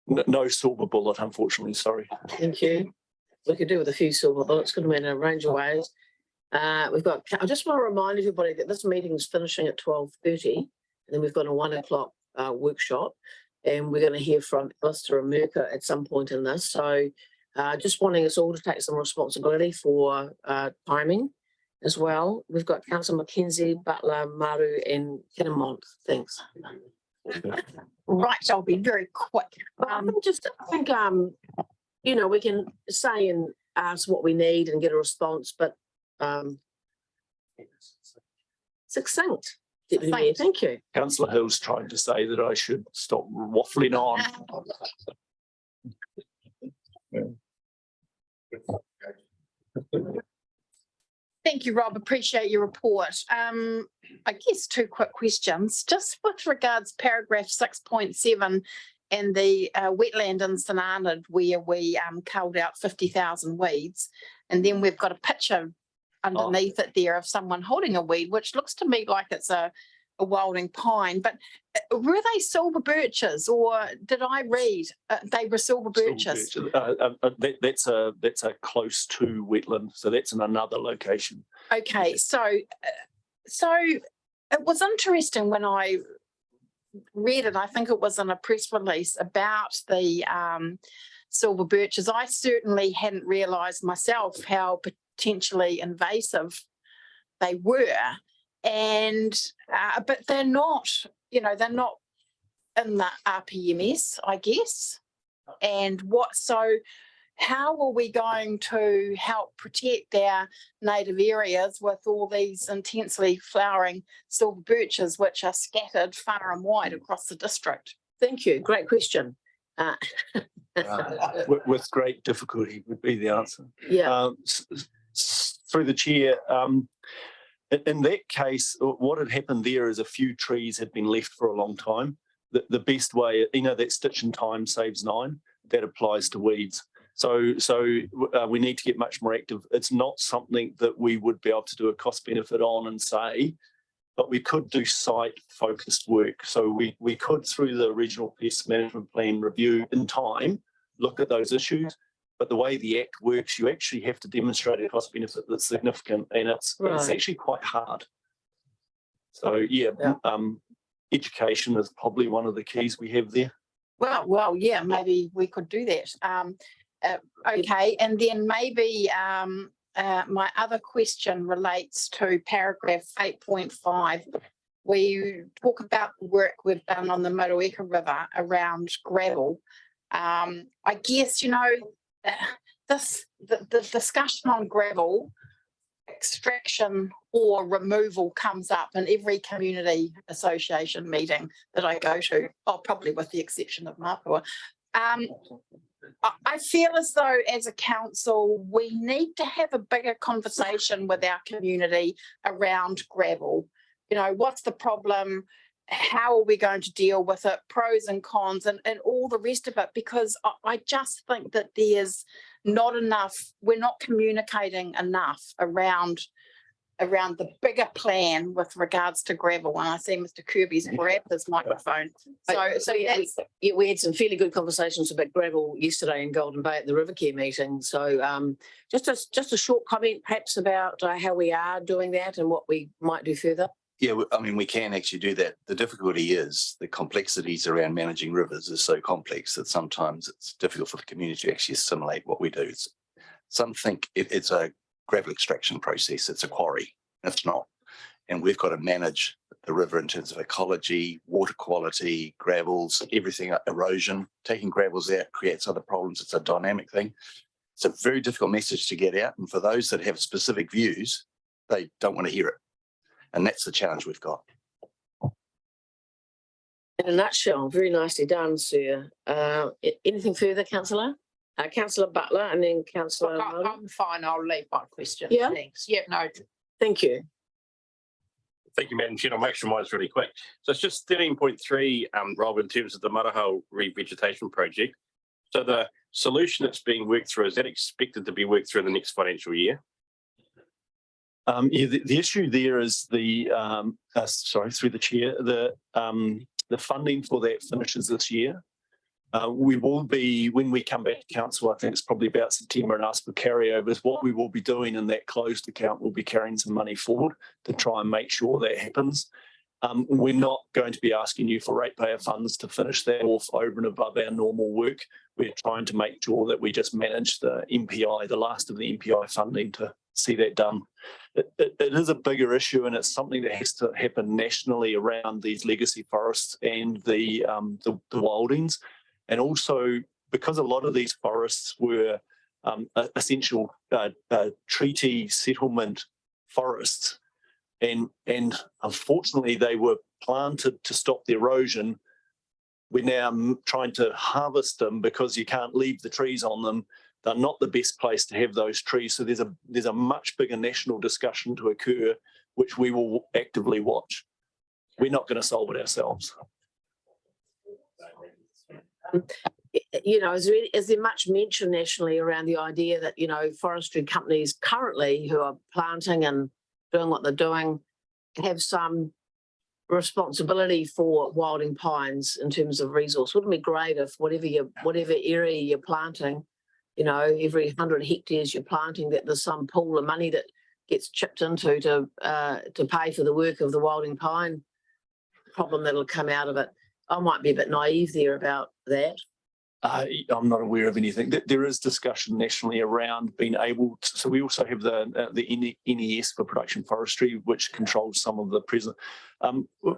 No silver bullet, unfortunately, sorry. Thank you. We could do with a few silver bullets, could have been in a range of ways. I just want to remind everybody that this meeting is finishing at 12:30, and then we've got a 1 o'clock workshop, and we're going to hear from Alistair and Merca at some point in this. So just wanting us all to take some responsibility for timing as well. We've got Councillor Mackenzie, Butler, Maru and Kinnamont. Thanks. Right, I'll be very quick. I think you know, we can say and ask what we need and get a response, but succinct. Thank you. Councillor Hill's trying to say that I should stop waffling on. Thank you, Rob. Appreciate your report. I guess 2 quick questions. Just with regards paragraph 6.7 and the wetland in St Arnaud where we culled out 50,000 weeds, and then we've got a picture underneath it there of someone holding a weed, which looks to me like it's a wilding pine. But were they silver birches, or did I read they were silver birches? That's a close to wetland, so that's in another location. Okay, so it was interesting when I read it. I think it was in a press release about the silver birches. I certainly hadn't realised myself how potentially invasive they were, and but they're not, you know, they're not in the RPMS, I guess. And how are we going to help protect our native areas with all these intensely flowering silver birches which are scattered far and wide across the district? Thank you. Great question. With great difficulty would be the answer. Yeah. Through the chair, in that case, what had happened there is a few trees had been left for a long time. the best way, that stitch in time saves 9, that applies to weeds. So we need to get much more active. It's not something that we would be able to do a cost benefit on and say, but we could do site focused work. So we could, through the regional pest management plan review in time, look at those issues. But the way the Act works, you actually have to demonstrate a cost benefit that's significant, and it's actually quite hard. So education is probably one of the keys we have there. Well, yeah, maybe we could do that. Okay, and then maybe my other question relates to paragraph 8.5. We talk about the work we've done on the Motueka River around gravel. I guess, the discussion on gravel extraction or removal comes up in every community association meeting that I go to, probably with the exception of Mapua. I feel as though as a council, we need to have a bigger conversation with our community around gravel. What's the problem? How are we going to deal with it? Pros and cons and all the rest of it, because I just think that there's not enough, we're not communicating enough around the bigger plan with regards to gravel. And I see Mr. Kirby's grabbed his microphone. So we had some fairly good conversations about gravel yesterday in Golden Bay at the River Care meeting. So just a short comment perhaps about how we are doing that and what we might do further. Yeah, I mean, we can actually do that. The difficulty is the complexities around managing rivers is so complex that sometimes it's difficult for the community to actually assimilate what we do. Some think it's a gravel extraction process, it's a quarry. It's not. And we've got to manage the river in terms of ecology, water quality, gravels, everything, erosion. Taking gravels out creates other problems. It's a dynamic thing. It's a very difficult message to get out. And for those that have specific views, they don't want to hear it. And that's the challenge we've got. In a nutshell, very nicely done, sir. Anything further, Councillor? Councillor Butler and then Councillor. I'm fine. I'll leave my question. Yeah. Thanks. Yeah, no. Thank you. Thank you, Madam Chair. I'll make sure mine's really quick. So it's just 13.3, Rob, in terms of the Maraho revegetation project. So the solution that's being worked through, is that expected to be worked through in the next financial year? The issue there is the through the chair, the funding for that finishes this year. We will be, when we come back to council, I think it's probably about September, and ask for carryovers. What we will be doing in that closed account, we'll be carrying some money forward to try and make sure that happens. We're not going to be asking you for ratepayer funds to finish that off over and above our normal work. We're trying to make sure that we just manage the MPI, the last of the MPI funding, to see that done. It is a bigger issue, and it's something that has to happen nationally around these legacy forests and the wildings. And also, because a lot of these forests were essential treaty settlement forests, and unfortunately they were planted to stop the erosion, we're now trying to harvest them because you can't leave the trees on them. They're not the best place to have those trees. So there's a much bigger national discussion to occur, which we will actively watch. We're not going to solve it ourselves. Is there much mention nationally around the idea that, forestry companies currently who are planting and doing what they're doing have some responsibility for wilding pines in terms of resource? Wouldn't it be great if whatever area you're planting, every 100 hectares you're planting, that there's some pool of money that gets chipped into to pay for the work of the wilding pine problem that'll come out of it? I might be a bit naive there about that. I'm not aware of anything. There is discussion nationally around being able to, so we also have the NES for production forestry, which controls some of the present.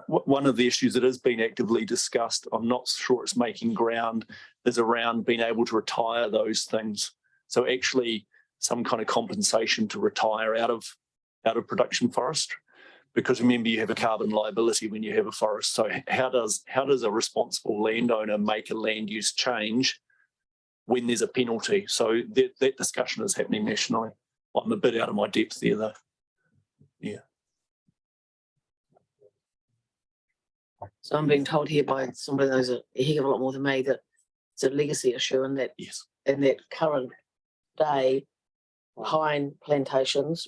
One of the issues that has been actively discussed, I'm not sure it's making ground, is around being able to retire those things. So actually some kind of compensation to retire out of production forest. Because remember, you have a carbon liability when you have a forest. So how does a responsible landowner make a land use change when there's a penalty? So that discussion is happening nationally. I'm a bit out of my depth there, though. Yeah. So I'm being told here by somebody that knows a heck of a lot more than me that it's a legacy issue and that Yes. in that current day, pine plantations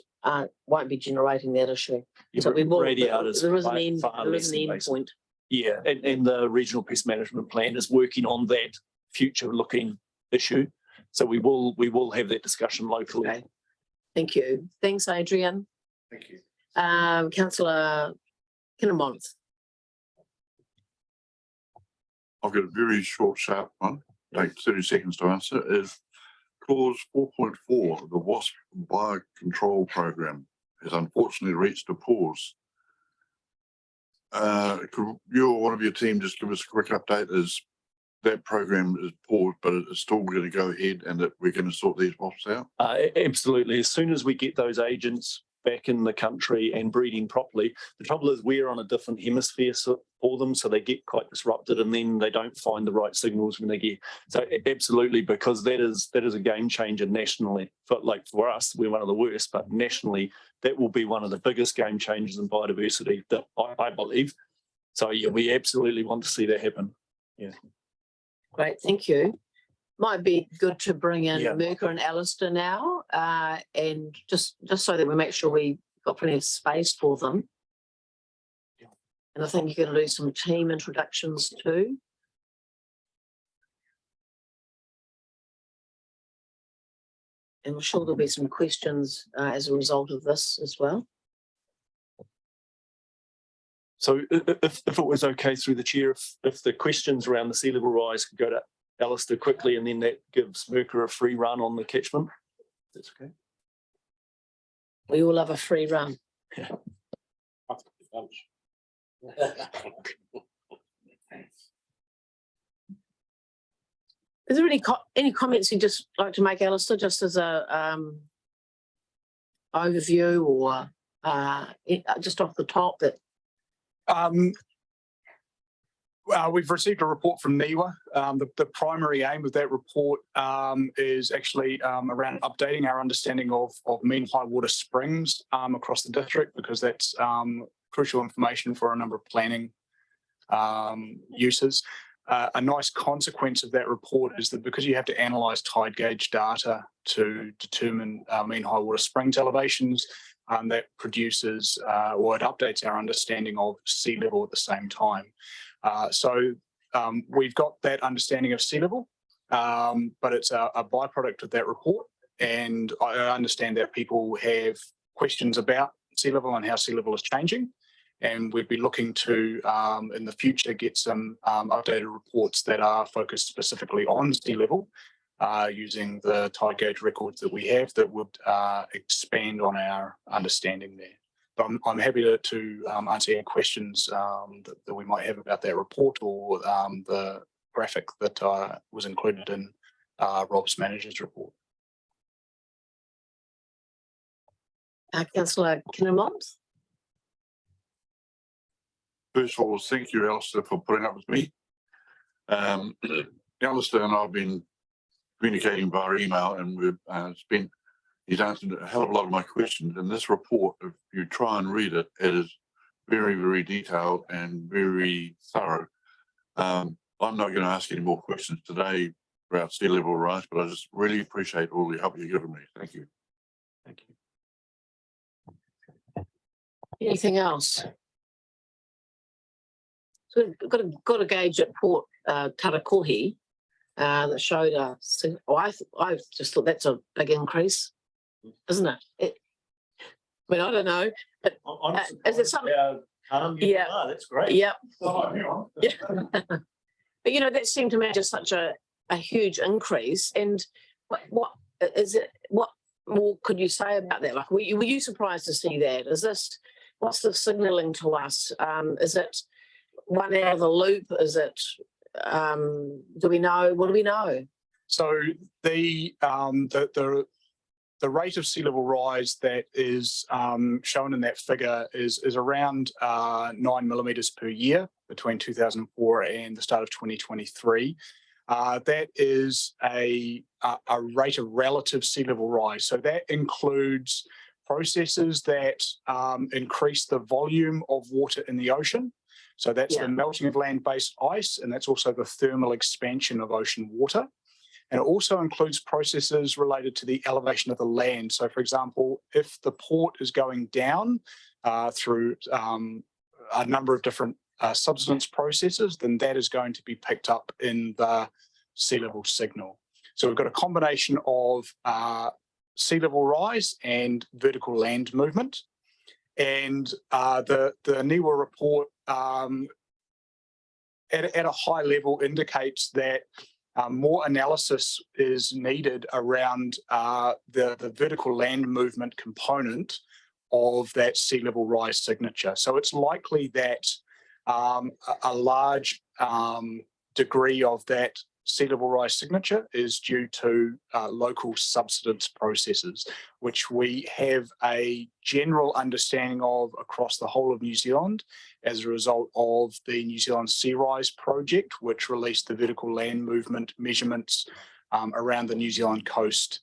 won't be generating that issue. So we will, Radiators there is an by end, far there less is an than end basic. point. Yeah, and the regional pest management plan is working on that future looking issue. So we will have that discussion locally. Okay. Thank you. Thanks, Adrian. Thank you. Councillor Kinnemont. I've got a very short, sharp one. Take 30 seconds to answer. Is clause 4.4 of the WASP biocontrol program has unfortunately reached a pause. Could you or one of your team just give us a quick update as that program is paused, but it's still going to go ahead and that we're going to sort these wasps out? Absolutely. As soon as we get those agents back in the country and breeding properly, the trouble is we're on a different hemisphere for them, so they get quite disrupted and then they don't find the right signals when they get. So absolutely, because that is a game changer nationally. For us, we're one of the worst, but nationally, that will be one of the biggest game changers in biodiversity that I believe. So yeah, we absolutely want to see that happen. Yeah. Great, thank you. Might be good to bring in Yeah. Merker and Alistair now, and just so that we make sure we've got plenty of space for them. And I think you're going to do some team introductions too. And I'm sure there'll be some questions as a result of this as well. So if it was okay through the chair, if the questions around the sea level rise could go to Alistair quickly, and then that gives Merker a free run on the catchment. That's okay. We all love a free run. Yeah. Is there any comments you'd just like to make, Alistair, just as a overview or just off the top that? We've received a report from NIWA. The primary aim of that report is actually around updating our understanding of mean high water springs across the district, because that's crucial information for a number of planning uses. A nice consequence of that report is that because you have to analyse tide gauge data to determine mean high water springs elevations, that produces or it updates our understanding of sea level at the same time. So we've got that understanding of sea level, but it's a byproduct of that report. And I understand that people have questions about sea level and how sea level is changing. And we'd be looking to, in the future, get some updated reports that are focused specifically on sea level, using the tide gauge records that we have that would expand on our understanding there. But I'm happy to answer any questions that we might have about that report or the graphic that was included in Rob's manager's report. Councillor Kinnemont. First of all, thank you, Alistair, for putting up with me. Alistair and I have been communicating via email, and we've he's answered a hell of a lot of my questions. And this report, if you try and read it, it is very, very detailed and very thorough. I'm not going to ask any more questions today about sea level rise, but I just really appreciate all the help you've given me. Thank you. Thank you. Anything else? So we've got a gauge at Port Tarakohi that showed I just thought that's a big increase, isn't it? I don't know, but is it something? Yeah, that's great. Yep. Oh, hang on. Yeah. But that seemed to me just such a huge increase. And what is it? What more could you say about that? Like, were you surprised to see that? What's the signalling to us? Is it one out of the loop? Is it? Do we know? What do we know? So the rate of sea level rise that is shown in that figure is around 9 millimetres per year between 2004 and the start of 2023. That is a rate of relative sea level rise. So that includes processes that increase the volume of water in the ocean. So that's Yeah. the melting of land-based ice, and that's also the thermal expansion of ocean water. And it also includes processes related to the elevation of the land. So for example, if the port is going down through a number of different subsidence processes, then that is going to be picked up in the sea level signal. So we've got a combination of sea level rise and vertical land movement. And the NIWA report at a high level indicates that more analysis is needed around the vertical land movement component of that sea level rise signature. So it's likely that a large degree of that sea level rise signature is due to local subsidence processes, which we have a general understanding of across the whole of New Zealand as a result of the New Zealand Sea Rise project, which released the vertical land movement measurements around the New Zealand coast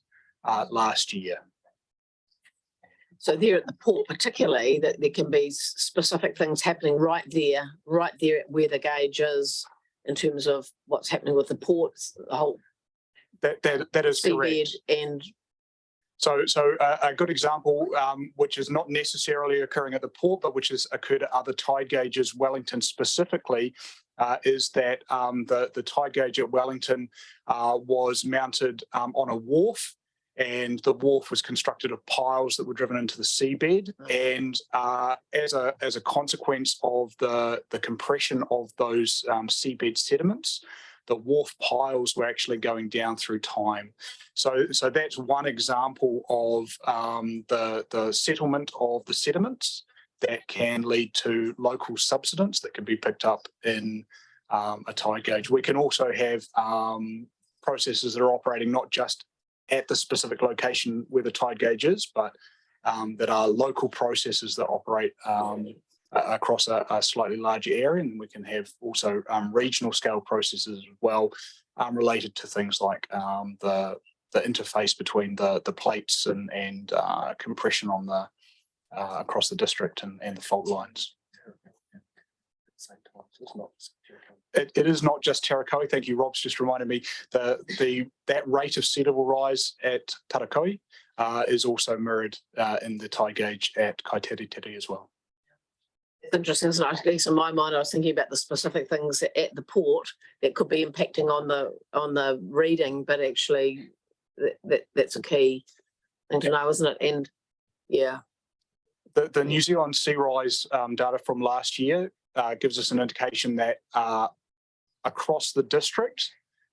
last year. So there at the port particularly, that there can be specific things happening right there where the gauge is in terms of what's happening with the ports, the whole that is seabed correct. and So a good example, which is not necessarily occurring at the port, but which has occurred at other tide gauges, Wellington specifically, is that the tide gauge at Wellington was mounted on a wharf, and the wharf was constructed of piles that were driven into the seabed. And as a consequence of the compression of those seabed sediments, the wharf piles were actually going down through time. So that's one example of the settlement of the sediments that can lead to local subsidence that can be picked up in a tide gauge. We can also have processes that are operating not just at the specific location where the tide gauge is, but that are local processes that operate across a slightly larger area. And we can have also regional scale processes as well, related to things like the interface between the plates and compression on the across the district and the fault lines. It is not just Tarakoi. Thank you, Rob's just reminded me. That rate of sea level rise at Tarakoi is also mirrored in the tide gauge at Kaiteritiri as well. it's interesting, isn't it? At least in my mind, I was thinking about the specific things at the port that could be impacting on the reading, but actually that's a key thing to know, isn't it? And yeah. The New Zealand Sea Rise data from last year gives us an indication that across the district,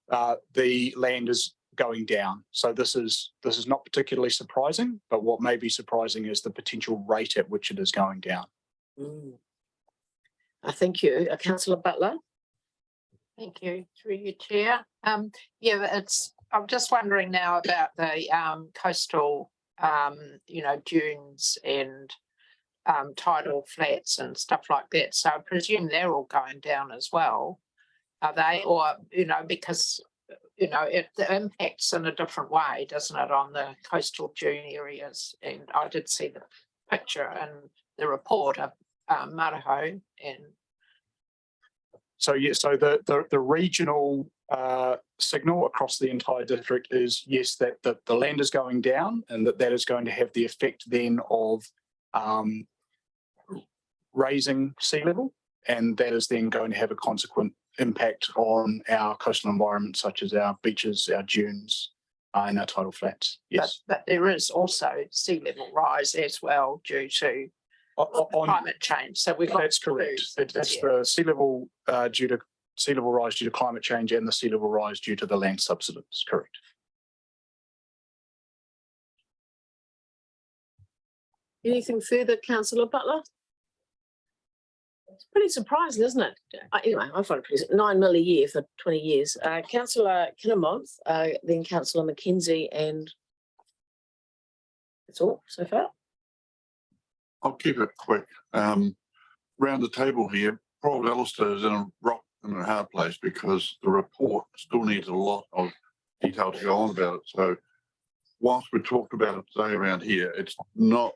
the land is going down. So this is not particularly surprising, but what may be surprising is the potential rate at which it is going down. Thank you. Councillor Butler. Thank you, through you, Chair. I'm just wondering now about the coastal, dunes and tidal flats and stuff like that. So I presume they're all going down as well. Are they, or, because, it impacts in a different way, doesn't it, on the coastal dune areas? And I did see the picture in the report of Maraho and. So yeah, so the regional signal across the entire district is yes, that the land is going down, and that is going to have the effect then of raising sea level, and that is then going to have a consequent impact on our coastal environment, such as our beaches, our dunes, and our tidal flats. Yes, but there is also sea level rise as well due to climate change. So we've got that's correct. It's the sea level due to sea level rise due to climate change, and the sea level rise due to the land subsidence. Correct. Anything further, Councillor Butler? It's pretty surprising, isn't it? Anyway, I find it pretty 9 million a year for 20 years. Councillor Kinnamonth, then Councillor Mackenzie, and that's all so far. I'll keep it quick. Round the table here, Paul Alistair is in a rock and a hard place because the report still needs a lot of detail to go on about it. So whilst we talked about it today around here, it's not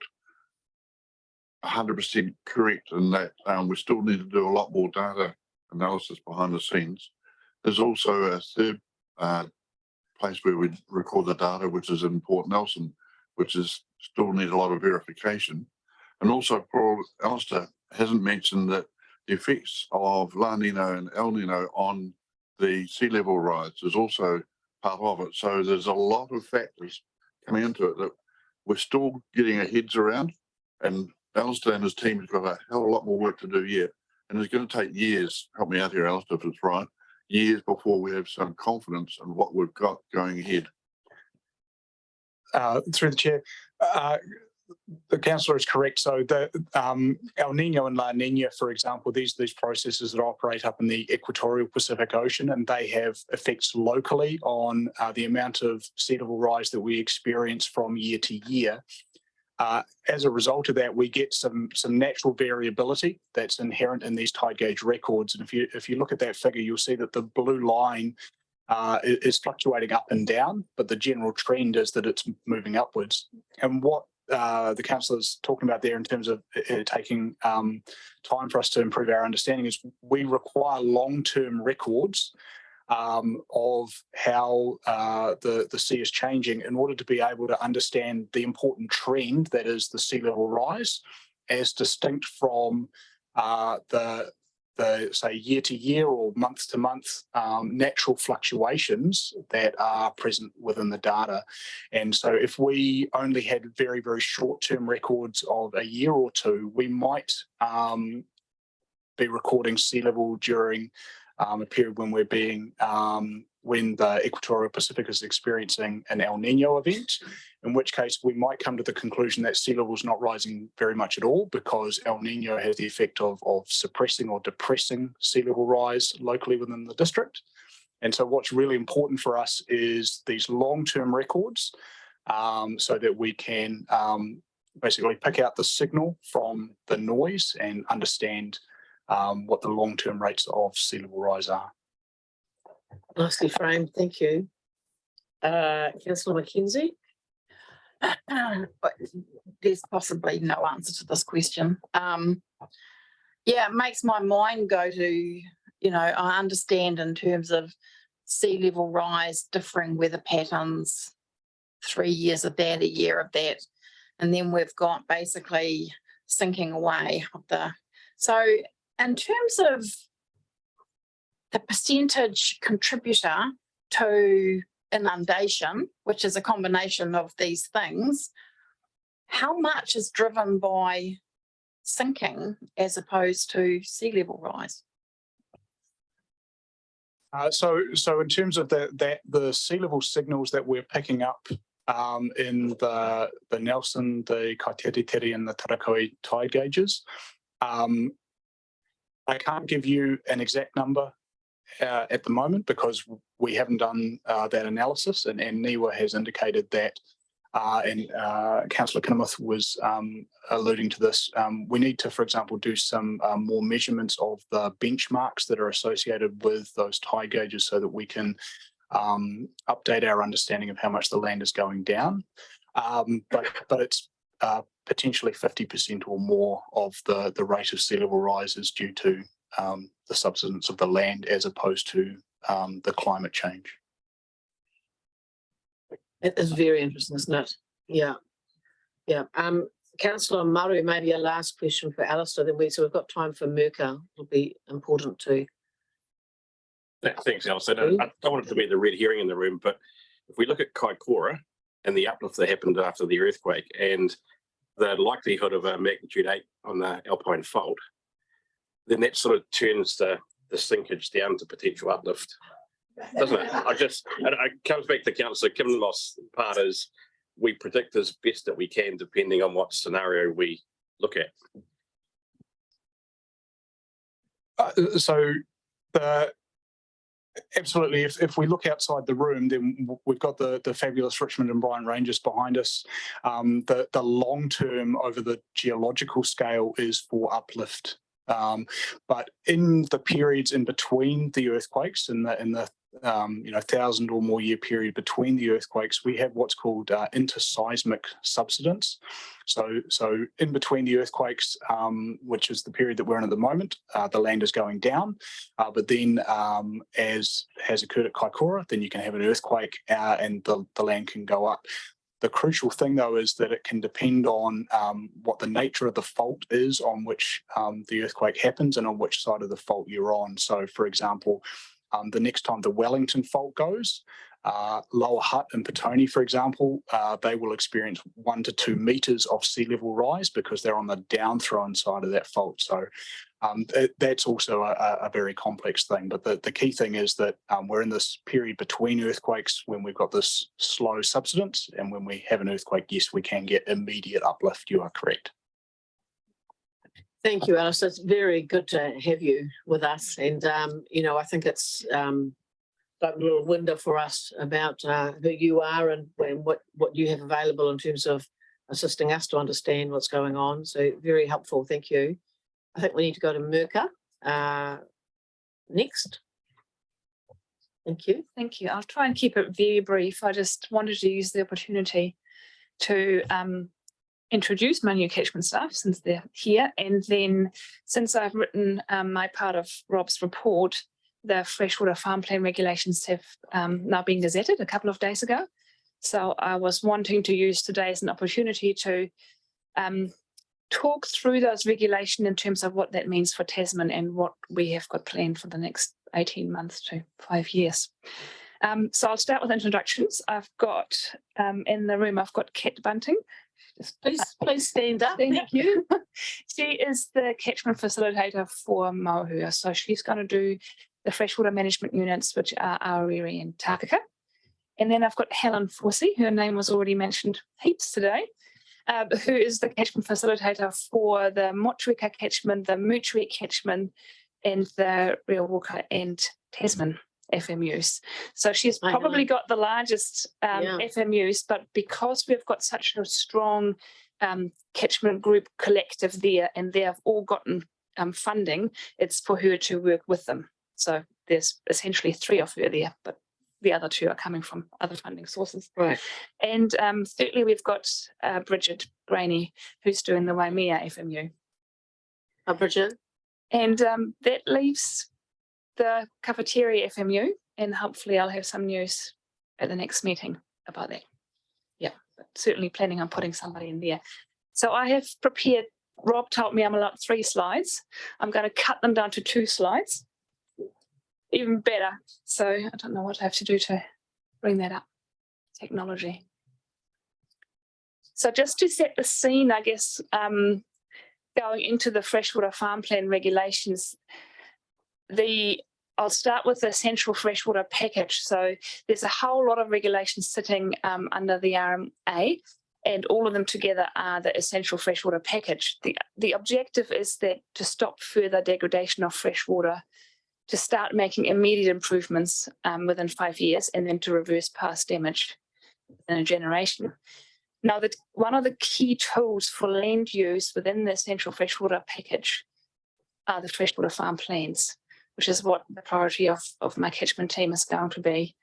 100% correct in that we still need to do a lot more data analysis behind the scenes. There's also a third place where we record the data, which is in Port Nelson, which is still need a lot of verification. And also, Paul Alistair hasn't mentioned that the effects of La Nina and El Nino on the sea level rise is also part of it. So there's a lot of factors coming into it that we're still getting our heads around, and Alistair and his team have got a hell of a lot more work to do yet. And it's going to take years, help me out here, Alistair, if it's right, years before we have some confidence in what we've got going ahead. Through the chair, the councillor is correct. So the El Nino and La Nina, for example, these processes that operate up in the equatorial Pacific Ocean, and they have effects locally on the amount of sea level rise that we experience from year to year. As a result of that, we get some natural variability that's inherent in these tide gauge records. And if you look at that figure, you'll see that the blue line is fluctuating up and down, but the general trend is that it's moving upwards. And what the councillor is talking about there in terms of taking time for us to improve our understanding is we require long-term records of how the sea is changing in order to be able to understand the important trend that is the sea level rise, as distinct from the say year to year or month to month natural fluctuations that are present within the data. And so if we only had very, very short-term records of a year or two, we might be recording sea level during a period when we're being when the equatorial Pacific is experiencing an El Nino event, in which case we might come to the conclusion that sea level is not rising very much at all, because El Nino has the effect of suppressing or depressing sea level rise locally within the district. And so what's really important for us is these long-term records so that we can basically pick out the signal from the noise and understand what the long-term rates of sea level rise are. Nicely framed, thank you. Councillor McKenzie. But there's possibly no answer to this question. Yeah, it makes my mind go to, I understand in terms of sea level rise, differing weather patterns, 3 years of that, a year of that, and then we've got basically sinking away of the. So in terms of the percentage contributor to inundation, which is a combination of these things, how much is driven by sinking as opposed to sea level rise? So in terms of the sea level signals that we're picking up in the Nelson, the Kaiteriteri and the Tarakoi tide gauges, I can't give you an exact number at the moment because we haven't done that analysis, and NIWA has indicated that, and Councillor Kinnamuth was alluding to this, we need to, for example, do some more measurements of the benchmarks that are associated with those tide gauges so that we can update our understanding of how much the land is going down. But it's potentially 50% or more of the rate of sea level rise is due to the subsidence of the land as opposed to the climate change. It is very interesting, isn't it? Yeah. Yeah. Councillor Maru, maybe a last question for Alistair, then we've got time for Merca. It'll be important too. Thanks, Alistair. I don't want it to be the red herring in the room, but if we look at Kaikoura and the uplift that happened after the earthquake and the likelihood of a magnitude 8 on the Alpine Fault, then that sort of turns the sinkage down to potential uplift, doesn't it? It comes back to Councillor Kinloss part is we predict as best that we can depending on what scenario we look at. Absolutely. If we look outside the room, then we've got the fabulous Richmond and Bryan Ranges behind us. The long term over the geological scale is for uplift But in the periods in between the earthquakes, in the 1,000 or more year period between the earthquakes, we have what's called interseismic subsidence. So in between the earthquakes, which is the period that we're in at the moment, the land is going down. But then, as has occurred at Kaikoura, then you can have an earthquake and the land can go up. The crucial thing, though, is that it can depend on what the nature of the fault is on which the earthquake happens and on which side of the fault you're on. So, for example, the next time the Wellington fault goes, Lower Hutt and Petone, for example, they will experience 1 to 2 meters of sea level rise because they're on the down-thrown side of that fault. So that's also a very complex thing. But the key thing is that we're in this period between earthquakes when we've got this slow subsidence, and when we have an earthquake, yes, we can get immediate uplift. You are correct. Thank you, Alice. It's very good to have you with us. And, I think it's like a little window for us about who you are and what you have available in terms of assisting us to understand what's going on. So very helpful. Thank you. I think we need to go to Mirka next. Thank you. Thank you. I'll try and keep it very brief. I just wanted to use the opportunity to introduce my new catchment staff since they're here. And then since I've written my part of Rob's report, the freshwater farm plan regulations have now been gazetted a couple of days ago. So I was wanting to use today as an opportunity to talk through those regulations in terms of what that means for Tasman and what we have got planned for the next 18 months to 5 years. So I'll start with introductions. I've got in the room, I've got Kat Bunting. Please stand up. Thank you. She is the catchment facilitator for Mauhua. So she's going to do the freshwater management units, which are Aorere and Takaka. And then I've got Helen Forsey, her name was already mentioned heaps today, who is the catchment facilitator for the Motueka catchment, the Mutui catchment, and the Real-Walker and Tasman FMUs. So she's probably got the largest FMUs, but because we've got such a strong catchment group collective there, and they have all gotten funding, it's for her to work with them. So there's essentially 3 of her there, but the other 2 are coming from other funding sources. Right. And thirdly, we've got Bridget Graney, who's doing the Waimea FMU. Bridget. And that leaves the cafeteria FMU, and hopefully I'll have some news at the next meeting about that. Yeah, but certainly planning on putting somebody in there. So I have prepared, Rob told me I'm allowed 3 slides. I'm going to cut them down to 2 slides. Even better. So I don't know what I have to do to bring that up. Technology. So just to set the scene, I guess, going into the freshwater farm plan regulations, I'll start with the essential freshwater package. So there's a whole lot of regulations sitting under the RMA, and all of them together are the essential freshwater package. The objective is that to stop further degradation of freshwater, to start making immediate improvements within 5 years, and then to reverse past damage in a generation. Now, one of the key tools for land use within the essential freshwater package are the freshwater farm plans, which is what the priority of my catchment team is going to be.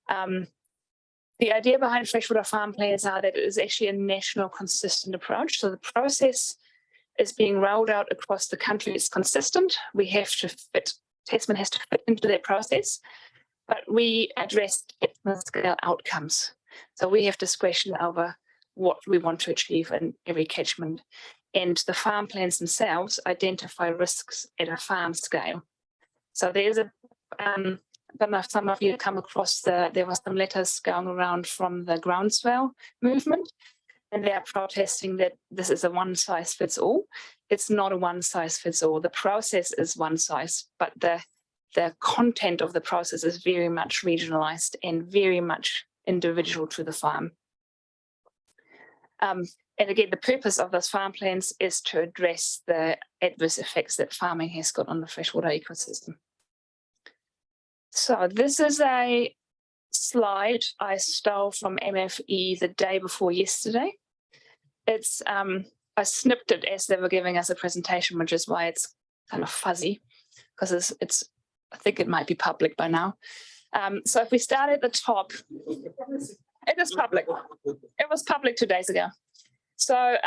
The idea behind freshwater farm plans are that it is actually a national consistent approach. So the process is being rolled out across the country. It's consistent. We have to fit, Tasman has to fit into that process, but we address scale outcomes. So we have discretion over what we want to achieve in every catchment. And the farm plans themselves identify risks at a farm scale. So there's I don't know if some of you come across there were some letters going around from the groundswell movement, and they are protesting that this is a one size fits all. It's not a one size fits all. The process is one size, but the content of the process is very much regionalized and very much individual to the farm. And again, the purpose of those farm plans is to address the adverse effects that farming has got on the freshwater ecosystem. So this is a slide I stole from MFE the day before yesterday. It's I snipped it as they were giving us a presentation, which is why it's kind of fuzzy because I think it might be public by now. So if we start at the top, it is public. It was public 2 days ago. So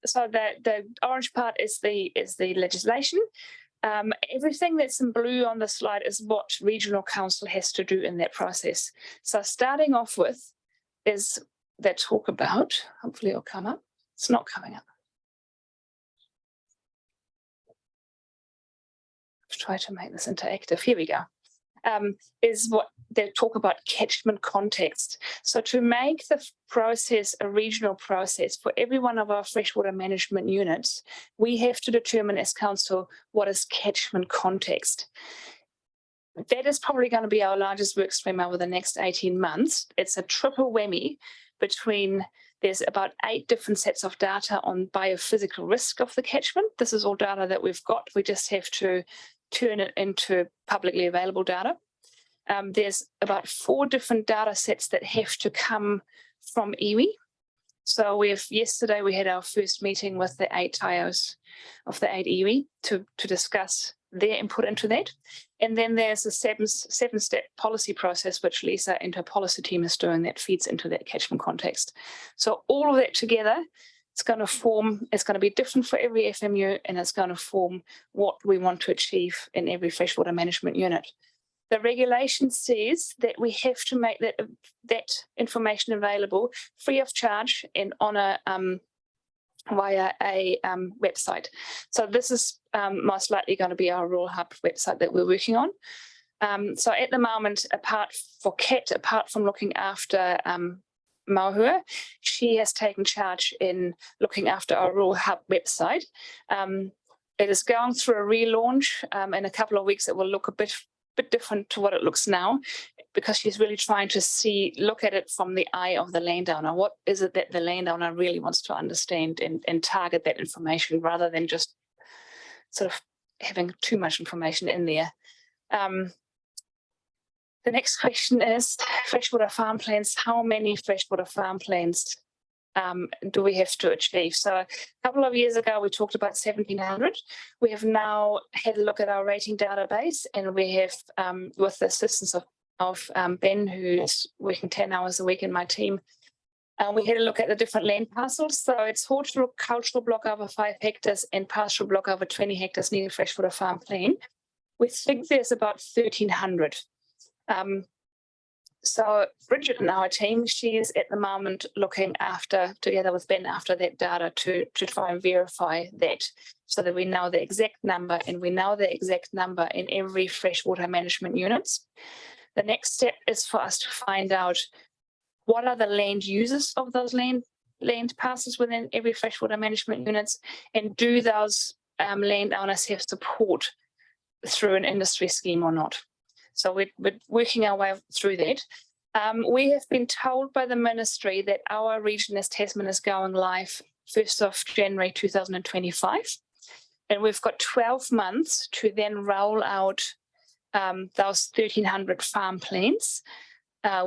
so the orange part is the legislation. Everything that's in blue on the slide is what regional council has to do in that process. So starting off with is that talk about, hopefully it'll come up. It's not coming up. Let's try to make this interactive. Here we go. Is what they talk about catchment context. So to make the process a regional process for every one of our freshwater management units, we have to determine as council what is catchment context. That is probably going to be our largest work stream over the next 18 months. It's a triple whammy between there's about 8 different sets of data on biophysical risk of the catchment. This is all data that we've got. We just have to turn it into publicly available data. There's about 4 different data sets that have to come from iwi. So yesterday we had our first meeting with the 8 TIOs of the 8 iwi to discuss their input into that. And then there's a seven-step policy process, which Lisa and her policy team is doing that feeds into that catchment context. So all of that together, it's going to be different for every FMU, and it's going to form what we want to achieve in every freshwater management unit. The regulation says that we have to make that information available free of charge and on a via a website. So this is most likely going to be our Rural Hub website that we're working on. So at the moment, apart from looking after Mauhua, she has taken charge in looking after our Rural Hub website. It is going through a relaunch. In a couple of weeks, it will look a bit different to what it looks now, because she's really trying to look at it from the eye of the landowner. What is it that the landowner really wants to understand and target that information rather than just sort of having too much information in there. The next question is freshwater farm plans. How many freshwater farm plans do we have to achieve? So a couple of years ago, we talked about 1,700. We have now had a look at our rating database, and we have, with the assistance of Ben, who's working 10 hours a week in my team, we had a look at the different land parcels. So it's horticultural block over 5 hectares and pastoral block over 20 hectares near a freshwater farm plan. We think there's about 1,300. So Bridget and our team, she is at the moment looking after, together with Ben, after that data to try and verify that, so that we know the exact number, and we know the exact number in every freshwater management units. The next step is for us to find out what are the land users of those land parcels within every freshwater management units, and do those landowners have support through an industry scheme or not. So we're working our way through that. We have been told by the ministry that our region as Tasman is going live 1st of January 2025. And we've got 12 months to then roll out those 1,300 farm plans.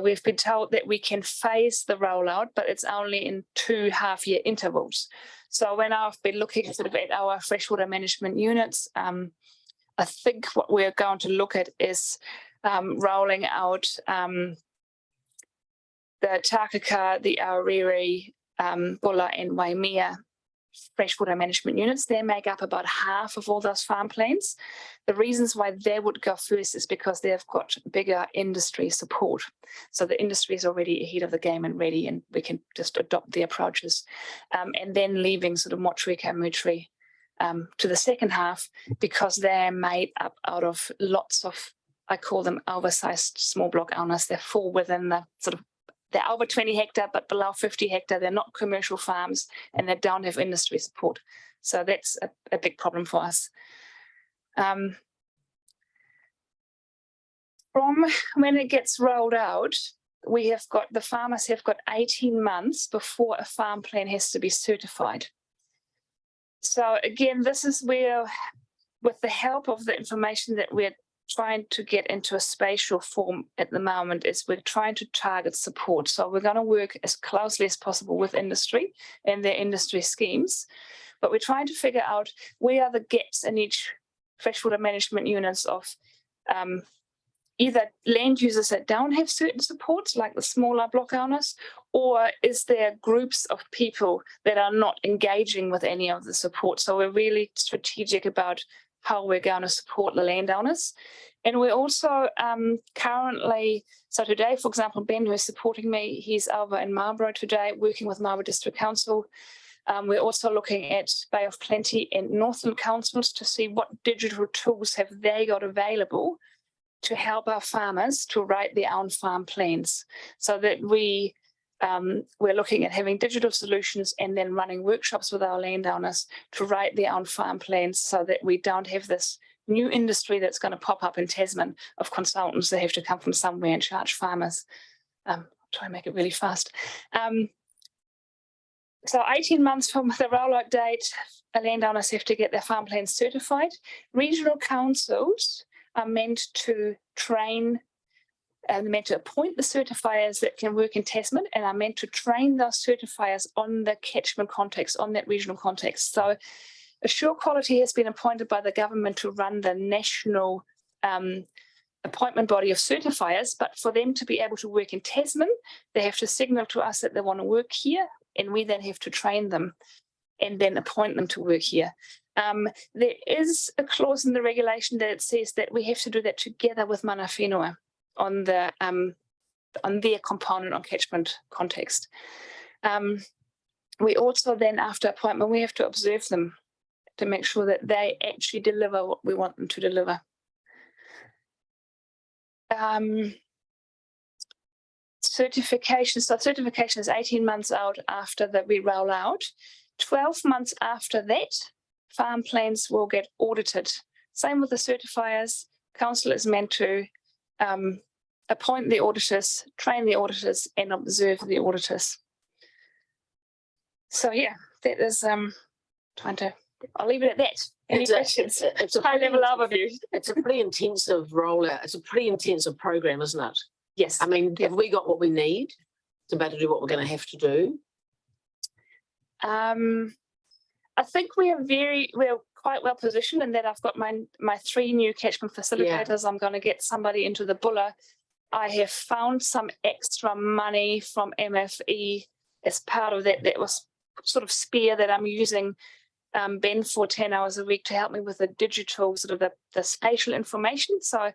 We've been told that we can phase the rollout, but it's only in 2 half-year intervals. So when I've been looking sort of at our freshwater management units, I think what we're going to look at is rolling out the Takaka, the Aorere, Bulla and Waimea freshwater management units. They make up about half of all those farm plans. The reasons why they would go first is because they've got bigger industry support. So the industry is already ahead of the game and ready, and we can just adopt the approaches. And then leaving sort of Motueka and Mutri to the second half, because they're made up out of lots of, I call them oversized small block owners. They fall within the sort of, they're over 20 hectare, but below 50 hectare. They're not commercial farms, and they don't have industry support. So that's a big problem for us. From when it gets rolled out, the farmers have got 18 months before a farm plan has to be certified. So again, this is where, with the help of the information that we're trying to get into a spatial form at the moment, is we're trying to target support. So we're going to work as closely as possible with industry and their industry schemes, but we're trying to figure out where are the gaps in each freshwater management units of either land users that don't have certain supports, like the smaller block owners, or is there groups of people that are not engaging with any of the support? So we're really strategic about how we're going to support the landowners. And we're also currently, so today, for example, Ben, who's supporting me, he's over in Marlborough today, working with Marlborough District Council. We're also looking at Bay of Plenty and Northland councils to see what digital tools have they got available to help our farmers to write their own farm plans, so that we're looking at having digital solutions and then running workshops with our landowners to write their own farm plans, so that we don't have this new industry that's going to pop up in Tasman of consultants that have to come from somewhere and charge farmers. I'll try and make it really fast. So 18 months from the rollout date, landowners have to get their farm plans certified. Regional councils are meant to train and meant to appoint the certifiers that can work in Tasman, and are meant to train those certifiers on the catchment context, on that regional context. So Assure Quality has been appointed by the government to run the national appointment body of certifiers, but for them to be able to work in Tasman, they have to signal to us that they want to work here, and we then have to train them and then appoint them to work here. There is a clause in the regulation that it says that we have to do that together with mana whenua on their component on catchment context. We also then, after appointment, we have to observe them to make sure that they actually deliver what we want them to deliver. Certification. So certification is 18 months out after that we roll out. 12 months after that, farm plans will get audited. Same with the certifiers. Council is meant to appoint the auditors, train the auditors, and observe the auditors. So yeah, that is I'll leave it at that. Any questions? It's a high level overview. It's a pretty intensive rollout. It's a pretty intensive program, isn't it? Yes. I mean, have we got what we need to be able to do what we're going to have to do? I think we're quite well positioned in that I've got my 3 new catchment facilitators. I'm going to get somebody into the Buller. I have found some extra money from MFE as part of that. That was sort of spare that I'm using Ben for 10 hours a week to help me with the digital sort of the spatial information. So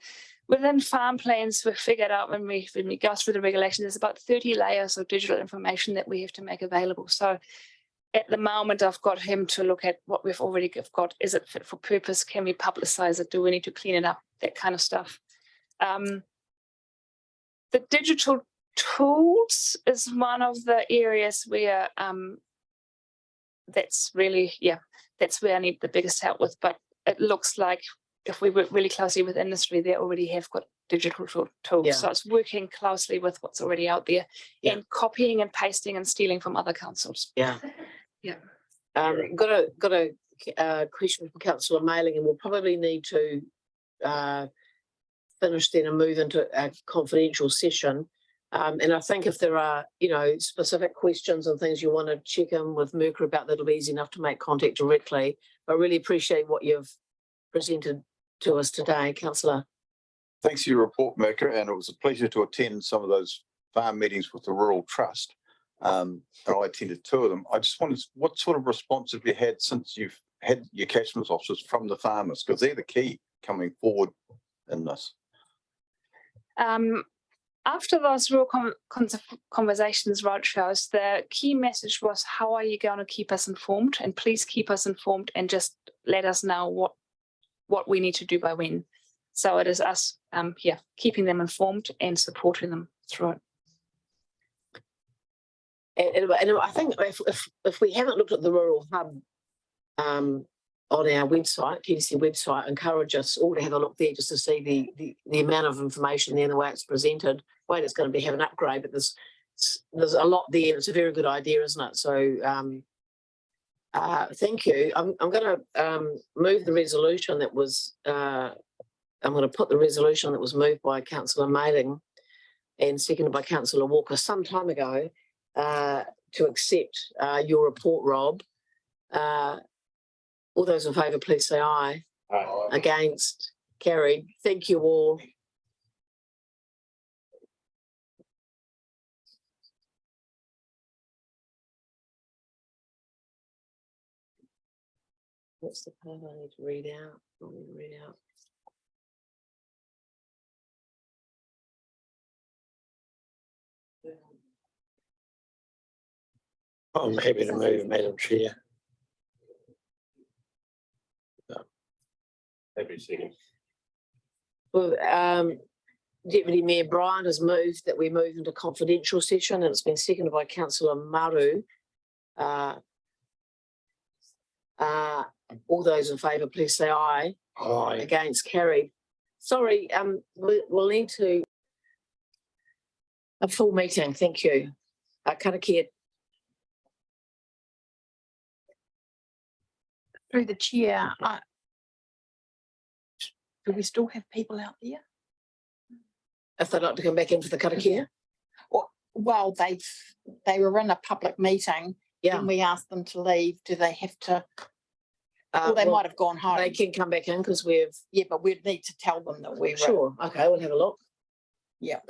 within farm plans, we've figured out when we go through the regulations, there's about 30 layers of digital information that we have to make available. So at the moment, I've got him to look at what we've already got. Is it fit for purpose? Can we publicize it? Do we need to clean it up? That kind of stuff. The digital tools is one of the areas where that's really, that's where I need the biggest help with. But it looks like if we work really closely with industry, they already have got digital tools. Yeah. So it's working closely with what's already out there and copying and pasting and stealing from other councils. Yeah. Yeah. Got a question from Councillor Mailing, and we'll probably need to finish then and move into a confidential session. And I think if there are, specific questions and things you want to check in with Mercury about, that'll be easy enough to make contact directly. I really appreciate what you've presented to us today, Councillor. Thanks for your report, Mercury, and it was a pleasure to attend some of those farm meetings with the Rural Trust. And I attended 2 of them. I just wondered, what sort of response have you had since you've had your catchment officers from the farmers? Because they're the key coming forward in this. After those rural conversations, roadshows, the key message was, how are you going to keep us informed? And please keep us informed and just let us know what we need to do by when. So it is us, keeping them informed and supporting them through it. And I think if we haven't looked at the Rural Hub on our website, TDC website, I encourage us all to have a look there just to see the amount of information there and the way it's presented. Wait, it's going to have an upgrade, but there's a lot there. It's a very good idea, isn't it? So thank you. I'm going to move the resolution that was. I'm going to put the resolution that was moved by Councillor Mailing and seconded by Councillor Walker some time ago to accept your report, Rob. All those in favour, please say aye. Against, carried. Thank you all. What's the part I need to read out? I need to read out. I'm happy to move, Madam Chair. Happy second. Well, Deputy Mayor Bryant has moved that we move into confidential session, and it's been seconded by Councillor Maru. All those in favour, please say aye. Aye. Against, carried. Sorry, we'll need to a full meeting. Thank you. Karakia. Through the chair, do we still have people out there? If they'd like to come back in for the karakia? Well, they were in a public meeting. Yeah. And we asked them to leave. Do they have to? Or they might have gone home. They can come back in because we've. Yeah, but we'd need to tell them that we were. Sure. Okay, we'll have a look. Yeah.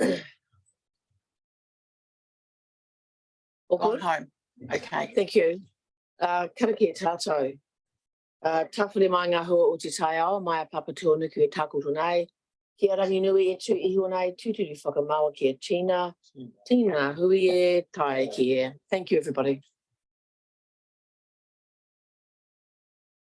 All Gone good? home. Okay. Thank you. Karakia tātou. Tawhiri mai ngā hua o te tai ao, mai a papatua nuku e tākutu nei. Kia rangi nui e tu iho nei, tūturi whakamaua kia Tina. Tina, hui e tai kia. Thank you, everybody.